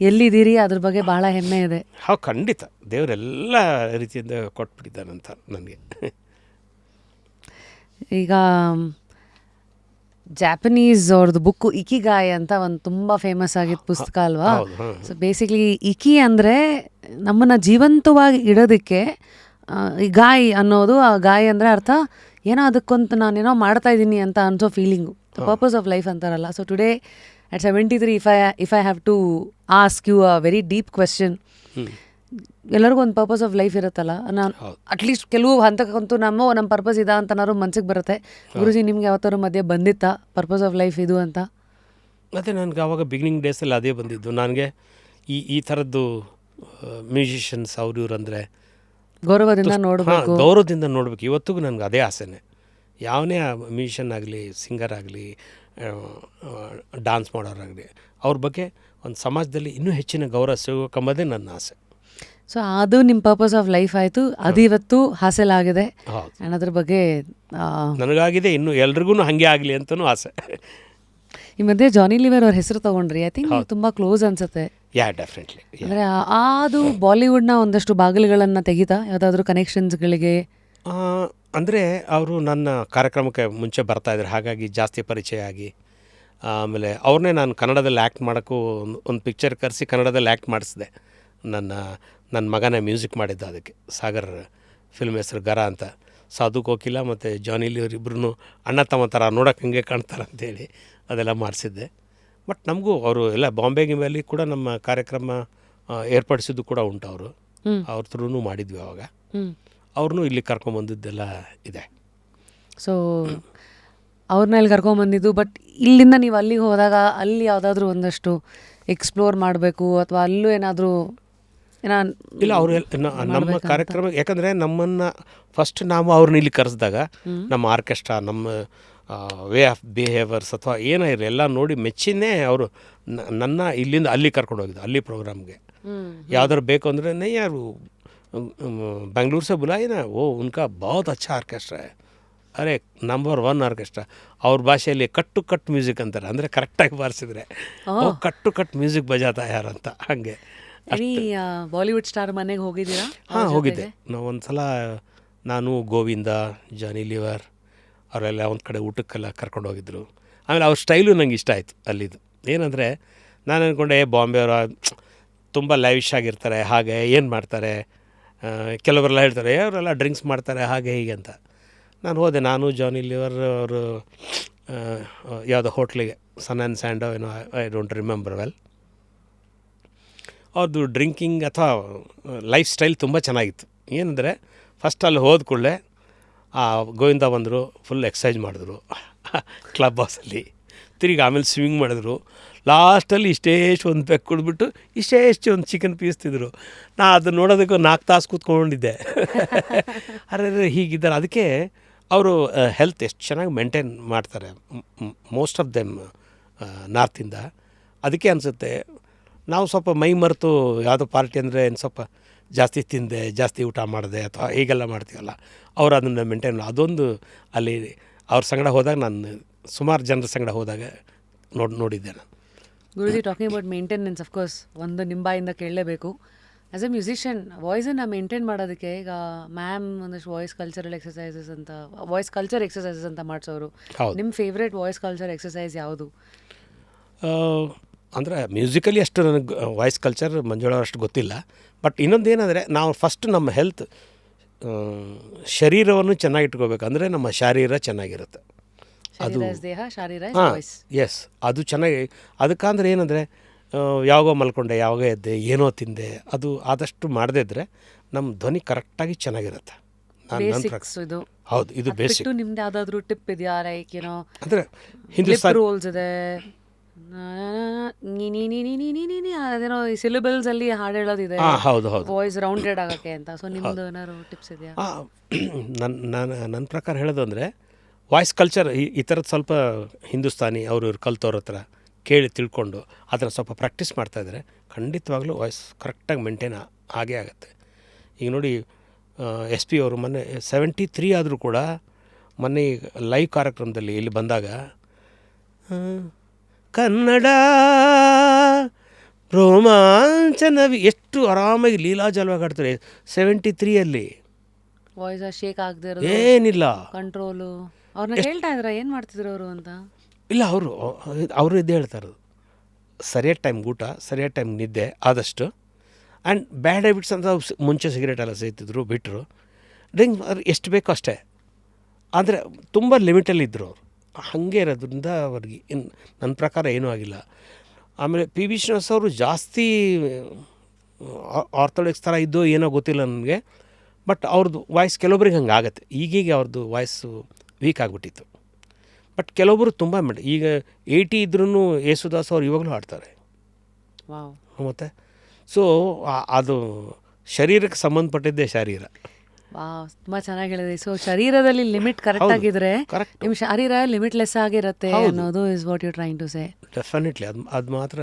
ಎಲ್ಲಿದ್ದೀರಿ, ಅದ್ರ ಬಗ್ಗೆ ಭಾಳ ಹೆಮ್ಮೆ ಇದೆ. ಖಂಡಿತ ದೇವರೆಲ್ಲ ರೀತಿಯಿಂದ ಕೊಟ್ಬಿಟ್ಟಿದ್ದಾನಂತ ನನಗೆ. ಈಗ ಜಾಪನೀಸ್ ಅವ್ರದ್ದು ಬುಕ್ಕು ಇಕಿಗಾಯ್ ಅಂತ ಒಂದು ತುಂಬ ಫೇಮಸ್ ಆಗಿದ್ದ ಪುಸ್ತಕ ಅಲ್ವಾ? ಸೊ ಬೇಸಿಕ್ಲಿ ಇಕಿ ಅಂದರೆ ನಮ್ಮನ್ನು ಜೀವಂತವಾಗಿ ಇಡೋದಕ್ಕೆ, ಈ ಗಾಯ್ ಅನ್ನೋದು, ಆ ಗಾಯ್ ಅಂದರೆ ಅರ್ಥ ಏನೋ ಅದಕ್ಕೊಂತ ನಾನೇನೋ ಮಾಡ್ತಾ ಇದ್ದೀನಿ ಅಂತ ಅನ್ಸೋ ಫೀಲಿಂಗು, ಪರ್ಪಸ್ ಆಫ್ ಲೈಫ್ ಅಂತಾರಲ್ಲ. So today at 73, if I have to ask you a very deep question, ಎಲ್ಲರಿಗೂ ಒಂದು ಪರ್ಪಸ್ ಆಫ್ ಲೈಫ್ ಇರುತ್ತಲ್ಲ. ನಾನು ಅಟ್ಲೀಸ್ಟ್ ಕೆಲವು ಹಂತಕ್ಕಂತೂ ನಮ್ಮ ಪರ್ಪಸ್ ಇದೆ ಅಂತನಾದ್ರು ಮನ್ಸಿಗೆ ಬರುತ್ತೆ. ಗುರುಜಿ, ನಿಮ್ಗೆ ಯಾವತ್ತಾರು ಮಧ್ಯೆ ಬಂದಿತ್ತಾ ಪರ್ಪಸ್ ಆಫ್ ಲೈಫ್ ಇದು ಅಂತ? ಮತ್ತು ನನಗೆ ಆವಾಗ ಬಿಗಿನಿಂಗ್ ಡೇಸಲ್ಲಿ ಅದೇ ಬಂದಿದ್ದು. ನನಗೆ ಈ ಥರದ್ದು ಮ್ಯೂಸಿಷಿಯನ್ಸ್ ಇವ್ರು ಅಂದರೆ ಗೌರವದಿಂದ ನೋಡಬೇಕು, ಗೌರವದಿಂದ ನೋಡಬೇಕು. ಇವತ್ತಿಗೂ ನನಗೆ ಅದೇ ಆಸೆನೇ. ಯಾವನೇ ಮ್ಯೂಸಿಷಿಯನ್ ಆಗಲಿ, ಸಿಂಗರ್ ಆಗಲಿ, ಡ್ಯಾನ್ಸ್ ಮಾಡೋರಾಗಲಿ, ಅವ್ರ ಬಗ್ಗೆ ಒಂದು ಸಮಾಜದಲ್ಲಿ ಇನ್ನೂ ಹೆಚ್ಚಿನ ಗೌರವ ಸಿಗೋಕಂಬುದೇ ನನ್ನ ಆಸೆ. ಸೊ ಅದು ನಿಮ್ಮ ಪರ್ಪಸ್ ಆಫ್ ಲೈಫ್ ಆಯಿತು. ಅದು ಇವತ್ತು ಹಾಸಲಾಗಿದೆ. ಆ್ಯಂಡ್ ಅದ್ರ ಬಗ್ಗೆ ನನಗಾಗಿದೆ, ಇನ್ನು ಎಲ್ರಿಗೂ ಹಾಗೆ ಆಗಲಿ ಅಂತಲೂ ಆಸೆ. ಈ ಮಧ್ಯೆ ಜಾನಿ ಲಿವರ್ ಅವ್ರ ಹೆಸರು ತೊಗೊಂಡ್ರಿ. ಐ ಥಿಂಕ್ ತುಂಬ ಕ್ಲೋಸ್ ಅನ್ಸುತ್ತೆ. ಡೆಫಿನೆಟ್ಲಿ. ಅಂದರೆ ಅದು ಬಾಲಿವುಡ್ನ ಒಂದಷ್ಟು ಬಾಗಿಲುಗಳನ್ನು ತೆಗಿತಾ ಯಾವುದಾದ್ರೂ ಕನೆಕ್ಷನ್ಸ್ಗಳಿಗೆ? ಅಂದರೆ ಅವರು ನನ್ನ ಕಾರ್ಯಕ್ರಮಕ್ಕೆ ಮುಂಚೆ ಬರ್ತಾಯಿದ್ರು, ಹಾಗಾಗಿ ಜಾಸ್ತಿ ಪರಿಚಯ ಆಗಿ, ಆಮೇಲೆ ಅವ್ರನ್ನೇ ನಾನು ಕನ್ನಡದಲ್ಲಿ ಆ್ಯಕ್ಟ್ ಮಾಡೋಕ್ಕೂ ಒಂದು ಪಿಕ್ಚರ್ ಕರೆಸಿ ಕನ್ನಡದಲ್ಲಿ ಆ್ಯಕ್ಟ್ ಮಾಡಿಸಿದೆ. ನನ್ನ ಮಗನೇ ಮ್ಯೂಸಿಕ್ ಮಾಡಿದ್ದ ಅದಕ್ಕೆ. ಸಾಗರ್ ಫಿಲ್ಮ್ ಹೆಸರು ಗರ ಅಂತ. ಸಾಧು ಕೋಕಿಲ ಮತ್ತು ಜಾನಿ ಲಿವರ್ ಇಬ್ಬರೂ ಅಣ್ಣ ತಮ್ಮ ಥರ ನೋಡೋಕೆ ಹಂಗೆ ಕಾಣ್ತಾರೆ ಅಂತೇಳಿ ಅದೆಲ್ಲ ಮಾಡಿಸಿದ್ದೆ. ಬಟ್ ನಮಗೂ ಅವರು ಎಲ್ಲ ಬಾಂಬೆ ಗಿಂಬೆಯಲ್ಲಿ ಕೂಡ ನಮ್ಮ ಕಾರ್ಯಕ್ರಮ ಏರ್ಪಡಿಸಿದ್ದು ಕೂಡ ಉಂಟು. ಅವ್ರ ಥ್ರೂ ಮಾಡಿದ್ವಿ ಅವಾಗ. ಅವ್ರನ್ನೂ ಇಲ್ಲಿ ಕರ್ಕೊಂಬಂದಿದ್ದೆಲ್ಲ ಇದೆ. ಸೊ ಅವ್ರನ್ನ ಇಲ್ಲಿ ಕರ್ಕೊಂಬಂದಿದ್ದು. ಬಟ್ ಇಲ್ಲಿಂದ ನೀವು ಅಲ್ಲಿಗೆ ಹೋದಾಗ ಅಲ್ಲಿ ಯಾವುದಾದ್ರೂ ಒಂದಷ್ಟು ಎಕ್ಸ್ಪ್ಲೋರ್ ಮಾಡಬೇಕು ಅಥವಾ ಅಲ್ಲೂ ಏನಾದರೂ ಇಲ್ಲ, ಅವರು ನಮ್ಮ ಕಾರ್ಯಕ್ರಮ, ಯಾಕಂದರೆ ನಮ್ಮನ್ನು ಫಸ್ಟ್ ನಾವು ಅವ್ರನ್ನ ಇಲ್ಲಿ ಕರೆಸಿದಾಗ ನಮ್ಮ ಆರ್ಕೆಸ್ಟ್ರಾ, ನಮ್ಮ ವೇ ಆಫ್ ಬಿಹೇವಿಯರ್ಸ್ ಅಥವಾ ಏನೇ ಇರಲಿ ಎಲ್ಲ ನೋಡಿ ಮೆಚ್ಚಿನೇ ಅವರು ನನ್ನ ಇಲ್ಲಿಂದ ಅಲ್ಲಿ ಕರ್ಕೊಂಡು ಹೋಗಿದ್ದು. ಅಲ್ಲಿ ಪ್ರೋಗ್ರಾಮ್ಗೆ ಯಾವ್ದಾರು ಬೇಕು ಅಂದರೆ ನೈ ಯಾರು बेंगलुरु से बुलाई ना, वो उनका बहुत अच्छा ಆರ್ಕೆಸ್ಟ್ರಾ है, ಅರೆ ನಂಬರ್ 1 ಆರ್ಕೆಸ್ಟ್ರಾ. ಅವ್ರ ಭಾಷೆಯಲ್ಲಿ ಕಟ್ಟು ಕಟ್ ಮ್ಯೂಸಿಕ್ ಅಂತಾರೆ. ಅಂದರೆ ಕರೆಕ್ಟಾಗಿ ಬಾರಿಸಿದ್ರೆ ಕಟ್ಟು ಕಟ್ ಮ್ಯೂಸಿಕ್ ಬಜಾತಾ ಯಾರಂತ. ಹಾಗೆ ಬಾಲಿವುಡ್ ಸ್ಟಾರ್ ಮನೆಗೆ ಹೋಗಿದ್ದೀರಾ? ಹಾಂ, ಹೋಗಿದ್ದೆ. ನಾವು ಒಂದು ಸಲ ನಾನು, ಗೋವಿಂದ, ಜಾನಿ ಲಿವರ್ ಅವರೆಲ್ಲ ಒಂದು ಕಡೆ ಊಟಕ್ಕೆಲ್ಲ ಕರ್ಕೊಂಡು ಹೋಗಿದ್ರು. ಆಮೇಲೆ ಅವ್ರ ಸ್ಟೈಲು ನಂಗೆ ಇಷ್ಟ ಆಯಿತು ಅಲ್ಲಿದ್ದು. ಏನಂದರೆ ನಾನು ಅಂದ್ಕೊಂಡೆ ಬಾಂಬೆಯವರು ತುಂಬ ಲೈವಿಶ್ ಆಗಿರ್ತಾರೆ, ಹಾಗೆ ಏನು ಮಾಡ್ತಾರೆ, ಕೆಲವರೆಲ್ಲ ಹೇಳ್ತಾರೆ ಅವರೆಲ್ಲ ಡ್ರಿಂಕ್ಸ್ ಮಾಡ್ತಾರೆ ಹಾಗೆ ಹೀಗೆ ಅಂತ. ನಾನು ಹೋದೆ, ನಾನು ಜಾನಿ ಲಿವರ್ ಅವರು ಯಾವುದೋ ಹೋಟ್ಲಿಗೆ, ಸನ್ ಆ್ಯಂಡ್ ಸ್ಯಾಂಡೋ ಏನೋ, ಐ ಡೋಂಟ್ ರಿಮೆಂಬರ್ ವೆಲ್. ಅವ್ರದ್ದು ಡ್ರಿಂಕಿಂಗ್ ಅಥವಾ ಲೈಫ್ ಸ್ಟೈಲ್ ತುಂಬ ಚೆನ್ನಾಗಿತ್ತು. ಏನಂದರೆ ಫಸ್ಟ್ ಅಲ್ಲಿ ಹೋದ ಕೂಡಲೇ ಗೋವಿಂದ ಬಂದರು, ಫುಲ್ ಎಕ್ಸಸೈಸ್ ಮಾಡಿದ್ರು ಕ್ಲಬ್ ಹೌಸಲ್ಲಿ. ತಿರುಗಿ ಆಮೇಲೆ ಸ್ವಿಮ್ಮಿಂಗ್ ಮಾಡಿದ್ರು. ಲಾಸ್ಟಲ್ಲಿ ಇಷ್ಟೇಷ್ಟು ಒಂದು ಪೆಕ್ ಕುಡಿದ್ಬಿಟ್ಟು ಇಷ್ಟೇಷ್ಟು ಒಂದು ಚಿಕನ್ ಪೀಸ್ ತಿಂದರು. ನಾ ಅದನ್ನು ನೋಡೋದಕ್ಕೆ 4 ತಾಸು ಕೂತ್ಕೊಂಡಿದ್ದೆ. ಅರೆ ಹೀಗಿದ್ದಾರೆ. ಅದಕ್ಕೆ ಅವರು ಹೆಲ್ತ್ ಎಷ್ಟು ಚೆನ್ನಾಗಿ ಮೇಂಟೈನ್ ಮಾಡ್ತಾರೆ, ಮೋಸ್ಟ್ ಆಫ್ ದೆಮ್ ನಾರ್ತಿಂದ. ಅದಕ್ಕೆ ಅನಿಸುತ್ತೆ ನಾವು ಸ್ವಲ್ಪ ಮೈ ಮರೆತು ಯಾವುದೋ ಪಾರ್ಟಿ ಅಂದರೆ ಏನು ಸ್ವಲ್ಪ ಜಾಸ್ತಿ ತಿಂದೆ, ಜಾಸ್ತಿ ಊಟ ಮಾಡಿದೆ ಅಥವಾ ಹೀಗೆಲ್ಲ ಮಾಡ್ತೀವಲ್ಲ, ಅವರು ಅದನ್ನು ಮೇಂಟೈನ್. ಅದೊಂದು ಅಲ್ಲಿ ಅವ್ರ ಸಂಗಡ ಹೋದಾಗ, ನಾನು ಸುಮಾರು ಜನರ ಸಂಗಡ ಹೋದಾಗ ನೋಡಿದ್ದೆ ನಾನು. ಗುರುಜಿ, ಟಾಕಿಂಗ್ ಅಬೌಟ್ ಮೇಂಟೆನೆನ್ಸ್, ಅಫ್ಕೋರ್ಸ್ ಒಂದು ನಿಂಬಾಯಿಂದ ಕೇಳಲೇಬೇಕು. ಆ್ಯಸ್ ಎ ಮ್ಯೂಸಿಷಿಯನ್ ವಾಯ್ಸನ್ನು ಮೇಂಟೈನ್ ಮಾಡೋದಕ್ಕೆ ಈಗ ಮ್ಯಾಮ್ ಒಂದಷ್ಟು ವಾಯ್ಸ್ ಕಲ್ಚರ್ ಎಕ್ಸಸೈಸಸ್ ಅಂತ ಮಾಡಿಸೋರು. ನಿಮ್ಮ ಫೇವ್ರೇಟ್ ವಾಯ್ಸ್ ಕಲ್ಚರ್ ಎಕ್ಸಸೈಸ್ ಯಾವುದು? ಅಂದರೆ ಮ್ಯೂಸಿಕಲಿ ಅಷ್ಟು ನನಗೆ ವಾಯ್ಸ್ ಕಲ್ಚರ್ ಮಂಜುಳ ಅಷ್ಟು ಗೊತ್ತಿಲ್ಲ. ಬಟ್ ಇನ್ನೊಂದು ಏನಂದರೆ, ನಾವು ಫಸ್ಟ್ ನಮ್ಮ ಹೆಲ್ತ್, ಶರೀರವನ್ನು ಚೆನ್ನಾಗಿಟ್ಕೋಬೇಕು. ಅಂದರೆ ನಮ್ಮ ಶರೀರ ಚೆನ್ನಾಗಿರುತ್ತೆ. ಅದು ಎಸ್, ಅದು ಚೆನ್ನಾಗಿ. ಅದಕ್ಕಂದ್ರೆ ಏನಂದರೆ, ಯಾವಾಗೋ ಮಲ್ಕೊಂಡೆ, ಯಾವಾಗ ಎದ್ದೆ, ಏನೋ ತಿಂದೆ, ಅದು ಆದಷ್ಟು ಮಾಡದೇ ಇದ್ದರೆ ನಮ್ಮ ಧ್ವನಿ ಕರೆಕ್ಟಾಗಿ ಚೆನ್ನಾಗಿರುತ್ತೆ. ಬೇಸಿಕ್ಸ್ ಇದು. ಹೌದು, ಇದು ಬೇಸಿಕ್. ಬಿಟ್ಟು ನಿಮ್ದು ಯಾವ್ದಾದ್ರು ಟಿಪ್ ಇದೆಯಾ? ಲೈಕ್ ಏನೋ ಅಂದರೆ ಲಿಪ್ ಹಿಂದೂಸ್ತಾನಿ ರೂಲ್ಸ್ ಇದೆ, ಅದೇನೋ ಸಿಲಿಬಲ್ಸ್ ಅಲ್ಲಿ ಹಾಡು ಹೇಳೋದಿದೆ, ಹೌದು ಹೌದು. ವಾಯ್ಸ್ ರೌಂಡೆಡ್ ಆಗಕ್ಕೆ ಅಂತ. ಸೊ ನಿಮ್ದು ಏನಾದ್ರು ಟಿಪ್ಸ್ ಇದೆಯಾ? ನನ್ನ ಪ್ರಕಾರ ಹೇಳೋದು ಅಂದರೆ ವಾಯ್ಸ್ ಕಲ್ಚರ್ ಈ ಥರದ್ದು ಸ್ವಲ್ಪ ಹಿಂದೂಸ್ತಾನಿ ಅವರು ಇವ್ರು ಕಲ್ತವ್ರ ಹತ್ರ ಕೇಳಿ ತಿಳ್ಕೊಂಡು ಅದನ್ನು ಸ್ವಲ್ಪ ಪ್ರಾಕ್ಟೀಸ್ ಮಾಡ್ತಾಯಿದ್ರೆ ಖಂಡಿತವಾಗ್ಲೂ ವಾಯ್ಸ್ ಕರೆಕ್ಟಾಗಿ ಮೇಂಟೈನ್ ಆಗೇ ಆಗುತ್ತೆ. ಈಗ ನೋಡಿ SP ಅವರು ಮೊನ್ನೆ 73 ಆದರೂ ಕೂಡ ಮೊನ್ನೆ ಲೈವ್ ಕಾರ್ಯಕ್ರಮದಲ್ಲಿ ಇಲ್ಲಿ ಬಂದಾಗ ಕನ್ನಡ ರೋಮಾಂಚನವಿ ಎಷ್ಟು ಆರಾಮಾಗಿ ಲೀಲಾಜಲವಾಗಿ ಆಡ್ತಾರೆ 73 ವಾಯ್ಸ್ ಶೇಕ್ ಆಗದೆ ಇರೋದು, ಏನಿಲ್ಲ ಕಂಟ್ರೋಲು. ಅವ್ರನ್ನ ಕೇಳ್ತಾ ಇದ್ರ ಏನು ಮಾಡ್ತಿದ್ರು ಅವರು ಅಂತ? ಇಲ್ಲ, ಅವರು ಇದೇ ಹೇಳ್ತಾ ಇರೋದು, ಸರಿಯಾದ ಟೈಮ್ ಊಟ, ಸರಿಯಾದ ಟೈಮ್ ನಿದ್ದೆ ಆದಷ್ಟು. ಆ್ಯಂಡ್ ಬ್ಯಾಡ್ ಹ್ಯಾಬಿಟ್ಸ್ ಅಂತ ಮುಂಚೆ ಸಿಗರೇಟ್ ಎಲ್ಲ ಸೇತಿದ್ರು, ಬಿಟ್ಟರು. ಡ್ರಿಂಕ್ ಎಷ್ಟು ಬೇಕೋ ಅಷ್ಟೇ, ಆದರೆ ತುಂಬ ಲಿಮಿಟಲ್ಲಿ ಇದ್ದರು ಅವರು. ಹಾಗೆ ಇರೋದ್ರಿಂದ ಅವ್ರಿಗೆ ನನ್ನ ಪ್ರಕಾರ ಏನೂ ಆಗಿಲ್ಲ. ಆಮೇಲೆ PB ಶ್ರೀನಿವಾಸ್ ಅವರು ಜಾಸ್ತಿ ಆರ್ಥೋಡಾಕ್ಸ್ ಥರ ಇದ್ದೋ ಏನೋ ಗೊತ್ತಿಲ್ಲ ನನಗೆ, ಬಟ್ ಅವ್ರದ್ದು ವಾಯ್ಸ್ ಕೆಲವೊಬ್ರಿಗೆ ಹಂಗೆ ಆಗುತ್ತೆ. ಈಗೀಗ ಅವ್ರದ್ದು ವಾಯ್ಸು ವೀಕ್ ಆಗಿಬಿಟ್ಟಿತ್ತು. ಬಟ್ ಕೆಲವೊಬ್ಬರು ತುಂಬ ಈಗ 80 ಇದ್ರೂ ಯೇಸುದಾಸ್ ಅವ್ರು ಇವಾಗಲೂ ಹಾಡ್ತಾರೆ. ಮತ್ತು ಸೊ ಅದು ಶರೀರಕ್ಕೆ ಸಂಬಂಧಪಟ್ಟಿದ್ದೇ ಶರೀರ. ತುಂಬ ಚೆನ್ನಾಗಿ ಹೇಳಿದ್ರಿ. ಸೊ ಶರೀರದಲ್ಲಿ ಲಿಮಿಟ್ ಕರೆಕ್ಟ್ ಆಗಿದ್ರೆ ನಿಮ್ಮ ಶರೀರ ಲಿಮಿಟ್ಲೆಸ್ ಆಗಿರುತ್ತೆ ಅನ್ನೋದು is what you trying to say. Definitely ಅದು ಮಾತ್ರ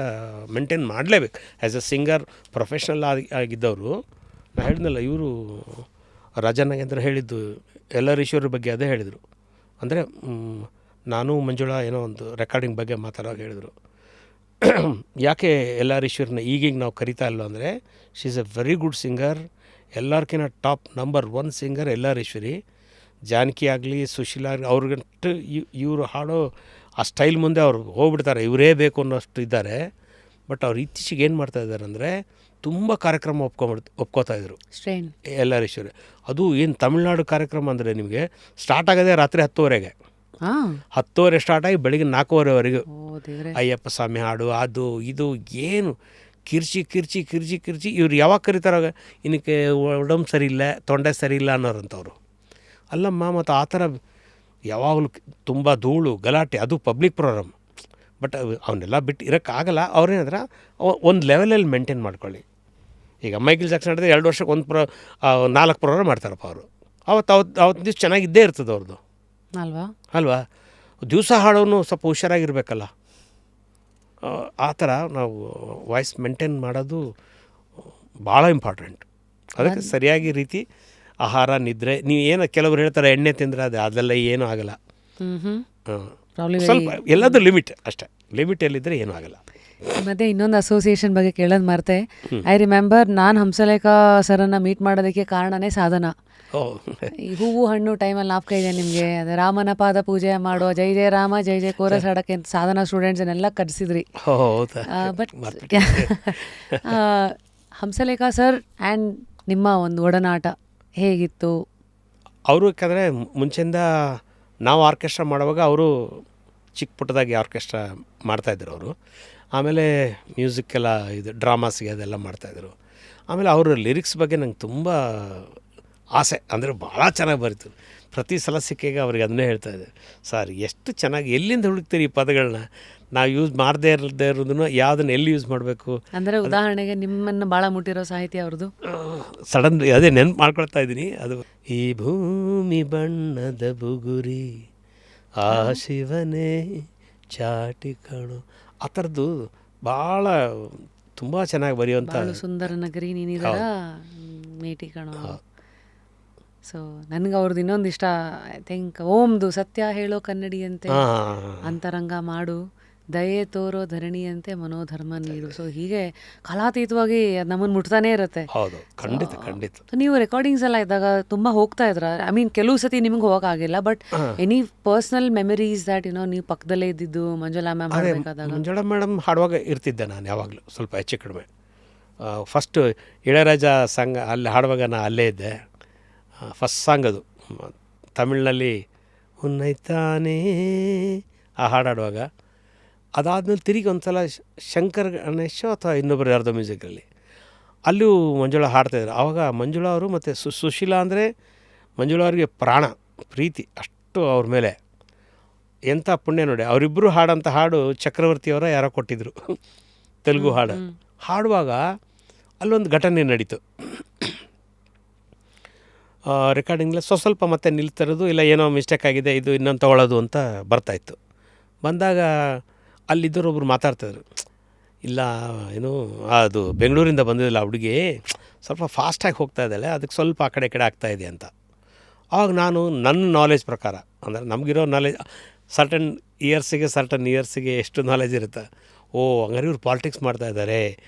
ಮೇಂಟೈನ್ ಮಾಡಲೇಬೇಕು. ಆ್ಯಸ್ ಎ ಸಿಂಗರ್ ಪ್ರೊಫೆಷ್ನಲ್ ಆಗಿದ್ದವರು. ನಾನು ಹೇಳಿದ್ನಲ್ಲ, ಇವರು ರಾಜನಾಗೇಂದ್ರ ಹೇಳಿದ್ದು ಎಲ್ಲರ ಈಶ್ವರ ಬಗ್ಗೆ ಅದೇ ಹೇಳಿದರು. ಅಂದರೆ ನಾನು ಮಂಜುಳಾ ಏನೋ ಒಂದು ರೆಕಾರ್ಡಿಂಗ್ ಬಗ್ಗೆ ಮಾತಾಡುವಾಗ ಹೇಳಿದರು, ಯಾಕೆ ಎಲ್ಲರ ಈಶ್ವರನ್ನ ಈಗೀಗ ನಾವು ಕರಿತಾ ಇಲ್ಲ ಅಂದರೆ she is A very good singer, ಎಲ್ಲರಿಗಿಂತ ಟಾಪ್ ನಂಬರ್ 1 ಸಿಂಗರ್ ಎಲ್ಲರೀಶ್ವರಿ. ಜಾನಕಿ ಆಗಲಿ, ಸುಶೀಲಾ ಆಗಲಿ, ಅವ್ರಿಗಂತೂ ಇವರು ಹಾಡೋ ಆ ಸ್ಟೈಲ್ ಮುಂದೆ ಅವ್ರು ಹೋಗ್ಬಿಡ್ತಾರೆ, ಇವರೇ ಬೇಕು ಅನ್ನೋಷ್ಟು ಇದ್ದಾರೆ. ಬಟ್ ಅವ್ರು ಇತ್ತೀಚೆಗೆ ಏನು ಮಾಡ್ತಾಯಿದ್ದಾರೆ ಅಂದರೆ ತುಂಬ ಕಾರ್ಯಕ್ರಮ ಒಪ್ಕೋತಾಯಿದ್ರು ಎಲ್ಲರೀಶ್ವರಿ. ಅದು ಏನು ತಮಿಳ್ನಾಡು ಕಾರ್ಯಕ್ರಮ ಅಂದರೆ ನಿಮಗೆ ಸ್ಟಾರ್ಟ್ ಆಗೋದೇ ರಾತ್ರಿ 10:30ಗೆ, 10:30 ಸ್ಟಾರ್ಟ್ ಆಗಿ ಬೆಳಗ್ಗೆ 4:30ವರೆಗೂ ಅಯ್ಯಪ್ಪ ಸ್ವಾಮಿ ಹಾಡು, ಅದು ಇದು ಏನು ಕಿರ್ಚಿ ಕಿರ್ಚಿ ಕಿರ್ಚಿ ಕಿರ್ಚಿ. ಇವ್ರು ಯಾವಾಗ ಕರೀತಾರಾಗ ಇನ್ನಕ್ಕೆ ಒಡಂಬ ಸರಿ ಇಲ್ಲ, ತೊಂಡೆ ಸರಿ ಇಲ್ಲ ಅನ್ನೋರಂಥವ್ರು ಅಲ್ಲಮ್ಮ. ಮತ್ತು ಆ ಥರ ಯಾವಾಗಲೂ ತುಂಬ ಧೂಳು ಗಲಾಟೆ, ಅದು ಪಬ್ಲಿಕ್ ಪ್ರೋಗ್ರಾಮ್. ಬಟ್ ಅವನ್ನೆಲ್ಲ ಬಿಟ್ಟು ಇರೋಕ್ಕಾಗಲ್ಲ. ಅವ್ರೇನಾದ್ರೆ ಒಂದು ಲೆವೆಲಲ್ಲಿ ಮೇಂಟೈನ್ ಮಾಡ್ಕೊಳ್ಳಿ. ಈಗ ಮೈಕಲ್ ಜಾಕ್ಸನ್ ಹೇಳಿದ್ರೆ 2 ವರ್ಷಕ್ಕೆ 4 ಪ್ರೋಗ್ರಾಮ್ ಮಾಡ್ತಾರಪ್ಪ ಅವರು. ಅವತ್ತು ದಿವ್ಸ ಚೆನ್ನಾಗಿದ್ದೇ ಇರ್ತದೆ ಅವ್ರದ್ದು ಅಲ್ವಾ. ದಿವಸ ಹಾಡೋನು ಸ್ವಲ್ಪ ಹುಷಾರಾಗಿರ್ಬೇಕಲ್ಲ. ಆ ಥರ ನಾವು ವಾಯ್ಸ್ ಮೇಂಟೈನ್ ಮಾಡೋದು ಭಾಳ ಇಂಪಾರ್ಟೆಂಟ್. ಅದಕ್ಕೆ ಸರಿಯಾಗಿ ರೀತಿ ಆಹಾರ, ನಿದ್ರೆ. ನೀವು ಏನು ಕೆಲವರು ಹೇಳ್ತಾರೆ ಎಣ್ಣೆ ತಿಂದರೆ ಅದೆಲ್ಲ ಏನೂ ಆಗಲ್ಲ. ಸ್ವಲ್ಪ ಎಲ್ಲದೂ ಲಿಮಿಟ್ ಅಷ್ಟೇ. ಲಿಮಿಟ್ ಎಲ್ಲಿದ್ದರೆ ಏನೂ ಆಗಲ್ಲ. ಮತ್ತೆ ಇನ್ನೊಂದು ಅಸೋಸಿಯೇಷನ್ ಬಗ್ಗೆ ಕೇಳೋದು ಮರ್ತೆ. ಐ ರಿಮೆಂಬರ್, ನಾನು ಹಂಸಲೇಖ ಸರನ್ನು ಮೀಟ್ ಮಾಡೋದಕ್ಕೆ ಕಾರಣನೇ ಸಾಧನ. ಈ ಹೂವು ಹಣ್ಣು ಟೈಮಲ್ಲಿ ನಾಪ್ಕ ಇದೆ ನಿಮಗೆ, ಅದೇ ರಾಮನ ಪಾದ ಪೂಜೆ ಮಾಡೋ ಜೈ ಜಯ ರಾಮ ಜೈ ಜಯ ಕೋರಸ್ ಹಾಡೋಕ್ಕೆ ಸಾಧನ ಸ್ಟೂಡೆಂಟ್ಸನ್ನೆಲ್ಲ ಕರೆಸಿದ್ರಿ. ಬಟ್ ಹಂಸಲೇಖ ಸರ್ ಆ್ಯಂಡ್ ನಿಮ್ಮ ಒಂದು ಒಡನಾಟ ಹೇಗಿತ್ತು? ಅವರು ಯಾಕಂದರೆ ಮುಂಚೆಯಿಂದ ನಾವು ಆರ್ಕೆಸ್ಟ್ರಾ ಮಾಡುವಾಗ ಅವರು ಚಿಕ್ಕ ಪುಟ್ಟದಾಗಿ ಆರ್ಕೆಸ್ಟ್ರಾ ಮಾಡ್ತಾಯಿದ್ರು ಅವರು. ಆಮೇಲೆ ಮ್ಯೂಸಿಕ್ಕೆಲ್ಲ ಇದು ಡ್ರಾಮಾಸ್ಗೆ ಅದೆಲ್ಲ ಮಾಡ್ತಾಯಿದ್ರು. ಆಮೇಲೆ ಅವರ ಲಿರಿಕ್ಸ್ ಬಗ್ಗೆ ನಂಗೆ ತುಂಬ ಆಸೆ, ಅಂದರೆ ಭಾಳ ಚೆನ್ನಾಗಿ ಬರೀತು. ಪ್ರತಿ ಸಲ ಸಿಕ್ಕಾಗ ಅವ್ರಿಗೆ ಅದನ್ನೇ ಹೇಳ್ತಾಯಿದ್ದೆ, ಸರ್ ಎಷ್ಟು ಚೆನ್ನಾಗಿ ಎಲ್ಲಿಂದ ಹುಡುಕ್ತೀರಿ ಈ ಪದಗಳನ್ನ, ನಾವು ಯೂಸ್ ಮಾಡದೇ ಇರೋದನ್ನು ಯಾವುದನ್ನು ಎಲ್ಲಿ ಯೂಸ್ ಮಾಡಬೇಕು. ಅಂದರೆ ಉದಾಹರಣೆಗೆ ನಿಮ್ಮನ್ನು ಭಾಳ ಮುಟ್ಟಿರೋ ಸಾಹಿತ್ಯ ಅವ್ರದ್ದು ಸಡನ್ ಅದೇ ನೆನಪು ಮಾಡ್ಕೊಳ್ತಾ ಇದ್ದೀನಿ. ಅದು ಈ ಭೂಮಿ ಬಣ್ಣದ ಬುಗುರಿ ಆ ಶಿವನೇ ಚಾಟಿ ಕಾಣು, ಆ ಥರದ್ದು ಭಾಳ ತುಂಬ ಚೆನ್ನಾಗಿ ಬರೆಯುವಂಥ. ಸುಂದರ ನಗರಿ ನೀನಿದರ ಮೇಟಿ ಕಾಣೋ. ಸೊ ನನಗೆ ಅವ್ರದ್ದು ಇನ್ನೊಂದು ಇಷ್ಟ, ಐ ಥಿಂಕ್ ಓಮ್ದು ಸತ್ಯ ಹೇಳೋ ಕನ್ನಡಿಯಂತೆ ಅಂತರಂಗ ಮಾಡು, ದಯೆ ತೋರೋ ಧರಣಿಯಂತೆ ಮನೋಧರ್ಮ ನೀಡು. ಸೊ ಹೀಗೆ ಕಲಾತೀತವಾಗಿ ನಮ್ಮನ್ನು ಮುಟ್ತಾನೇ ಇರುತ್ತೆ. ಹೌದು, ಖಂಡಿತ ಖಂಡಿತ. ನೀವು ರೆಕಾರ್ಡಿಂಗ್ಸ್ ಎಲ್ಲ ಇದ್ದಾಗ ತುಂಬ ಹೋಗ್ತಾ ಇದ್ರ? ಐ ಮೀನ್ ಕೆಲವು ಸತಿ ನಿಮ್ಗೆ ಹೋಗೋಕ್ಕಾಗಿಲ್ಲ, but any personal memories that ನೀವು ಪಕ್ಕದಲ್ಲೇ ಇದ್ದಿದ್ದು ಮಂಜುಳಾ ಮ್ಯಾಮ್ ಹಾಡಬೇಕಾದಾಗ? ಮಂಜುಳಾ ಮೇಡಮ್ ಹಾಡುವಾಗ ಇರ್ತಿದ್ದೆ ನಾನು ಯಾವಾಗಲೂ ಸ್ವಲ್ಪ ಹೆಚ್ಚು ಕಡಿಮೆ. ಫಸ್ಟು ಇಳಯರಾಜ ಸಾಂಗ್ ಅಲ್ಲಿ ಹಾಡುವಾಗ ನಾನು ಅಲ್ಲೇ ಇದ್ದೆ. ಫಸ್ಟ್ ಸಾಂಗ್ ಅದು ತಮಿಳಿನಲ್ಲಿ ಉನ್ನೈತಾನೇ ಆ ಹಾಡಾಡುವಾಗ. ಅದಾದಮೇಲೆ ತಿರುಗಿ ಒಂದು ಸಲ ಶಂಕರ್ ಗಣೇಶ ಅಥವಾ ಇನ್ನೊಬ್ಬರು ಯಾರ್ದೋ ಮ್ಯೂಸಿಕಲ್ಲಿ ಅಲ್ಲೂ ಮಂಜುಳಾ ಹಾಡ್ತಾಯಿದ್ರು. ಆವಾಗ ಮಂಜುಳಾ ಅವರು ಮತ್ತು ಸುಶೀಲಾ ಅಂದರೆ ಮಂಜುಳಾ ಅವ್ರಿಗೆ ಪ್ರಾಣ ಪ್ರೀತಿ ಅಷ್ಟು ಅವ್ರ ಮೇಲೆ. ಎಂಥ ಪುಣ್ಯ ನೋಡಿ, ಅವರಿಬ್ಬರು ಹಾಡಂಥ ಹಾಡು ಚಕ್ರವರ್ತಿಯವರ ಯಾರೋ ಕೊಟ್ಟಿದ್ದರು ತೆಲುಗು ಹಾಡು. ಹಾಡುವಾಗ ಅಲ್ಲೊಂದು ಘಟನೆ ನಡೀತು. ರೆಕಾರ್ಡಿಂಗ್ಲ ಸ್ವಲ್ಪ ಮತ್ತೆ ನಿಲ್ತಿರೋದು, ಇಲ್ಲ ಏನೋ ಮಿಸ್ಟೇಕ್ ಆಗಿದೆ, ಇದು ಇನ್ನೊಂದು ತೊಗೊಳ್ಳೋದು ಅಂತ ಬರ್ತಾಯಿತ್ತು. ಬಂದಾಗ ಅಲ್ಲಿದ್ದರೊಬ್ರು ಮಾತಾಡ್ತಾಯಿದ್ರು, ಇಲ್ಲ ಏನು ಅದು ಬೆಂಗಳೂರಿಂದ ಬಂದಿದ್ದಿಲ್ಲ ಹುಡುಗಿ, ಸ್ವಲ್ಪ ಫಾಸ್ಟಾಗಿ ಹೋಗ್ತಾ ಇದ್ದಾಳೆ, ಅದಕ್ಕೆ ಸ್ವಲ್ಪ ಆ ಕಡೆ ಆಗ್ತಾಯಿದೆ ಅಂತ. ಆವಾಗ ನಾನು ನನ್ನ ನಾಲೆಜ್ ಪ್ರಕಾರ, ಅಂದರೆ ನಮಗಿರೋ ನಾಲೆಜ್ ಸರ್ಟನ್ ಇಯರ್ಸಿಗೆ ಎಷ್ಟು ನಾಲೆಜ್ ಇರುತ್ತೆ, ಓ ಹಂಗಾರೆ ಇವ್ರು ಪಾಲಿಟಿಕ್ಸ್ ಮಾಡ್ತಾಯಿದ್ದಾರೆ,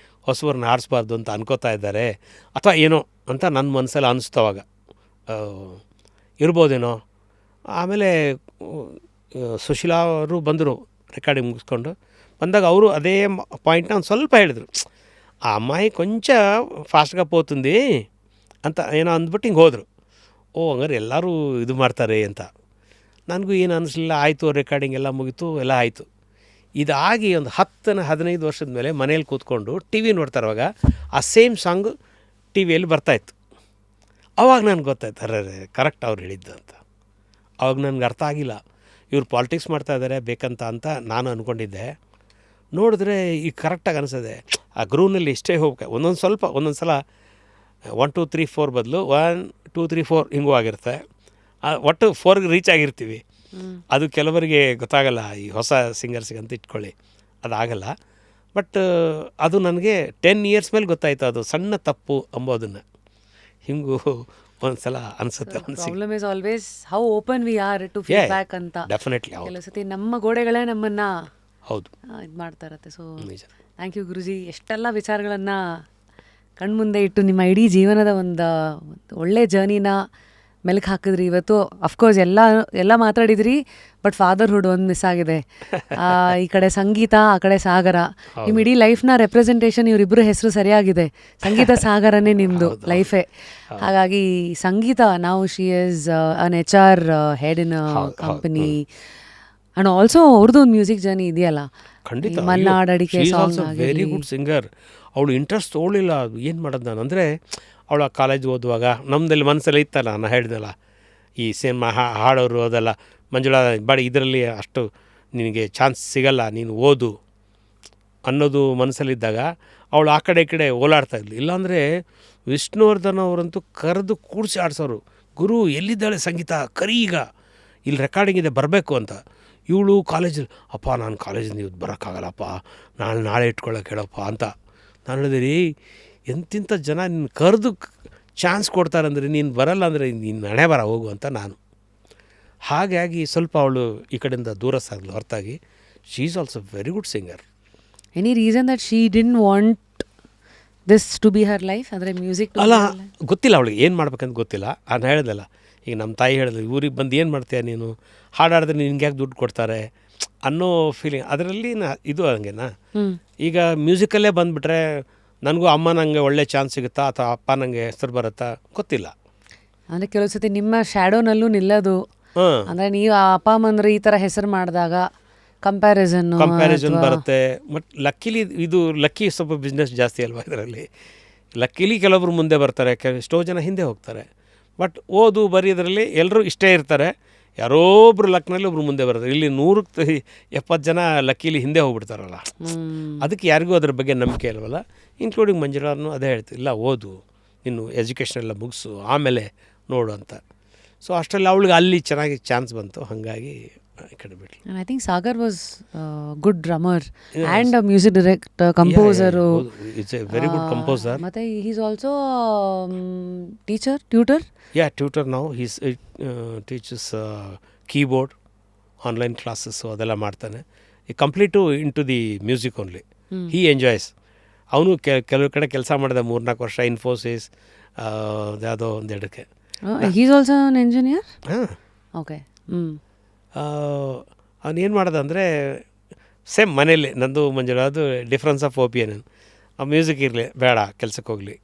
ಹೊಸಬರನ್ನ ಆಡಿಸ್ಬಾರ್ದು ಅಂತ ಅನ್ಕೋತಾ ಇದ್ದಾರೆ ಅಥವಾ ಏನೋ ಅಂತ ನನ್ನ ಮನಸ್ಸಲ್ಲಿ ಅನಿಸ್ತವಾಗ ಇರ್ಬೋದೇನೋ. ಆಮೇಲೆ ಸುಶೀಲಾ ಅವರು ಬಂದರು ರೆಕಾರ್ಡಿಂಗ್ ಮುಗಿಸ್ಕೊಂಡು. ಬಂದಾಗ ಅವರು ಅದೇ ಪಾಯಿಂಟ್ನ ಒಂದು ಸ್ವಲ್ಪ ಹೇಳಿದರು, ಆ ಅಮ್ಮಾಯಿ ಕೊಂಚ ಫಾಸ್ಟ್గా పోతుంది ಅಂತ ಏನೋ ಅಂದ್ಬಿಟ್ಟು ಹಿಂಗೆ ಹೋದರು. ಓ ಹಂಗಾರೆ ಎಲ್ಲರೂ ಇದು ಮಾಡ್ತಾರೆ ಅಂತ. ನನಗೂ ಏನು ಅನ್ನಿಸ್ಲಿಲ್ಲ. ಆಯಿತು, ರೆಕಾರ್ಡಿಂಗ್ ಎಲ್ಲ ಮುಗೀತು, ಎಲ್ಲ ಆಯಿತು. ಇದಾಗಿ ಒಂದು 10-15 ವರ್ಷದ ಮೇಲೆ ಮನೇಲಿ ಕೂತ್ಕೊಂಡು ಟಿ ವಿ ನೋಡ್ತಾರವಾಗ ಆ ಸೇಮ್ ಸಾಂಗ್ ಟಿ ವಿಯಲ್ಲಿ ಬರ್ತಾಯಿತ್ತು. ಆವಾಗ ನನಗೆ ಗೊತ್ತಾಯ್ತು, ಅರೆ ಕರೆಕ್ಟ್ ಅವ್ರು ಹೇಳಿದ್ದು ಅಂತ. ಆವಾಗ ನನಗೆ ಅರ್ಥ ಆಗಿಲ್ಲ, ಇವ್ರು ಪಾಲಿಟಿಕ್ಸ್ ಮಾಡ್ತಾಯಿದ್ದಾರೆ ಬೇಕಂತ ಅಂತ ನಾನು ಅಂದ್ಕೊಂಡಿದ್ದೆ. ನೋಡಿದ್ರೆ ಈಗ ಕರೆಕ್ಟಾಗಿ ಅನಿಸಿದೆ, ಆ ಗ್ರೂವ್ನಲ್ಲಿ ಇಷ್ಟೇ ಹೋಗ್ಬೇಕು. ಒಂದೊಂದು ಸಲ 1 2 3 4 ಬದಲು 1 2 3 4 ಹಿಂಗೂ ಆಗಿರುತ್ತೆ. ಒಟ್ಟು 4ಗೆ ರೀಚ್ ಆಗಿರ್ತೀವಿ. ಅದು ಕೆಲವರಿಗೆ ಗೊತ್ತಾಗಲ್ಲ, ಈ ಹೊಸ ಸಿಂಗರ್ಸಿಗಂತ ಇಟ್ಕೊಳ್ಳಿ, ಅದಾಗಲ್ಲ. ಬಟ್ ಅದು ನನಗೆ 10 ಇಯರ್ಸ್ ಮೇಲೆ ಗೊತ್ತಾಯಿತು, ಅದು ಸಣ್ಣ ತಪ್ಪು ಅಂಬೋದನ್ನು. ಹಿಂಗೂ ಒಂದು ಸಲ ಅನಿಸುತ್ತೆ. Problem is always how open we are to feedback ಅಂತ. ಡೆಫಿನೆಟ್ಲಿ ಕೆಲವು ಸತಿ ನಮ್ಮ ಗೋಡೆಗಳೇ ನಮ್ಮನ್ನು ಹೌದು ಇದು ಮಾಡ್ತಾ ಇರತ್ತೆ. ಸೊ ಥ್ಯಾಂಕ್ ಯು ಗುರುಜಿ, ಎಷ್ಟೆಲ್ಲ ವಿಚಾರಗಳನ್ನು ಕಣ್ಮುಂದೆ ಇಟ್ಟು ನಿಮ್ಮ ಇಡೀ ಜೀವನದ ಒಂದು ಒಳ್ಳೆ ಜರ್ನಿನ ಮೆಲುಕು ಹಾಕಿದ್ರಿ. ಇವತ್ತು ಅಫ್ಕೋರ್ಸ್ ಎಲ್ಲ ಮಾತಾಡಿದ್ರಿ, ಬಟ್ ಫಾದರ್ಹುಡ್ ಒಂದು ಮಿಸ್ ಆಗಿದೆ. ಈ ಕಡೆ ಸಂಗೀತ, ಆ ಕಡೆ ಸಾಗರ. ನಿಮ್ಮ ಇಡೀ ಲೈಫ್ನ ರೆಪ್ರೆಸೆಂಟೇಷನ್ ಇವರಿಬ್ಬರು ಹೆಸರು ಸರಿಯಾಗಿದೆ. ಸಂಗೀತ ಸಾಗರನೇ ನಿಮ್ಮದು ಲೈಫೇ. ಹಾಗಾಗಿ ಸಂಗೀತ, ನಾವು she is an HR head in company and also ಅವ್ರದ್ದು ಒಂದು ಮ್ಯೂಸಿಕ್ ಜರ್ನಿ ಇದೆಯಲ್ಲ. ಖಂಡಿತ, ಮಲ್ನಾಡ್ ಅಡಿಕೆ ಸಾಂಗ್ ವೆರಿ ಗುಡ್ ಸಿಂಗರ್. ಅವಳು ಇಂಟ್ರೆಸ್ಟ್ ತೊಗೊಳ್ಳಿಲ್ಲ. ಏನು ಮಾಡೋದು ನಾನು ಅಂದರೆ, ಅವಳ ಕಾಲೇಜ್ ಓದುವಾಗ ನಮ್ಮದಲ್ಲಿ ಮನಸ್ಸಲ್ಲಿ ಇತ್ತಲ್ಲ, ನಾನು ಹೇಳಿದೆಲ್ಲ ಈ ಸಿನಿಮಾ ಹಾಡೋರು ಅದೆಲ್ಲ, ಮಂಜುಳಾ ಬಾಡಿ ಇದರಲ್ಲಿ ಅಷ್ಟು ನಿನಗೆ ಚಾನ್ಸ್ ಸಿಗಲ್ಲ, ನೀನು ಓದು ಅನ್ನೋದು ಮನಸ್ಸಲ್ಲಿದ್ದಾಗ ಅವಳು ಆ ಕಡೆ ಈ ಕಡೆ ಓಲಾಡ್ತಾಯಿದ್ಲು. ಇಲ್ಲಾಂದರೆ ವಿಷ್ಣುವರ್ಧನ್ ಅವರಂತೂ ಕರೆದು ಕೂಡಿಸಿ ಆಡಿಸೋರು, ಗುರು ಎಲ್ಲಿದ್ದಾಳೆ ಸಂಗೀತ, ಕರಿ ಈಗ ಇಲ್ಲಿ ರೆಕಾರ್ಡಿಂಗ್ ಇದೆ ಬರಬೇಕು ಅಂತ. ಇವಳು ಕಾಲೇಜಲ್ಲಿ, ಅಪ್ಪ ನಾನು ಕಾಲೇಜಿಂದ ಇವತ್ತು ಬರೋಕ್ಕಾಗಲ್ಲಪ್ಪ, ನಾಳೆ ಇಟ್ಕೊಳ್ಳೋಕೆ ಹೇಳಪ್ಪ ಅಂತ. ನಾನು ಹೇಳಿದೆ, ರೀ ಎಂತಿಂಥ ಜನ ನಿನ್ನ ಕರೆದು ಚಾನ್ಸ್ ಕೊಡ್ತಾರಂದರೆ ನೀನು ಬರಲ್ಲ ಅಂದರೆ ನೀನು ಹಣೆ ಬರ ಹೋಗು ಅಂತ ನಾನು. ಹಾಗಾಗಿ ಸ್ವಲ್ಪ ಅವಳು ಈ ಕಡೆಯಿಂದ ದೂರ ಸಾಗಲು ಹೊರತಾಗಿ she is also very good singer. Any reason that she didn't want this to be her life? ಅಂದರೆ ಮ್ಯೂಸಿಕ್ ಅಲ್ಲ, ಗೊತ್ತಿಲ್ಲ ಅವಳಿಗೆ ಏನು ಮಾಡ್ಬೇಕಂತ ಗೊತ್ತಿಲ್ಲ. ನಾನು ಹೇಳ್ದಲ್ಲ, ಈಗ ನಮ್ಮ ತಾಯಿ ಹೇಳಿದ್ರು, ಊರಿಗೆ ಬಂದು ಏನು ಮಾಡ್ತೀಯ ನೀನು, ಹಾಡಾಡಿದ್ರೆ ನಿನ್ಗೆ ಯಾಕೆ ದುಡ್ಡು ಕೊಡ್ತಾರೆ ಅನ್ನೋ ಫೀಲಿಂಗ್ ಅದರಲ್ಲಿ ಇದು ಹಂಗೆನಾ. ಈಗ ಮ್ಯೂಸಿಕಲ್ಲೇ ಬಂದುಬಿಟ್ರೆ ನನಗೂ ಅಮ್ಮ ನನಗೆ ಒಳ್ಳೆ ಚಾನ್ಸ್ ಸಿಗುತ್ತಾ ಅಥವಾ ಅಪ್ಪ ನನಗೆ ಹೆಸರು ಬರುತ್ತಾ ಗೊತ್ತಿಲ್ಲ. ಅಂದರೆ ಕೆಲವು ಸತಿ ನಿಮ್ಮ ಶ್ಯಾಡೋನಲ್ಲೂ ನಿಲ್ಲೋದು, ಅಂದರೆ ನೀವು ಅಪ್ಪ ಅಮ್ಮಂದ್ರೆ ಈ ಥರ ಹೆಸರು ಮಾಡಿದಾಗ ಕಂಪ್ಯಾರಿಸನ್ ಬರುತ್ತೆ. ಬಟ್ ಲಕ್ಕಿ ಸ್ವಲ್ಪ ಬಿಸ್ನೆಸ್ ಜಾಸ್ತಿ ಅಲ್ವಾ ಇದರಲ್ಲಿ. ಲಕ್ಕಿಲಿ ಕೆಲವೊಬ್ರು ಮುಂದೆ ಬರ್ತಾರೆ, ಎಷ್ಟೋ ಜನ ಹಿಂದೆ ಹೋಗ್ತಾರೆ. ಬಟ್ ಓದು ಬರೆಯೋದ್ರಲ್ಲಿ ಎಲ್ಲರೂ ಇಷ್ಟೇ ಇರ್ತಾರೆ, ಯಾರೊಬ್ರು ಲಕ್ನಲ್ಲಿ ಒಬ್ರು ಮುಂದೆ ಬರ್ತಾರೆ. ಇಲ್ಲಿ 170 ಜನ ಲಕ್ಕೀಲಿ ಹಿಂದೆ ಹೋಗ್ಬಿಡ್ತಾರಲ್ಲ, ಅದಕ್ಕೆ ಯಾರಿಗೂ ಅದ್ರ ಬಗ್ಗೆ ನಂಬಿಕೆ ಇಲ್ವಲ್ಲ. ಇನ್ಕ್ಲೂಡಿಂಗ್ ಮಂಜುಳಾನು ಅದೇ ಹೇಳ್ತೀವಿ, ಇಲ್ಲ ಓದು, ಇನ್ನು ಎಜುಕೇಷನ್ ಎಲ್ಲ ಮುಗಿಸು ಆಮೇಲೆ ನೋಡು ಅಂತ. ಸೊ ಅಷ್ಟರಲ್ಲಿ ಅವಳಿಗೆ ಅಲ್ಲಿ ಚೆನ್ನಾಗಿ ಚಾನ್ಸ್ ಬಂತು, ಹಾಗಾಗಿ ಈ ಕಡೆ ಬಿಟ್ಲು. I think Sagar was good drummer and music director, composer. It's a very good composer. ಮತ್ತು ಈಸ್ ಆಲ್ಸೋ ಟ್ಯೂಟರ್. ಟ್ಯೂಟರ್ ನಾವು he's teaches keyboard, online classes ಅದೆಲ್ಲ ಮಾಡ್ತಾನೆ. ಈ complete into the music only. He enjoys. ಅವನು ಕೆಲವು ಕಡೆ ಕೆಲಸ ಮಾಡಿದ 3-4 ವರ್ಷ, ಇನ್ಫೋಸಿಸ್ ಯಾವುದೋ ಒಂದೆರಡಕ್ಕೆ. He's also an engineer. ಹಾಂ, ಓಕೆ. ಅವನೇನು ಮಾಡೋದು ಅಂದರೆ, ಸೇಮ್ ಮನೇಲಿ ನಂದು ಮಂಜುಳಾದು ಡಿಫ್ರೆನ್ಸ್ ಆಫ್ ಒಪಿನಿಯನ್. ಆ ಮ್ಯೂಸಿಕ್ ಇರಲಿ ಬೇಡ, ಕೆಲಸಕ್ಕೆ ಹೋಗಲಿ,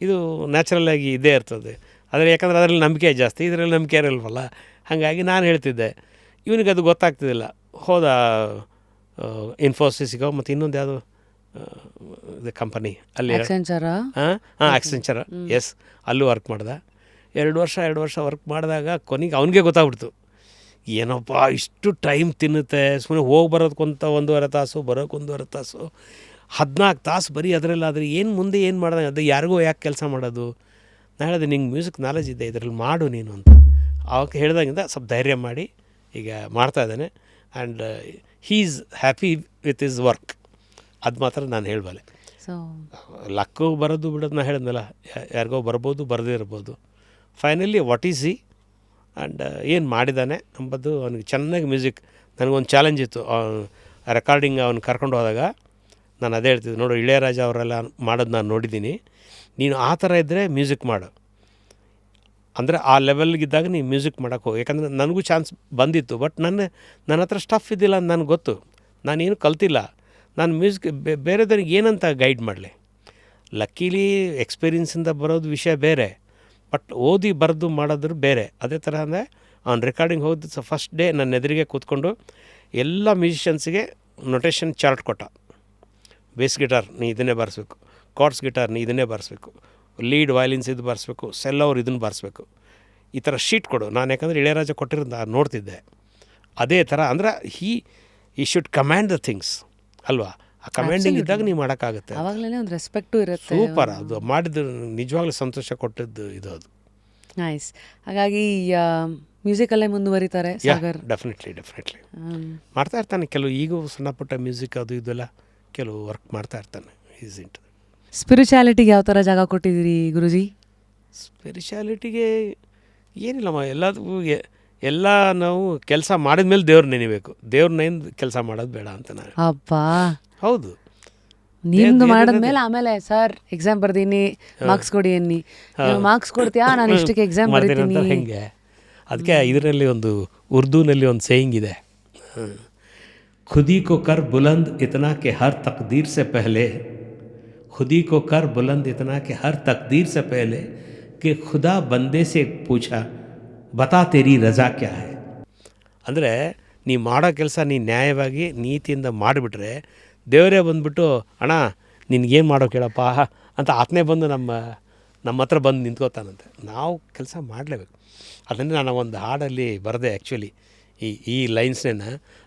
ಇದು ನ್ಯಾಚುರಲ್ಲಾಗಿ ಇದ್ದೇ ಇರ್ತದೆ. ಆದರೆ ಯಾಕಂದರೆ ಅದರಲ್ಲಿ ನಂಬಿಕೆ ಜಾಸ್ತಿ, ಇದರಲ್ಲಿ ನಂಬಿಕೆ ಇರಲ್ವಲ್ಲ. ಹಾಗಾಗಿ ನಾನು ಹೇಳ್ತಿದ್ದೆ, ಇವನಿಗೆ ಅದು ಗೊತ್ತಾಗ್ತಿದ್ದಿಲ್ಲ. ಹೋದ ಇನ್ಫೋಸಿಸ್ಗೋ ಮತ್ತು ಇನ್ನೊಂದು ಯಾವುದು ಇದು ಕಂಪನಿ ಅಲ್ಲಿ, ಆಕ್ಸೆಂಚರ. ಆಕ್ಸೆಂಚರ, ಎಸ್, ಅಲ್ಲೂ ವರ್ಕ್ ಮಾಡ್ದೆ. 2 ವರ್ಷ ವರ್ಕ್ ಮಾಡಿದಾಗ ಕೊನೆಗೆ ಅವನಿಗೆ ಗೊತ್ತಾಗ್ಬಿಡ್ತು, ಏನಪ್ಪ ಇಷ್ಟು ಟೈಮ್ ತಿನ್ನುತ್ತೆ, ಸುಮ್ಮನೆ ಹೋಗಿ ಬರೋದಕ್ಕೊಂತ 1.5 ತಾಸು, ಬರೋಕ್ಕೆ 1.5 ತಾಸು, 14 ತಾಸು ಬರೀ ಅದರಲ್ಲಾದರೆ ಏನು ಮುಂದೆ ಏನು ಮಾಡೋದು, ಅದು ಯಾರಿಗೂ ಯಾಕೆ ಕೆಲಸ ಮಾಡೋದು. ನಾನು ಹೇಳಿದೆ, ನಿಂಗೆ ಮ್ಯೂಸಿಕ್ ನಾಲೆಜ್ ಇದೆ, ಇದರಲ್ಲಿ ಮಾಡು ನೀನು ಅಂತ. ಆವಾಗ ಹೇಳ್ದಾಗಿಂದ ಸ್ವಲ್ಪ ಧೈರ್ಯ ಮಾಡಿ ಈಗ ಮಾಡ್ತಾಯಿದ್ದಾನೆ. And he is happy with his work. ಅದು ಮಾತ್ರ ನಾನು ಹೇಳಬಲ್ಲೆ. ಸೊ ಲಕ್ಕು ಬರೋದು ಬಿಡೋದು ನಾನು ಹೇಳಿದ್ನಲ್ಲ, ಯಾರಿಗೋ ಬರ್ಬೋದು, ಬರದೇ ಇರ್ಬೋದು. Finally what is he and ಏನು ಮಾಡಿದ್ದಾನೆ ಅಂಬುದು ಅವನಿಗೆ ಚೆನ್ನಾಗಿ ಮ್ಯೂಸಿಕ್. ನನಗೊಂದು ಚಾಲೆಂಜ್ ಇತ್ತು, ರೆಕಾರ್ಡಿಂಗ್ ಅವ್ನು ಕರ್ಕೊಂಡು ಹೋದಾಗ ನಾನು ಅದೇ ಹೇಳ್ತಿದ್ದೆ, ನೋಡು ಇಳೆಯರಾಜ ಅವರೆಲ್ಲ ಮಾಡೋದು ನಾನು ನೋಡಿದ್ದೀನಿ, ನೀನು ಆ ಥರ ಇದ್ದರೆ ಮ್ಯೂಸಿಕ್ ಮಾಡು. ಅಂದರೆ ಆ ಲೆವೆಲ್ಗಿದ್ದಾಗ ನೀನು ಮ್ಯೂಸಿಕ್ ಮಾಡೋಕ್ಕೆ ಹೋಗಿ. ಯಾಕಂದರೆ ನನಗೂ ಚಾನ್ಸ್ ಬಂದಿತ್ತು, ಬಟ್ ನನ್ನ ಹತ್ರ ಸ್ಟಫ್ ಇದ್ದಿಲ್ಲ ಅಂತ ನನಗೆ ಗೊತ್ತು. ನಾನೇನು ಕಲ್ತಿಲ್ಲ. ನಾನು ಮ್ಯೂಸಿಕ್ ಬೇರೆದವ್ರಿಗೆ ಏನಂತ ಗೈಡ್ ಮಾಡಲಿ. ಲಕ್ಕೀಲಿ ಎಕ್ಸ್ಪೀರಿಯನ್ಸಿಂದ ಬರೋದು ವಿಷಯ ಬೇರೆ, ಬಟ್ ಓದಿ ಬರೆದು ಮಾಡೋದ್ರ ಬೇರೆ. ಅದೇ ಥರ ಅಂದರೆ ಅವ್ನು ರೆಕಾರ್ಡಿಂಗ್ ಹೋದ ಫಸ್ಟ್ ಡೇ ನನ್ನ ಎದುರಿಗೆ ಕೂತ್ಕೊಂಡು ಎಲ್ಲ ಮ್ಯೂಸಿಷಿಯನ್ಸಿಗೆ ನೊಟೇಷನ್ ಚಾರ್ಟ್ ಕೊಟ್ಟ. ಬೇಸ್ ಗಿಟಾರ್ ನೀ ಇದನ್ನೇ ಬಾರಿಸ್ಬೇಕು, ಕಾರ್ಡ್ಸ್ ಗಿಟಾರ್ ನೀ ಇದನ್ನೇ ಬಾರಿಸ್ಬೇಕು, ಲೀಡ್ ವಯಲಿನ್ಸ್ ಇದು ಬಾರಿಸ್ಬೇಕು, ಸೆಲ್ ಅವ್ರು ಇದನ್ನು ಬಾರಿಸ್ಬೇಕು, ಈ ಥರ ಶೀಟ್ ಕೊಡು. ನಾನು ಯಾಕಂದರೆ ಇಳೆಯರಾಜ ಕೊಟ್ಟಿರೋದು ನೋಡ್ತಿದ್ದೆ. ಅದೇ ಥರ ಅಂದ್ರೆ ಈ ಶುಡ್ ಕಮ್ಯಾಂಡ್ ದ ಥಿಂಗ್ಸ್ ಅಲ್ವಾ. ಆ ಕಮ್ಯಾಂಡಿಂಗ್ ಇದ್ದಾಗ ನೀವು ಮಾಡೋಕ್ಕಾಗುತ್ತೆ. ಆವಾಗಲೇ ಒಂದು ರೆಸ್ಪೆಕ್ಟು ಇರುತ್ತೆ. ಸೂಪರ್. ಅದು ಮಾಡಿದ್ದು ನಿಜವಾಗ್ಲೂ ಸಂತೋಷ ಕೊಟ್ಟಿದ್ದು ಇದು. ಅದು ನೈಸ್. ಹಾಗಾಗಿ ಮ್ಯೂಸಿಕಲ್ಲೇ ಮುಂದುವರಿತಾರೆ ಸಾಗರ್. ಡೆಫಿನೆಟ್ಲಿ ಮಾಡ್ತಾ ಇರ್ತಾನೆ. ಕೆಲವು ಈಗೂ ಸಣ್ಣ ಪುಟ್ಟ ಮ್ಯೂಸಿಕ್ ಅದು ಇದೆಲ್ಲ ಕೆಲವು ವರ್ಕ್ ಮಾಡ್ತಾ ಇರ್ತಾನೆ. ಈಸ್ ಇಂಟು ಸ್ಪಿರಿಚುಯಾಲಿಟಿಗೆ ಯಾವ ಥರ ಜಾಗ ಕೊಟ್ಟಿದ್ದೀರಿ ಗುರುಜಿ? ಸ್ಪಿರಿಚುಯಾಲಿಟಿಗೆ ಏನಿಲ್ಲಮ್ಮ, ಎಲ್ಲದಕ್ಕೂ ಎಲ್ಲ ನಾವು ಕೆಲಸ ಮಾಡಿದ ಮೇಲೆ ದೇವ್ರು ನೆನಿಬೇಕು. ದೇವ್ರ ನೆನೆದು ಕೆಲಸ ಮಾಡೋದು ಬೇಡ ಅಂತ ನಾನು. ಅಪ್ಪ ಹೌದು, ನಿಮ್ದು ಮಾಡಿದ್ಮೇಲೆ ಆಮೇಲೆ ಸರ್ ಎಕ್ಸಾಮ್ ಬರ್ದೀನಿ ಮಾರ್ಕ್ಸ್ ಕೊಡಿ ಅನ್ನಿ. ಮಾರ್ಕ್ಸ್ ಕೊಡ್ತೀಯಾ, ನಾನು ಇಷ್ಟಕ್ಕೆ ಎಕ್ಸಾಮ್ ಬರ್ತೀನಿ ಹೆಂಗೆ. ಅದಕ್ಕೆ ಇದರಲ್ಲಿ ಒಂದು ಉರ್ದೂನಲ್ಲಿ ಒಂದು ಸೇಯಿಂಗ್ ಇದೆ, ಖುದಿ ಕೋ ಕರ್ ಬುಲಂದ್ ಇತನಾ ಕೆ ಹರ್ ತಕ್ದೀರ್ ಸೆ ಪಹಲೆ, ಖುದಿ ಕೋ ಕರ್ ಬುಲಂದ್ ಇತನಾ ಕೆ ಹರ್ ತಕ್ದೀರ್ ಸೆ ಪಹಲೆ ಕೆ ಖುದಾ ಬಂದೆ ಸೆ ಪೂಛಾ ಬತಾ ತೇರಿ ರಜಾ ಕ್ಯಾ ಹೈ. ಅಂದರೆ ನೀ ಮಾಡೋ ಕೆಲಸ ನೀ ನ್ಯಾಯವಾಗಿ ನೀತಿಯಿಂದ ಮಾಡಿಬಿಟ್ರೆ ದೇವರೇ ಬಂದುಬಿಟ್ಟು ಅಣ್ಣ ನಿನಗೇನು ಮಾಡೋ ಕೇಳಪ್ಪ ಅಂತ ಆತನೇ ಬಂದು ನಮ್ಮ ಹತ್ರ ಬಂದು ನಿಂತ್ಕೋತಾನಂತೆ. ನಾವು ಕೆಲಸ ಮಾಡಲೇಬೇಕು. ಅದನ್ನೇ ನಾನು ಒಂದು ಹಾಡಲ್ಲಿ ಬರೆದೆ. ಆ್ಯಕ್ಚುಲಿ ಈ ಲೈನ್ಸ್ನ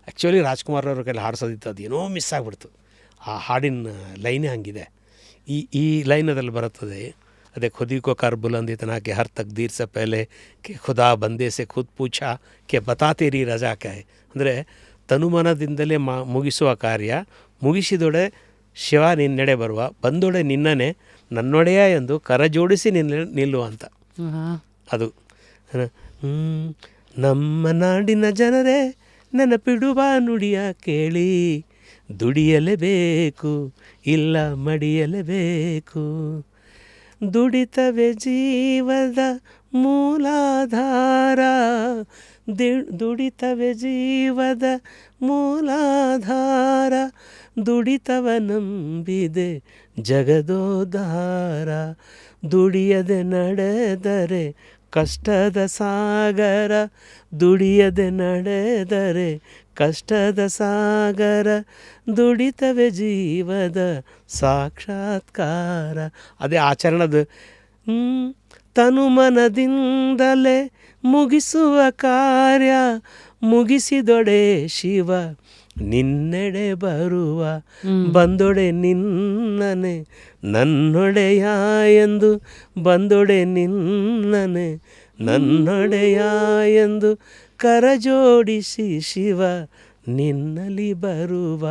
ಆ್ಯಕ್ಚುಲಿ ರಾಜ್ಕುಮಾರ್ ಅವ್ರ ಕೈಲಿ ಹಾಡಿಸೋದಿತ್ತು, ಅದು ಏನೋ ಮಿಸ್ ಆಗಿಬಿಡ್ತು. ಆ ಹಾಡಿನ ಲೈನೇ ಹಂಗಿದೆ. ಈ ಲೈನ್ ಅದ್ರಲ್ಲಿ ಬರುತ್ತದೆ, ಅದೇ ಖುದಿ ಕೋ ಕರ್ ಬುಲಂದ್ ಇತನಾ ಕೆ ಹರ್ ತಕ್ದೀರ್ ಸೆ ಪಹಲೆ ಕೆ ಖುದಾ ಬಂದೆ ಸೆ ಖುದ್ ಪೂಛಾ ಕೆ ಬತಾ ತೇರಿ ರಜಾ ಕ್ಯಾ ಹೈ. ಅಂದರೆ ತನುಮನದಿಂದಲೇ ಮುಗಿಸುವ ಕಾರ್ಯ, ಮುಗಿಸಿದೊಡೆ ಶಿವ ನಿನ್ನೆಡೆ ಬರುವ, ಬಂದೊಡೆ ನಿನ್ನನೆ ನನ್ನೊಡೆಯ ಎಂದು ಕರಜೋಡಿಸಿ ನಿಲ್ಲುವ ಅಂತ. ಅದು ನಮ್ಮ ನಾಡಿನ ಜನರೇ ನೆನಪಿಡುವ ನುಡಿಯ ಕೇಳಿ, ದುಡಿಯಲೇಬೇಕು ಇಲ್ಲ ಮಡಿಯಲೇಬೇಕು, ದುಡಿತವೇ ಜೀವದ ಮೂಲಾಧಾರ, ದುಡಿತವೇ ಜೀವದ ಮೂಲಾಧಾರ, ದುಡಿತವ ನಂಬಿದೆ ಜಗದೋದ್ಧಾರ, ದುಡಿಯದೆ ನಡೆದರೆ ಕಷ್ಟದ ಸಾಗರ, ದುಡಿಯದೆ ನಡೆದರೆ ಕಷ್ಟದ ಸಾಗರ, ದುಡಿತವೇ ಜೀವದ ಸಾಕ್ಷಾತ್ಕಾರ. ಅದೇ ಆಚರಣದ ತನುಮನದಿಂದಲೇ ಮುಗಿಸುವ ಕಾರ್ಯ, ಮುಗಿಸಿದೊಡೆ ಶಿವ ನಿನ್ನೆಡೆ ಬರುವ, ಬಂದೊಡೆ ನಿನ್ನನೆ ನನ್ನೊಡೆಯ ಎಂದು, ಬಂದೊಡೆ ನಿನ್ನನೆ ನನ್ನೊಡೆಯ ಎಂದು ಕರಜೋಡಿಸಿ ಶಿವ ನಿನ್ನಲಿ ಬರುವ.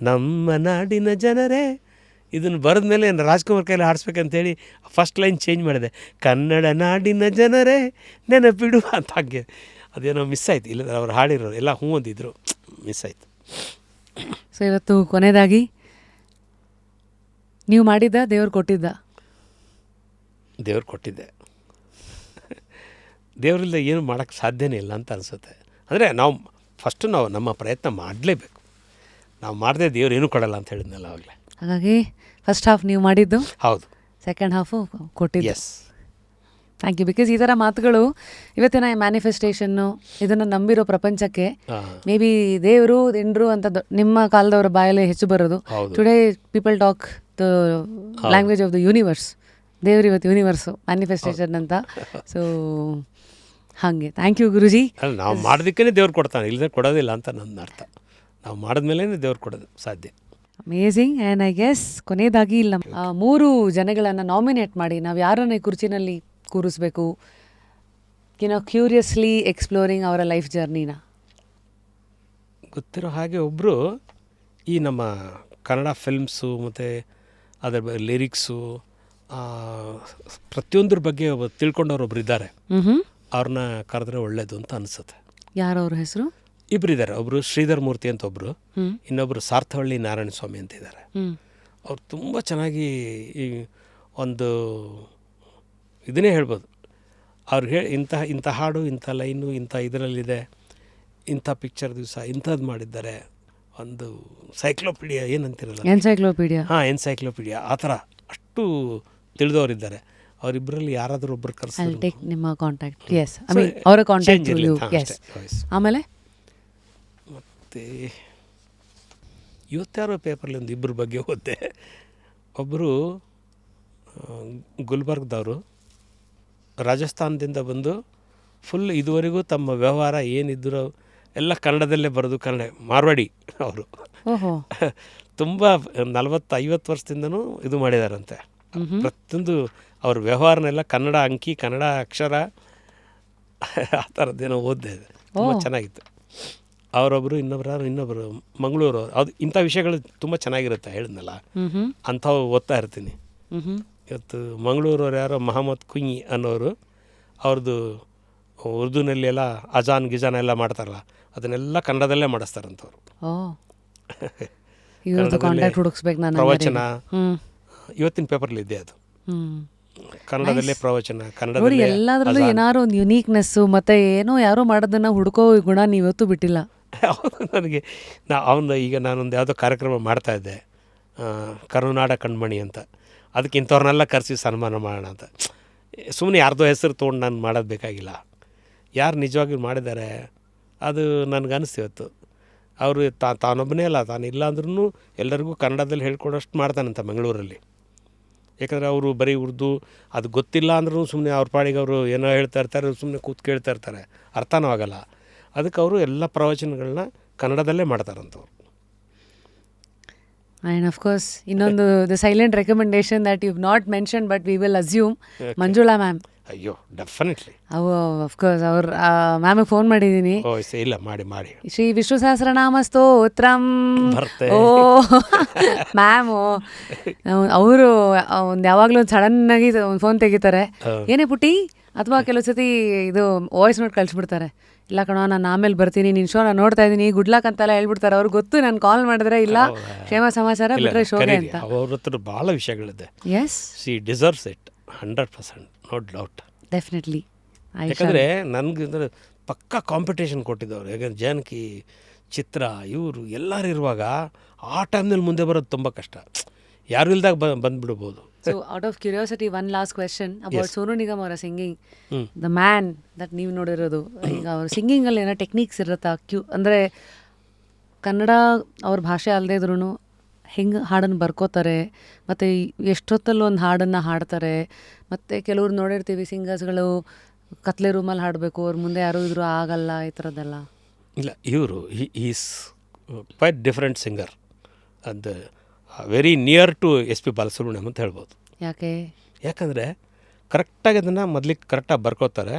ನಮ್ಮ ನಾಡಿನ ಜನರೇ, ಇದನ್ನು ಬರೆದ ಮೇಲೆ ರಾಜ್ಕುಮಾರ್ ಕೈಲಿ ಹಾಡಿಸ್ಬೇಕಂತೇಳಿ ಫಸ್ಟ್ ಲೈನ್ ಚೇಂಜ್ ಮಾಡಿದೆ, ಕನ್ನಡ ನಾಡಿನ ಜನರೇ ನೆನಪಿಡುವ ಅಂತ. ಹಾಗೆ ಅದೇನೋ ಮಿಸ್ ಆಯ್ತು. ಇಲ್ಲ ಅವ್ರು ಹಾಡಿರೋರು ಎಲ್ಲ ಹ್ಞೂ ಅಂದಿದ್ರು, ಮಿಸ್ ಆಯಿತು. ಸೊ ಇವತ್ತು ಕೊನೆಯದಾಗಿ ನೀವು ಮಾಡಿದ್ದ ದೇವ್ರು ಕೊಟ್ಟಿದ್ದ? ದೇವ್ರು ಕೊಟ್ಟಿದ್ದೆ. ದೇವರಿಂದ ಏನು ಮಾಡೋಕ್ಕೆ ಸಾಧ್ಯನೇ ಇಲ್ಲ ಅಂತ ಅನಿಸುತ್ತೆ. ಅಂದರೆ ನಾವು ನಮ್ಮ ಪ್ರಯತ್ನ ಮಾಡಲೇಬೇಕು. ನಾವು ಮಾಡದೆ ದೇವ್ರು ಏನೂ ಕೊಡಲ್ಲ ಅಂತ ಹೇಳಿದ್ನಲ್ಲ ಆವಾಗಲೇ. ಹಾಗಾಗಿ ಫಸ್ಟ್ ಹಾಫ್ ನೀವು ಮಾಡಿದ್ದು, ಹೌದು, ಸೆಕೆಂಡ್ ಹಾಫು ಕೊಟ್ಟಿದ್ದು. Yes, thank you. ಬಿಕಾಸ್ ಈ ಥರ ಮಾತುಗಳು ಇವತ್ತಿನ ಮ್ಯಾನಿಫೆಸ್ಟೇಷನ್ನು ಇದನ್ನು ನಂಬಿರೋ ಪ್ರಪಂಚಕ್ಕೆ ಮೇ ಬಿ ದೇವರು ದಿಂಡ್ರು ಅಂತ ನಿಮ್ಮ ಕಾಲದವರ ಬಾಯಲ್ಲಿ ಹೆಚ್ಚು ಬರೋದು. Today people talk the language of the universe ದೇವ್ರು ಇವತ್ತು ಯೂನಿವರ್ಸು ಮ್ಯಾನಿಫೆಸ್ಟೇಷನ್ ಅಂತ. ಸೊ ಹಾಗೆ ಥ್ಯಾಂಕ್ ಯು ಗುರುಜಿ. ಅಲ್ಲ, ನಾವು ಮಾಡೋದಕ್ಕೇ ದೇವ್ರು ಕೊಡ್ತಾನೆ, ಇಲ್ಲದೆ ಕೊಡೋದಿಲ್ಲ ಅಂತ ನನ್ನ ಅರ್ಥ. ನಾವು ಮಾಡಿದ್ಮೇಲೆ ದೇವ್ರು ಕೊಡೋದು ಸಾಧ್ಯ. ಅಮೇಝಿಂಗ್. ಆ್ಯಂಡ್ ಐ ಗೆಸ್ ಕೊನೆಯದಾಗಿ ಇಲ್ಲ 3 ಜನಗಳನ್ನು ನಾಮಿನೇಟ್ ಮಾಡಿ ನಾವು ಯಾರನ್ನ ಈ ಕುರ್ಚಿನಲ್ಲಿ ಕೂರಿಸ್ಬೇಕು, ಕ್ಯೂರಿಯಸ್ಲಿ ಎಕ್ಸ್ಪ್ಲೋರಿಂಗ್ ಅವರ ಲೈಫ್ ಜರ್ನಿನ. ಗೊತ್ತಿರೋ ಹಾಗೆ ಒಬ್ಬರು ಈ ನಮ್ಮ ಕನ್ನಡ ಫಿಲ್ಮ್ಸು ಮತ್ತು ಅದರ ಲಿರಿಕ್ಸು ಪ್ರತಿಯೊಂದ್ರ ಬಗ್ಗೆ ತಿಳ್ಕೊಂಡವ್ರೊಬ್ರು ಇದ್ದಾರೆ. ಅವ್ರನ್ನ ಕರೆದ್ರೆ ಒಳ್ಳೇದು ಅಂತ ಅನಿಸುತ್ತೆ. ಯಾರವ್ರ ಹೆಸರು? ಇಬ್ಬರಿದ್ದಾರೆ. ಒಬ್ಬರು ಶ್ರೀಧರ್ ಮೂರ್ತಿ ಅಂತ ಒಬ್ಬರು, ಇನ್ನೊಬ್ಬರು ಸಾರ್ಥವಳ್ಳಿ ನಾರಾಯಣ ಸ್ವಾಮಿ ಅಂತ ಇದ್ದಾರೆ. ಅವ್ರು ತುಂಬ ಚೆನ್ನಾಗಿ ಈ ಒಂದು ಇದನ್ನೇ ಹೇಳ್ಬೋದು. ಅವ್ರು ಇಂಥ ಹಾಡು, ಇಂಥ ಲೈನು, ಇಂಥ ಇದರಲ್ಲಿದೆ, ಇಂಥ ಪಿಕ್ಚರ್ ದಿವಸ ಇಂಥದ್ದು ಮಾಡಿದ್ದಾರೆ. ಒಂದು ಸೈಕ್ಲೋಪೀಡಿಯಾ ಏನಂತಿರಲ್ಲ, ಎನ್ಸೈಕ್ಲೋಪೀಡಿಯಾ. ಎನ್ಸೈಕ್ಲೋಪೀಡಿಯಾ ಆ ಥರ ಅಷ್ಟು ತಿಳಿದವರಿದ್ದಾರೆ. ಅವರಿಬ್ಬರಲ್ಲಿ ಯಾರಾದರೂ ಒಬ್ಬರು ಕರೆಸಿ ಟೇಕ್ ನಿಮ್ಮ ಕಾಂಟ್ಯಾಕ್ಟ್. ಎಸ್, ಐ ಮೀನ್ ಅವರ ಕಾಂಟ್ಯಾಕ್ಟ್. ಎಸ್. ಆಮೇಲೆ ಮತ್ತು ಇವತ್ತಾರೋ ಪೇಪರ್ಲಿ ಒಂದು ಇಬ್ಬರ ಬಗ್ಗೆ ಓದಿದೆ. ಒಬ್ಬರು ಗುಲ್ಬರ್ಗದವರು, ರಾಜಸ್ಥಾನದಿಂದ ಬಂದು ಫುಲ್ ಇದುವರೆಗೂ ತಮ್ಮ ವ್ಯವಹಾರ ಏನಿದ್ರು ಎಲ್ಲ ಕನ್ನಡದಲ್ಲೇ ಬರೋದು. ಕನ್ನಡ ಮಾರ್ವಾಡಿ ಅವರು. ತುಂಬ 40-50 ವರ್ಷದಿಂದನೂ ಇದು ಮಾಡಿದಾರಂತೆ. ಪ್ರತಿಯೊಂದು ಅವ್ರ ವ್ಯವಹಾರನೆಲ್ಲ ಕನ್ನಡ ಅಂಕಿ, ಕನ್ನಡ ಅಕ್ಷರ, ಆ ಥರದ್ದೇನೋ ಓದಿದೆ. ತುಂಬ ಚೆನ್ನಾಗಿತ್ತು. ಅವರೊಬ್ಬರು, ಇನ್ನೊಬ್ಬರು ಮಂಗಳೂರು. ಅದು ಇಂಥ ವಿಷಯಗಳು ತುಂಬ ಚೆನ್ನಾಗಿರುತ್ತೆ, ಹೇಳಿದ್ನಲ್ಲ, ಅಂಥವು ಓದ್ತಾ ಇರ್ತೀನಿ. ಇವತ್ತು ಮಂಗಳೂರವ್ರು ಯಾರೋ ಮಹಮ್ಮದ್ ಕುಂಯಿ ಅನ್ನೋರು, ಅವ್ರದ್ದು ಉರ್ದುನಲ್ಲಿ ಎಲ್ಲ ಅಜಾನ್ ಗಿಜಾನ್ ಎಲ್ಲ ಮಾಡ್ತಾರಲ್ಲ, ಅದನ್ನೆಲ್ಲ ಕನ್ನಡದಲ್ಲೇ ಮಾಡಿಸ್ತಾರಂಥವ್ರು. ಪ್ರವಚನ ಇವತ್ತಿನ ಪೇಪರ್ಲಿ ಇದೆ, ಅದು ಕನ್ನಡದಲ್ಲೇ ಪ್ರವಚನ, ಕನ್ನಡದಲ್ಲಿ ಎಲ್ಲಾದ್ರಲ್ಲೂ ಏನಾದ್ರು ಒಂದು ಯುನೀಕ್ನೆಸ್ಸು ಮತ್ತು ಏನೋ ಯಾರೋ ಮಾಡೋದನ್ನು ಹುಡ್ಕೋ ಗುಣ ನೀವತ್ತು ಬಿಟ್ಟಿಲ್ಲ. ನನಗೆ ಈಗ ನಾನೊಂದು ಯಾವುದೋ ಕಾರ್ಯಕ್ರಮ ಮಾಡ್ತಾಯಿದ್ದೆ, ಕರುನಾಡ ಕಣ್ಮಣಿ ಅಂತ. ಅದಕ್ಕೆ ಇಂಥವ್ರನ್ನೆಲ್ಲ ಕರೆಸಿ ಸನ್ಮಾನ ಮಾಡೋಣ ಅಂತ. ಸುಮ್ಮನೆ ಯಾರ್ದೋ ಹೆಸರು ತೊಗೊಂಡು ನಾನು ಮಾಡೋದು ಬೇಕಾಗಿಲ್ಲ. ಯಾರು ನಿಜವಾಗಿ ಮಾಡಿದ್ದಾರೆ ಅದು ನನಗನ್ನಿಸ್ತು ಇವತ್ತು. ಅವರು ತಾನೊಬ್ಬನೇ ಅಲ್ಲ, ತಾನಿಲ್ಲ ಅಂದ್ರೂ ಎಲ್ಲರಿಗೂ ಕನ್ನಡದಲ್ಲಿ ಹೇಳ್ಕೊಡೋಷ್ಟು ಮಾಡ್ತಾನಂತ ಮಂಗಳೂರಲ್ಲಿ. ಯಾಕಂದರೆ ಅವರು ಬರೀ ಉರ್ದು ಅದು ಗೊತ್ತಿಲ್ಲ ಅಂದ್ರೂ ಸುಮ್ಮನೆ ಅವ್ರ ಪಾಡಿಗೆ ಅವರು ಏನೋ ಹೇಳ್ತಾ ಇರ್ತಾರೆ, ಸುಮ್ಮನೆ ಕೂತು ಕೇಳ್ತಾ ಇರ್ತಾರೆ, ಅರ್ಥನೂ ಆಗಲ್ಲ. ಅದಕ್ಕೆ ಅವರು ಎಲ್ಲ ಪ್ರವಚನಗಳನ್ನ ಕನ್ನಡದಲ್ಲೇ ಮಾಡ್ತಾರಂತವ್ರು. ಆ್ಯಂಡ್ ಆಫ್ ಕೋರ್ಸ್ ಇನ್ನೊಂದು the silent recommendation that you not mention but we will assume, Manjula ma'am. ಅಯ್ಯೋ, ಡೆಫಿನೆಟ್ಲಿ. ಅಫ್ಕೋರ್ಸ್ ಅವ್ರು ಮ್ಯಾಮಿಗೆ ಫೋನ್ ಮಾಡಿದ್ದೀನಿ. ಇಲ್ಲ, ಮಾಡಿ ಶ್ರೀ ವಿಷ್ಣು ಸಹಸ್ರನಾಮ ಸ್ತೋತ್ರಂ. ಓ ಮ್ಯಾಮು ಅವರು ಒಂದು ಯಾವಾಗಲೂ ಒಂದು ಸಡನ್ನಾಗಿ ಒಂದು ಫೋನ್ ತೆಗಿತಾರೆ, ಏನೇ ಪುಟ್ಟಿ, ಅಥವಾ ಕೆಲವು ಸತಿ ಇದು ವಾಯ್ಸ್ ನೋಟ್ ಕಳಿಸ್ಬಿಡ್ತಾರೆ. ಇಲ್ಲ ಕಣೋ, ನಾನು ಆಮೇಲೆ ಬರ್ತೀನಿ, ನಿನ್ನ ಶೋ ನಾನು ನೋಡ್ತಾ ಇದ್ದೀನಿ, ಗುಡ್ ಲಕ್ ಅಂತೆಲ್ಲ ಹೇಳ್ಬಿಡ್ತಾರೆ. ಅವ್ರಿಗೆ ಗೊತ್ತು ನಾನು ಕಾಲ್ ಮಾಡಿದ್ರೆ ಇಲ್ಲ ಕ್ಷೇಮ ಸಮಾಚಾರ ಬಿಟ್ಟರೆ ಶೋಗೆ ಅಂತ. ಅವ್ರ ಹತ್ರ ಭಾಳ ವಿಷಯಗಳಿದೆ. Yes, she deserves it 100%, no doubt. Definitely. ಯಾಕಂದರೆ ನನಗೆ ಅಂದರೆ ಪಕ್ಕಾ ಕಾಂಪಿಟೇಷನ್ ಕೊಟ್ಟಿದ್ದವ್ರು. ಯಾಕಂದರೆ ಜಾನಕಿ, ಚಿತ್ರ, ಇವರು ಎಲ್ಲರೂ ಇರುವಾಗ ಆ ಟೈಮ್ನಲ್ಲಿ ಮುಂದೆ ಬರೋದು ತುಂಬ ಕಷ್ಟ. ಯಾರು ಇಲ್ದಾಗ ಬಂದುಬಿಡ್ಬೋದು. So out of curiosity, one last question about Sonu Nigam ಅವರ ಸಿಂಗಿಂಗ್. ದ ಮ್ಯಾನ್ ದಟ್ ನೀವು ನೋಡಿರೋದು, ಈಗ ಅವ್ರ ಸಿಂಗಿಂಗಲ್ಲಿ ಏನೋ ಟೆಕ್ನಿಕ್ಸ್ ಇರುತ್ತಾ? ಅಂದರೆ ಕನ್ನಡ ಅವ್ರ ಭಾಷೆ ಅಲ್ಲದೇ ಇದ್ರೂ ಹೆಂಗೆ ಹಾಡನ್ನು ಬರ್ಕೋತಾರೆ, ಮತ್ತು ಎಷ್ಟೊತ್ತಲ್ಲಿ ಒಂದು ಹಾಡನ್ನು ಹಾಡ್ತಾರೆ. ಮತ್ತು ಕೆಲವ್ರು ನೋಡಿರ್ತೀವಿ ಸಿಂಗರ್ಸ್ಗಳು ಕತ್ಲೆ ರೂಮಲ್ಲಿ ಹಾಡಬೇಕು, ಅವ್ರ ಮುಂದೆ ಯಾರೂ ಇದ್ರೂ ಆಗಲ್ಲ, ಈ ಥರದ್ದೆಲ್ಲ ಇಲ್ಲ. ಇವರು ಈಸ್ ಕ್ವೈಟ್ ಡಿಫ್ರೆಂಟ್ ಸಿಂಗರ್. ಅದು very near to SP Balasubrahmanyam ಅಂತ ಹೇಳ್ಬೋದು. ಯಾಕಂದರೆ ಕರೆಕ್ಟಾಗಿ ಅದನ್ನು ಮೊದಲಿಗೆ ಕರೆಕ್ಟಾಗಿ ಬರ್ಕೋತಾರೆ,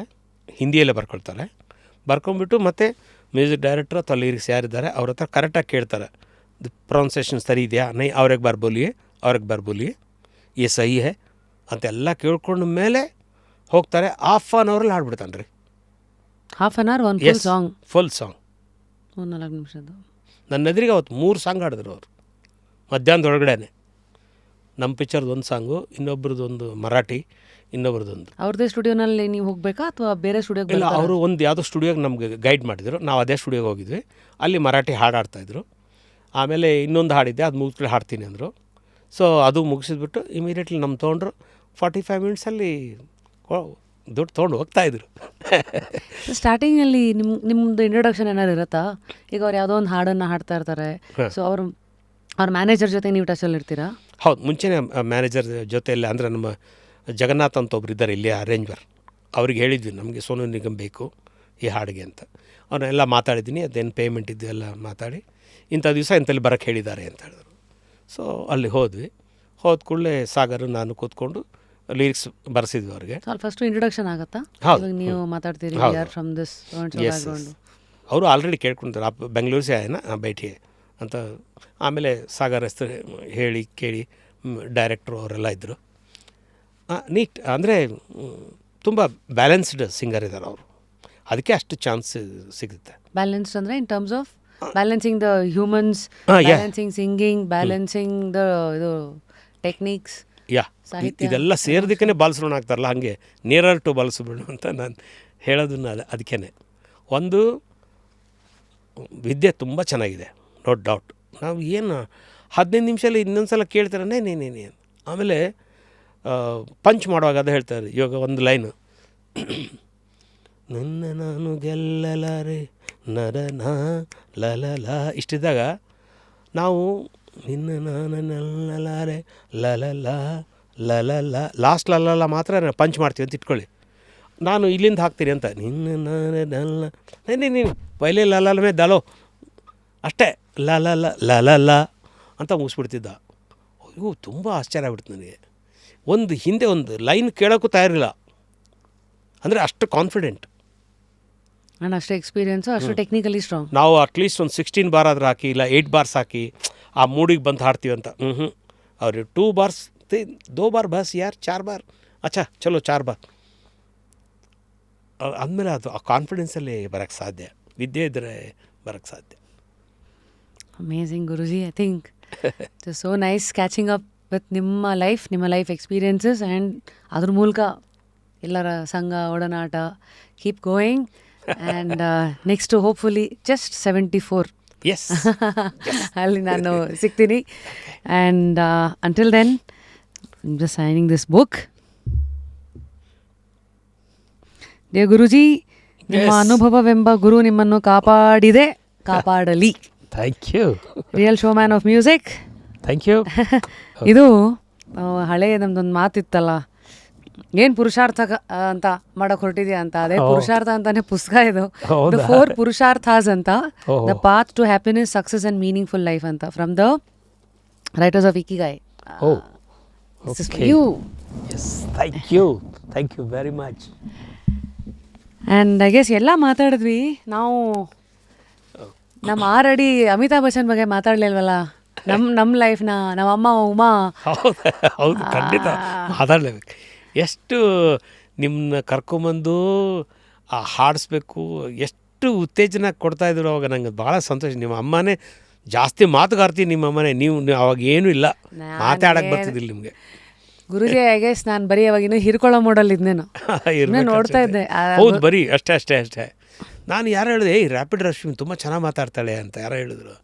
ಹಿಂದಿಯಲ್ಲೇ ಬರ್ಕೊಳ್ತಾರೆ. ಬರ್ಕೊಂಬಿಟ್ಟು ಮತ್ತು ಮ್ಯೂಸಿಕ್ ಡೈರೆಕ್ಟ್ರ್ ಅಥವಾ ಲಿರಿಕ್ಸ್ ಯಾರಿದ್ದಾರೆ ಅವ್ರ ಹತ್ರ ಕರೆಕ್ಟಾಗಿ ಕೇಳ್ತಾರೆ, ಪ್ರೊನೌನ್ಸಿಯೇಷನ್ ಸರಿ ಇದೆಯಾ, ನೈ ಅವ್ರಿಗೆ ಬಾರ್ ಬೋಲಿಯೇ ಏ ಸಹಿ ಹೇ ಅಂತೆಲ್ಲ ಕೇಳ್ಕೊಂಡ ಮೇಲೆ ಹೋಗ್ತಾರೆ. ಹಾಫ್ ಆನ್ ಅವರಲ್ಲಿ ಹಾಡ್ಬಿಡ್ತಾನೆ ರೀ. ಹಾಫ್ ಆನ್ ಅವರ್ ಒಂದು ಸಾಂಗ್, ಫುಲ್ ಸಾಂಗ್, 4 ನಿಮಿಷದ್ದು. ನನ್ನ ಎದುರಿಗೆ ಅವತ್ತು 3 ಸಾಂಗ್ ಹಾಡಿದ್ರು ಅವರು ಮಧ್ಯಾಹ್ನದೊಳಗಡೆ. ನಮ್ಮ ಪಿಕ್ಚರ್ದು ಒಂದು ಸಾಂಗು, ಇನ್ನೊಬ್ರದ್ದೊಂದು ಮರಾಠಿ, ಇನ್ನೊಬ್ರದ್ದೊಂದು. ಅವ್ರದ್ದೇ ಸ್ಟುಡಿಯೋನಲ್ಲಿ ನೀವು ಹೋಗಬೇಕಾ ಅಥವಾ ಬೇರೆ ಸ್ಟುಡಿಯೋಗೆ? ಇಲ್ಲ, ಅವರು ಒಂದು ಯಾವುದೋ ಸ್ಟುಡಿಯೋಗೆ ನಮಗೆ ಗೈಡ್ ಮಾಡಿದರು. ನಾವು ಅದೇ ಸ್ಟುಡಿಯೋಗೆ ಹೋಗಿದ್ವಿ. ಅಲ್ಲಿ ಮರಾಠಿ ಹಾಡು ಹಾಡ್ತಾಯಿದ್ರು. ಆಮೇಲೆ ಇನ್ನೊಂದು ಹಾಡಿದ್ದೆ, ಅದು ಮುಗಿಸ್ಬಿಟ್ಟು ಹಾಡ್ತೀನಿ ಅಂದರು. ಸೊ ಅದು ಮುಗಿಸಿದ್ಬಿಟ್ಟು ಇಮಿಡಿಯೇಟ್ಲಿ ನಮ್ಮ ತೊಗೊಂಡ್ರು. 45 ಮಿನಿಟ್ಸಲ್ಲಿ ದುಡ್ಡು ತೊಗೊಂಡು ಹೋಗ್ತಾಯಿದ್ರು. ಸ್ಟಾರ್ಟಿಂಗಲ್ಲಿ ನಿಮ್ಮದು ಇಂಟ್ರೊಡಕ್ಷನ್ ಏನಾದ್ರು ಇರುತ್ತಾ? ಈಗ ಅವ್ರು ಯಾವುದೋ ಒಂದು ಹಾಡನ್ನು ಹಾಡ್ತಾ ಇರ್ತಾರೆ, ಸೊ ಅವ್ರ ಮ್ಯಾನೇಜರ್ ಜೊತೆ ನೀವು ಟಚಲ್ಲಿ ಇರ್ತೀರಾ? ಹೌದು, ಮುಂಚೆನೇ ಮ್ಯಾನೇಜರ್ ಜೊತೆಯಲ್ಲಿ, ಅಂದರೆ ನಮ್ಮ ಜಗನ್ನಾಥ್ ಅಂತ ಒಬ್ರು ಇದ್ದಾರೆ ಇಲ್ಲಿ ಅರೇಂಜರ್, ಅವ್ರಿಗೆ ಹೇಳಿದ್ವಿ ನಮಗೆ ಸೋನು ನಿಗಮ್ ಬೇಕು ಈ ಹಾಡಿಗೆ ಅಂತ. ಅವನ್ನೆಲ್ಲ ಮಾತಾಡಿದ್ದೀನಿ, ಅದೇನು ಪೇಮೆಂಟ್ ಇದ್ದು ಎಲ್ಲ ಮಾತಾಡಿ ಇಂಥ ದಿವಸ ಇಂಥಲ್ಲಿ ಬರೋಕ್ಕೆ ಹೇಳಿದ್ದಾರೆ ಅಂತ ಹೇಳಿದ್ರು. ಸೊ ಅಲ್ಲಿ ಹೋದ್ವಿ. ಹೋದ ಕೂಡಲೇ ಸಾಗರ್ ನಾನು ಕೂತ್ಕೊಂಡು ಲಿರಿಕ್ಸ್ ಬರೆಸಿದ್ವಿ ಅವ್ರಿಗೆ. ಫಸ್ಟ್ ಇಂಟ್ರೊಡಕ್ಷನ್ ಆಗುತ್ತಾ? ಹೌದು, ನೀವು ಮಾತಾಡ್ತೀರಿ ಯಾರ್ ಫ್ರಮ್ ದಿಸ್ ಬ್ಯಾಕ್ಗ್ರೌಂಡ್. ಅವರು ಆಲ್ರೆಡಿ ಕೇಳ್ಕೊತಾರೆ, ಬೆಂಗಳೂರು ಸೇ ಆಯ್ನಾ ಭೇಟಿ ಅಂತ. ಆಮೇಲೆ ಸಾಗರ್ ಹೆಸರು ಹೇಳಿ ಕೇಳಿ ಡೈರೆಕ್ಟ್ರು ಅವರೆಲ್ಲ ಇದ್ದರು. ನೀಟ್ ಅಂದರೆ ತುಂಬ ಬ್ಯಾಲೆನ್ಸ್ಡ್ ಸಿಂಗರ್ ಇದ್ದಾರೆ ಅವರು, ಅದಕ್ಕೆ ಅಷ್ಟು ಚಾನ್ಸ್ ಸಿಗುತ್ತೆ. ಬ್ಯಾಲೆನ್ಸ್ಡ್ ಅಂದರೆ ಇನ್ terms of balancing the humans, balancing singing, balancing the ಇದು ಟೆಕ್ನಿಕ್ಸ್, ಇದೆಲ್ಲ ಸೇರಿದಕ್ಕೇ ಬಾಲಸುಬ್ರಹ್ಮಣ್ಯ ಆಗ್ತಾರಲ್ಲ, ಹಾಗೆ ನಿಯರರ್ ಟು ಬಾಲಸುಬ್ರಹ್ಮಣ್ಯ ಅಂತ ನಾನು ಹೇಳೋದನ್ನ ಅದಕ್ಕೇ. ಒಂದು ವಿದ್ಯೆ ತುಂಬ ಚೆನ್ನಾಗಿದೆ, ನೋ ಡೌಟ್. ನಾವು ಏನು 15 ನಿಮಿಷದಲ್ಲಿ ಇನ್ನೊಂದು ಸಲ ಕೇಳ್ತಾರೆ ನೀನೇನು. ಆಮೇಲೆ ಪಂಚ್ ಮಾಡುವಾಗ ಅದು ಹೇಳ್ತಾರೆ, ಇವಾಗ ಒಂದು ಲೈನು, ನನ್ನ ನಾನು ಗೆಲ್ಲಲಾರೆ ನರನ ಲಲಲ ಇಷ್ಟಿದ್ದಾಗ ನಾವು ನಿನ್ನ ನಾನು ನೆಲ್ಲಲಾರೆ ಲಲಲ ಲಲಲ ಲಾಸ್ಟ್ ಲಲಲ ಮಾತ್ರ ಪಂಚ್ ಮಾಡ್ತೀವಿ ಅಂತ ಇಟ್ಕೊಳ್ಳಿ. ನಾನು ಇಲ್ಲಿಂದ ಹಾಕ್ತೀನಿ ಅಂತ, ನಿನ್ನ ನಾನು ನಲ್ಲ ನೀನು ಪೈಲೆ ಲಲಲ ಮೇ ದಲೋ ಅಷ್ಟೇ ಲಲಲ ಲಲಲ ಅಂತ ಮುಗಿಸ್ಬಿಡ್ತಿದ್ದ. ಅಯ್ಯೋ ತುಂಬ ಆಶ್ಚರ್ಯ ಆಗ್ಬಿಡ್ತು ನನಗೆ. ಹಿಂದೆ ಒಂದು ಲೈನ್ ಕೇಳೋಕ್ಕೂ ತಯಾರಿಲ್ಲ, ಅಂದರೆ ಅಷ್ಟು ಕಾನ್ಫಿಡೆಂಟ್ ಆ್ಯಂಡ್ ಅಷ್ಟು ಎಕ್ಸ್ಪೀರಿಯನ್ಸು, ಅಷ್ಟು ಟೆಕ್ನಿಕಲಿ ಸ್ಟ್ರಾಂಗ್. ನಾವು ಅಟ್ಲೀಸ್ಟ್ ಒಂದು 16 ಬಾರ್ ಆದ್ರೆ ಹಾಕಿ, ಇಲ್ಲ 8 ಬಾರ್ಸ್ ಹಾಕಿ ಆ ಮೂಡಿಗೆ ಬಂದು ಹಾಡ್ತೀವಿ ಅಂತ. ಅವ್ರಿಗೆ 2 ಬಾರ್ಸ್ 2 ಬಾರ್ ಬಸ್ ಯಾರು 4 ಬಾರ್ ಅಚ್ಚಾ ಚಲೋ 4 ಬಾರ್ ಅಂದಮೇಲೆ ಅದು ಆ ಕಾನ್ಫಿಡೆನ್ಸಲ್ಲಿ ಬರೋಕ್ಕೆ ಸಾಧ್ಯ, ವಿದ್ಯೆ ಇದ್ದರೆ ಬರೋಕ್ಕೆ ಸಾಧ್ಯ. Amazing guruji. I think it is so nice catching up with ನಿಮ್ಮ ಲೈಫ್ ಎಕ್ಸ್ಪೀರಿಯನ್ಸಸ್, ಆ್ಯಂಡ್ ಅದ್ರ ಮೂಲಕ ಎಲ್ಲರ ಸಂಘ ಒಡನಾಟ keep going. And next hopefully just 74 ಎಸ್ ಅಲ್ಲಿ ನಾನು ಸಿಗ್ತೀನಿ. And until then just signing this book. Dear guruji, ನಿಮ್ಮ ಅನುಭವವೆಂಬ ಗುರು ನಿಮ್ಮನ್ನು ಕಾಪಾಡಲಿ. Thank you. Real show man of music. Thank you. ಇದು ಹಳೆಯ ನಮ್ದೊಂದು ಮಾತಿತ್ತಲ್ಲ, ಏನು ಪುರುಷಾರ್ಥ ಅಂತ ಮಾಡಕ್ಕೆ ಹೊರಟಿದ್ಯಾ ಅಂತ, ಅದೇ ಪುರುಷಾರ್ಥ ಅಂತಾನೆ ಪುಸ್ತಕ ಇದು. ದ 4 ಪುರುಷಾರ್ಥಾಸ್ ಅಂತ, the path to happiness, success and meaningful life ಅಂತ, from the writers of Ikigai. Thank you very much. And I guess ಎಲ್ಲ ಮಾತಾಡಿದ್ವಿ ನಾವು. ನಮ್ಮ 6 ಅಡಿ ಅಮಿತಾಬ್ ಬಚ್ಚನ್ ಬಗ್ಗೆ ಮಾತಾಡಲಿಲ್ವಲ್ಲ, ನಮ್ಮ ಲೈಫ್ನ, ನಮ್ಮ ಅಮ್ಮ ಉಮಾ. ಹೌದು ಖಂಡಿತ ಮಾತಾಡಲೇಬೇಕು. ಎಷ್ಟು ನಿಮ್ಮನ್ನ ಕರ್ಕೊಂಬಂದು ಹಾಡಿಸ್ಬೇಕು, ಎಷ್ಟು ಉತ್ತೇಜನ ಕೊಡ್ತಾಯಿದ್ರು ಅವಾಗ. ನಂಗೆ ಭಾಳ ಸಂತೋಷ. ನಿಮ್ಮ ಅಮ್ಮನೇ ಜಾಸ್ತಿ ಮಾತುಗಾರ್ತಿ, ನಿಮ್ಮ ಅಮ್ಮನೇ. ನೀವು ಅವಾಗ ಏನೂ ಇಲ್ಲ, ಮಾತಾಡಕ್ಕೆ ಬರ್ತಿದ್ದಿಲ್ಲ ನಿಮಗೆ. ಗುರುಜಿ ಐ ಗೆಸ್ ನಾನು ಬರೀ ಅವಾಗ ಇನ್ನೂ ಹಿರ್ಕೊಳ್ಳೋ ಮೋಡಲ್ ಇದ್ನೇನು ನೋಡ್ತಾ ಇದ್ದೆ. ಹೌದು, ಬರೀ ಅಷ್ಟೇ. ನಾನು ಯಾರು ಹೇಳಿದೆ, ರ್ಯಾಪಿಡ್ ರಶ್ಮಿ ತುಂಬ ಚೆನ್ನಾಗಿ ಮಾತಾಡ್ತಾಳೆ ಅಂತ ಯಾರೋ ಹೇಳಿದ್ರು.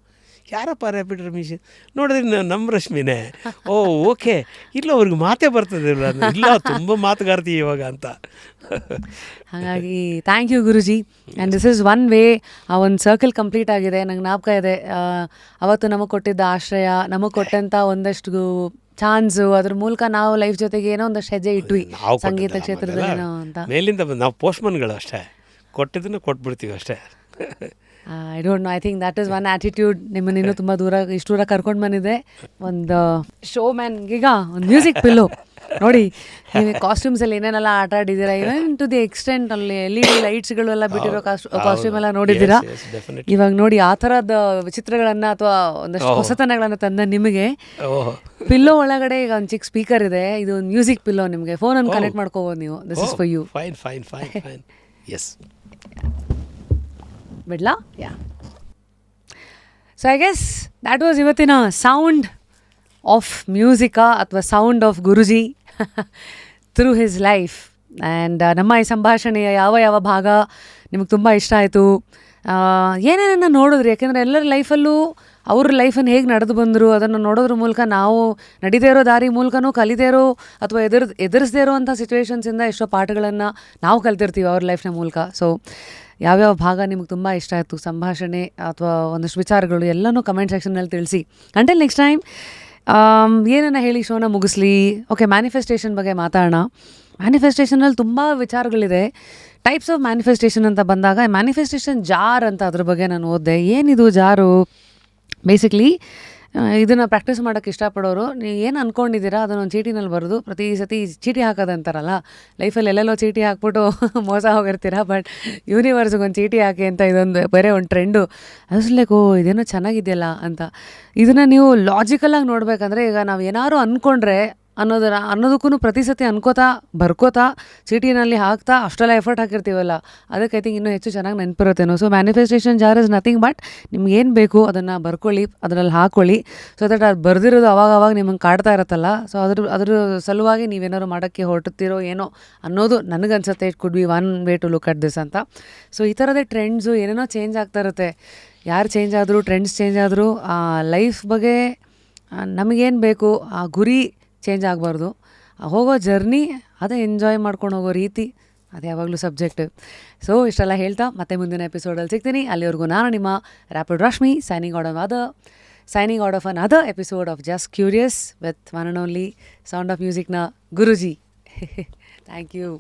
ಯಾರಪ್ಪ ರ್ಯಾಪಿಡ್ ರಮೇಶ್? ನೋಡಿದ್ರೆ ನಮ್ಮ ರಶ್ಮಿನೇ. ಓಕೆ, ಇಲ್ಲ ಅವ್ರಿಗೆ ಮಾತೇ ಬರ್ತದಿಲ್ಲ, ಇಲ್ಲ ತುಂಬ ಮಾತುಗಾರ್ತಿ ಇವಾಗ ಅಂತ. ಹಾಗಾಗಿ thank you Guruji. And this is one way, ಆ ಒಂದು ಸರ್ಕಲ್ ಕಂಪ್ಲೀಟ್ ಆಗಿದೆ. ನಂಗೆ ಜ್ಞಾಪಕ ಇದೆ, ಅವತ್ತು ನಮಗೆ ಕೊಟ್ಟಿದ್ದ ಆಶ್ರಯ, ನಮಗೆ ಕೊಟ್ಟಂಥ ಒಂದಷ್ಟು ಚಾನ್ಸು, ಅದ್ರ ಮೂಲಕ ನಾವು ಲೈಫ್ ಜೊತೆಗೆ ಏನೋ ಒಂದಷ್ಟು ಹೆಜ್ಜೆ ಇಟ್ವಿ ಸಂಗೀತ ಕ್ಷೇತ್ರದಲ್ಲಿ ಅಂತ. ಮೇಲಿಂದ ನಾವು ಪೋಸ್ಟ್ಮನ್ಗಳು ಅಷ್ಟೇ, ಕೊಟ್ಟಿದ್ದನ್ನು ಕೊಟ್ಬಿಡ್ತೀವಿ ಅಷ್ಟೇ. I don't know, I think that is one attitude ನಿಮ್ಮನ್ನು ಇನ್ನೂ ತುಂಬ ಇಷ್ಟು ದೂರ ಕರ್ಕೊಂಡು ಬಂದಿದೆ. ಒಂದು ಶೋ ಮ್ಯಾನ್ಗೀಗ ಒಂದು ಮ್ಯೂಸಿಕ್ ಪಿಲ್ಲೋ ನೋಡಿ, ನೀವು ಕಾಸ್ಟ್ಯೂಮ್ಸಲ್ಲಿ ಏನೇನೆಲ್ಲ ಆಟ ಆಡಿದ್ದೀರಾ, ಇವನ್ ಟು ದಿ ಎಕ್ಸ್ಟೆಂಟ್ ಅಲ್ಲಿ LED ಲೈಟ್ಸ್ಗಳು ಎಲ್ಲ ಬಿಟ್ಟಿರೋ ಕಾಸ್ಟ್ಯೂಮ್ ಎಲ್ಲ ನೋಡಿದ್ದೀರಾ. ಇವಾಗ ನೋಡಿ ಆ ಥರದ ವಿಚಿತ್ರಗಳನ್ನು ಅಥವಾ ಒಂದಷ್ಟು ಹೊಸತನಗಳನ್ನು ತಂದ ನಿಮಗೆ ಪಿಲ್ಲೋ ಒಳಗಡೆ ಈಗ ಒಂದು ಚಿಕ್ಕ ಸ್ಪೀಕರ್ ಇದೆ. ಇದು ಒಂದು ಮ್ಯೂಸಿಕ್ ಪಿಲ್ಲೋ, ನಿಮಗೆ ಫೋನನ್ನು ಕನೆಕ್ಟ್ ಮಾಡ್ಕೋಬೋದು ನೀವು. This is for you. Fine. Yes, ಬಿಡ್ಲಾ? Yeah. So I guess that was ಇವತ್ತಿನ ಸೌಂಡ್ ಆಫ್ ಮ್ಯೂಸಿಕಾ ಅಥವಾ sound of guruji through his life. And ನಮ್ಮ ಈ ಸಂಭಾಷಣೆಯ ಯಾವ ಭಾಗ ನಿಮಗೆ ತುಂಬ ಇಷ್ಟ ಆಯಿತು, ಏನೇನನ್ನು ನೋಡಿದ್ರಿ? ಯಾಕೆಂದರೆ ಎಲ್ಲರ ಲೈಫಲ್ಲೂ ಅವ್ರ ಲೈಫನ್ನು ಹೇಗೆ ನಡೆದು ಬಂದರು ಅದನ್ನು ನೋಡೋದ್ರ ಮೂಲಕ ನಾವು ನಡೀದೇ ಇರೋ ದಾರಿ ಮೂಲಕನೂ ಕಲಿದೇ ಇರೋ ಅಥವಾ ಎದುರಿಸದೇ ಇರೋವಂಥ ಸಿಚುವೇಶನ್ಸಿಂದ ಎಷ್ಟೋ ಪಾಠಗಳನ್ನು ನಾವು ಕಲ್ತಿರ್ತೀವಿ ಅವ್ರ ಲೈಫ್ನ ಮೂಲಕ. ಸೊ ಯಾವ್ಯಾವ ಭಾಗ ನಿಮಗೆ ತುಂಬ ಇಷ್ಟ ಆಯಿತು, ಸಂಭಾಷಣೆ ಅಥವಾ ಒಂದಷ್ಟು ವಿಚಾರಗಳು ಎಲ್ಲನೂ ಕಮೆಂಟ್ ಸೆಕ್ಷನ್ನಲ್ಲಿ ತಿಳಿಸಿ. ಅಂಟಿಲ್ ನೆಕ್ಸ್ಟ್ ಟೈಮ್, ಏನನ್ನ ಹೇಳಿ ಶೋನ ಮುಗಿಸ್ಲಿ. ಓಕೆ, ಮ್ಯಾನಿಫೆಸ್ಟೇಷನ್ ಬಗ್ಗೆ ಮಾತಾಡೋಣ. ಮ್ಯಾನಿಫೆಸ್ಟೇಷನಲ್ಲಿ ತುಂಬ ವಿಚಾರಗಳಿದೆ. ಟೈಪ್ಸ್ ಆಫ್ ಮ್ಯಾನಿಫೆಸ್ಟೇಷನ್ ಅಂತ ಬಂದಾಗ ಮ್ಯಾನಿಫೆಸ್ಟೇಷನ್ ಜಾರ್ ಅಂತ ಅದ್ರ ಬಗ್ಗೆ ನಾನು ಓದಿದೆ. ಏನಿದು ಜಾರು? ಬೇಸಿಕ್ಲಿ ಇದನ್ನು ಪ್ರಾಕ್ಟೀಸ್ ಮಾಡೋಕ್ಕೆ ಇಷ್ಟಪಡೋರು, ನೀವು ಏನು ಅಂದ್ಕೊಂಡಿದ್ದೀರಾ ಅದನ್ನೊಂದು ಚೀಟಿನಲ್ಲಿ ಬರೆದು ಪ್ರತಿ ಸತಿ ಚೀಟಿ ಹಾಕೋದಂತಾರಲ್ಲ, ಲೈಫಲ್ಲಿ ಎಲ್ಲೆಲ್ಲೋ ಚೀಟಿ ಹಾಕ್ಬಿಟ್ಟು ಮೋಸ ಹೋಗಿರ್ತೀರ, ಬಟ್ ಯೂನಿವರ್ಸ್ಗೆ ಒಂದು ಚೀಟಿ ಹಾಕಿ ಅಂತ ಇದೊಂದು ಬೇರೆ ಒಂದು ಟ್ರೆಂಡು. ಅನಿಸ್ಲೇಕೋ ಇದೇನೋ ಚೆನ್ನಾಗಿದೆಯಲ್ಲ ಅಂತ. ಇದನ್ನು ನೀವು ಲಾಜಿಕಲಾಗಿ ನೋಡಬೇಕಂದ್ರೆ, ಈಗ ನಾವು ಏನಾದ್ರು ಅಂದ್ಕೊಂಡ್ರೆ ಅನ್ನೋದಕ್ಕೂ ಪ್ರತಿ ಸತಿ ಅನ್ಕೋತಾ ಬರ್ಕೋತಾ ಚೀಟಿನಲ್ಲಿ ಹಾಕ್ತಾ ಅಷ್ಟೆಲ್ಲ ಎಫರ್ಟ್ ಹಾಕಿರ್ತೀವಲ್ಲ, ಅದಕ್ಕೆ ಐ ಥಿಂಕ್ ಇನ್ನೂ ಹೆಚ್ಚು ಚೆನ್ನಾಗಿ ನೆನಪಿರುತ್ತೇನೋ. So manifestation jar is nothing but ನಿಮ್ಗೆ ಏನು ಬೇಕು ಅದನ್ನು ಬರ್ಕೊಳ್ಳಿ, ಅದರಲ್ಲಿ ಹಾಕ್ಕೊಳ್ಳಿ. ಸೊ ದಟ್ ಅದು ಬರ್ದಿರೋದು ಅವಾಗ ನಿಮಗೆ ಕಾಡ್ತಾ ಇರುತ್ತಲ್ಲ, ಸೊ ಅದ್ರ ಸಲುವಾಗಿ ನೀವೇನಾದ್ರು ಮಾಡೋಕ್ಕೆ ಹೊರಟುತ್ತೀರೋ ಏನೋ ಅನ್ನೋದು ನನಗನ್ಸುತ್ತೆ. It could be one way to look at this ಅಂತ. ಸೊ ಈ ಥರದೇ ಟ್ರೆಂಡ್ಸು ಏನೇನೋ ಚೇಂಜ್ ಆಗ್ತಾ ಇರುತ್ತೆ. ಯಾರು ಚೇಂಜ್ ಆದರೂ, ಟ್ರೆಂಡ್ಸ್ ಚೇಂಜ್ ಆದರೂ, ಆ ಲೈಫ್ ಬಗ್ಗೆ ನಮಗೇನು ಬೇಕು, ಆ ಗುರಿ ಚೇಂಜ್ ಆಗಬಾರ್ದು. ಹೋಗೋ ಜರ್ನಿ ಅದೇ ಎಂಜಾಯ್ ಮಾಡ್ಕೊಂಡು ಹೋಗೋ ರೀತಿ ಅದು ಯಾವಾಗಲೂ ಸಬ್ಜೆಕ್ಟಿವ್. ಸೊ ಇಷ್ಟೆಲ್ಲ ಹೇಳ್ತಾ ಮತ್ತೆ ಮುಂದಿನ ಎಪಿಸೋಡಲ್ಲಿ ಸಿಗ್ತೀನಿ. ಅಲ್ಲಿವರೆಗೂ ನಾನು ನಿಮ್ಮ rapid Rashmi signing out of another episode of Just Curious with one and only Sound of Musicನ ಗುರೂಜಿ. Thank you.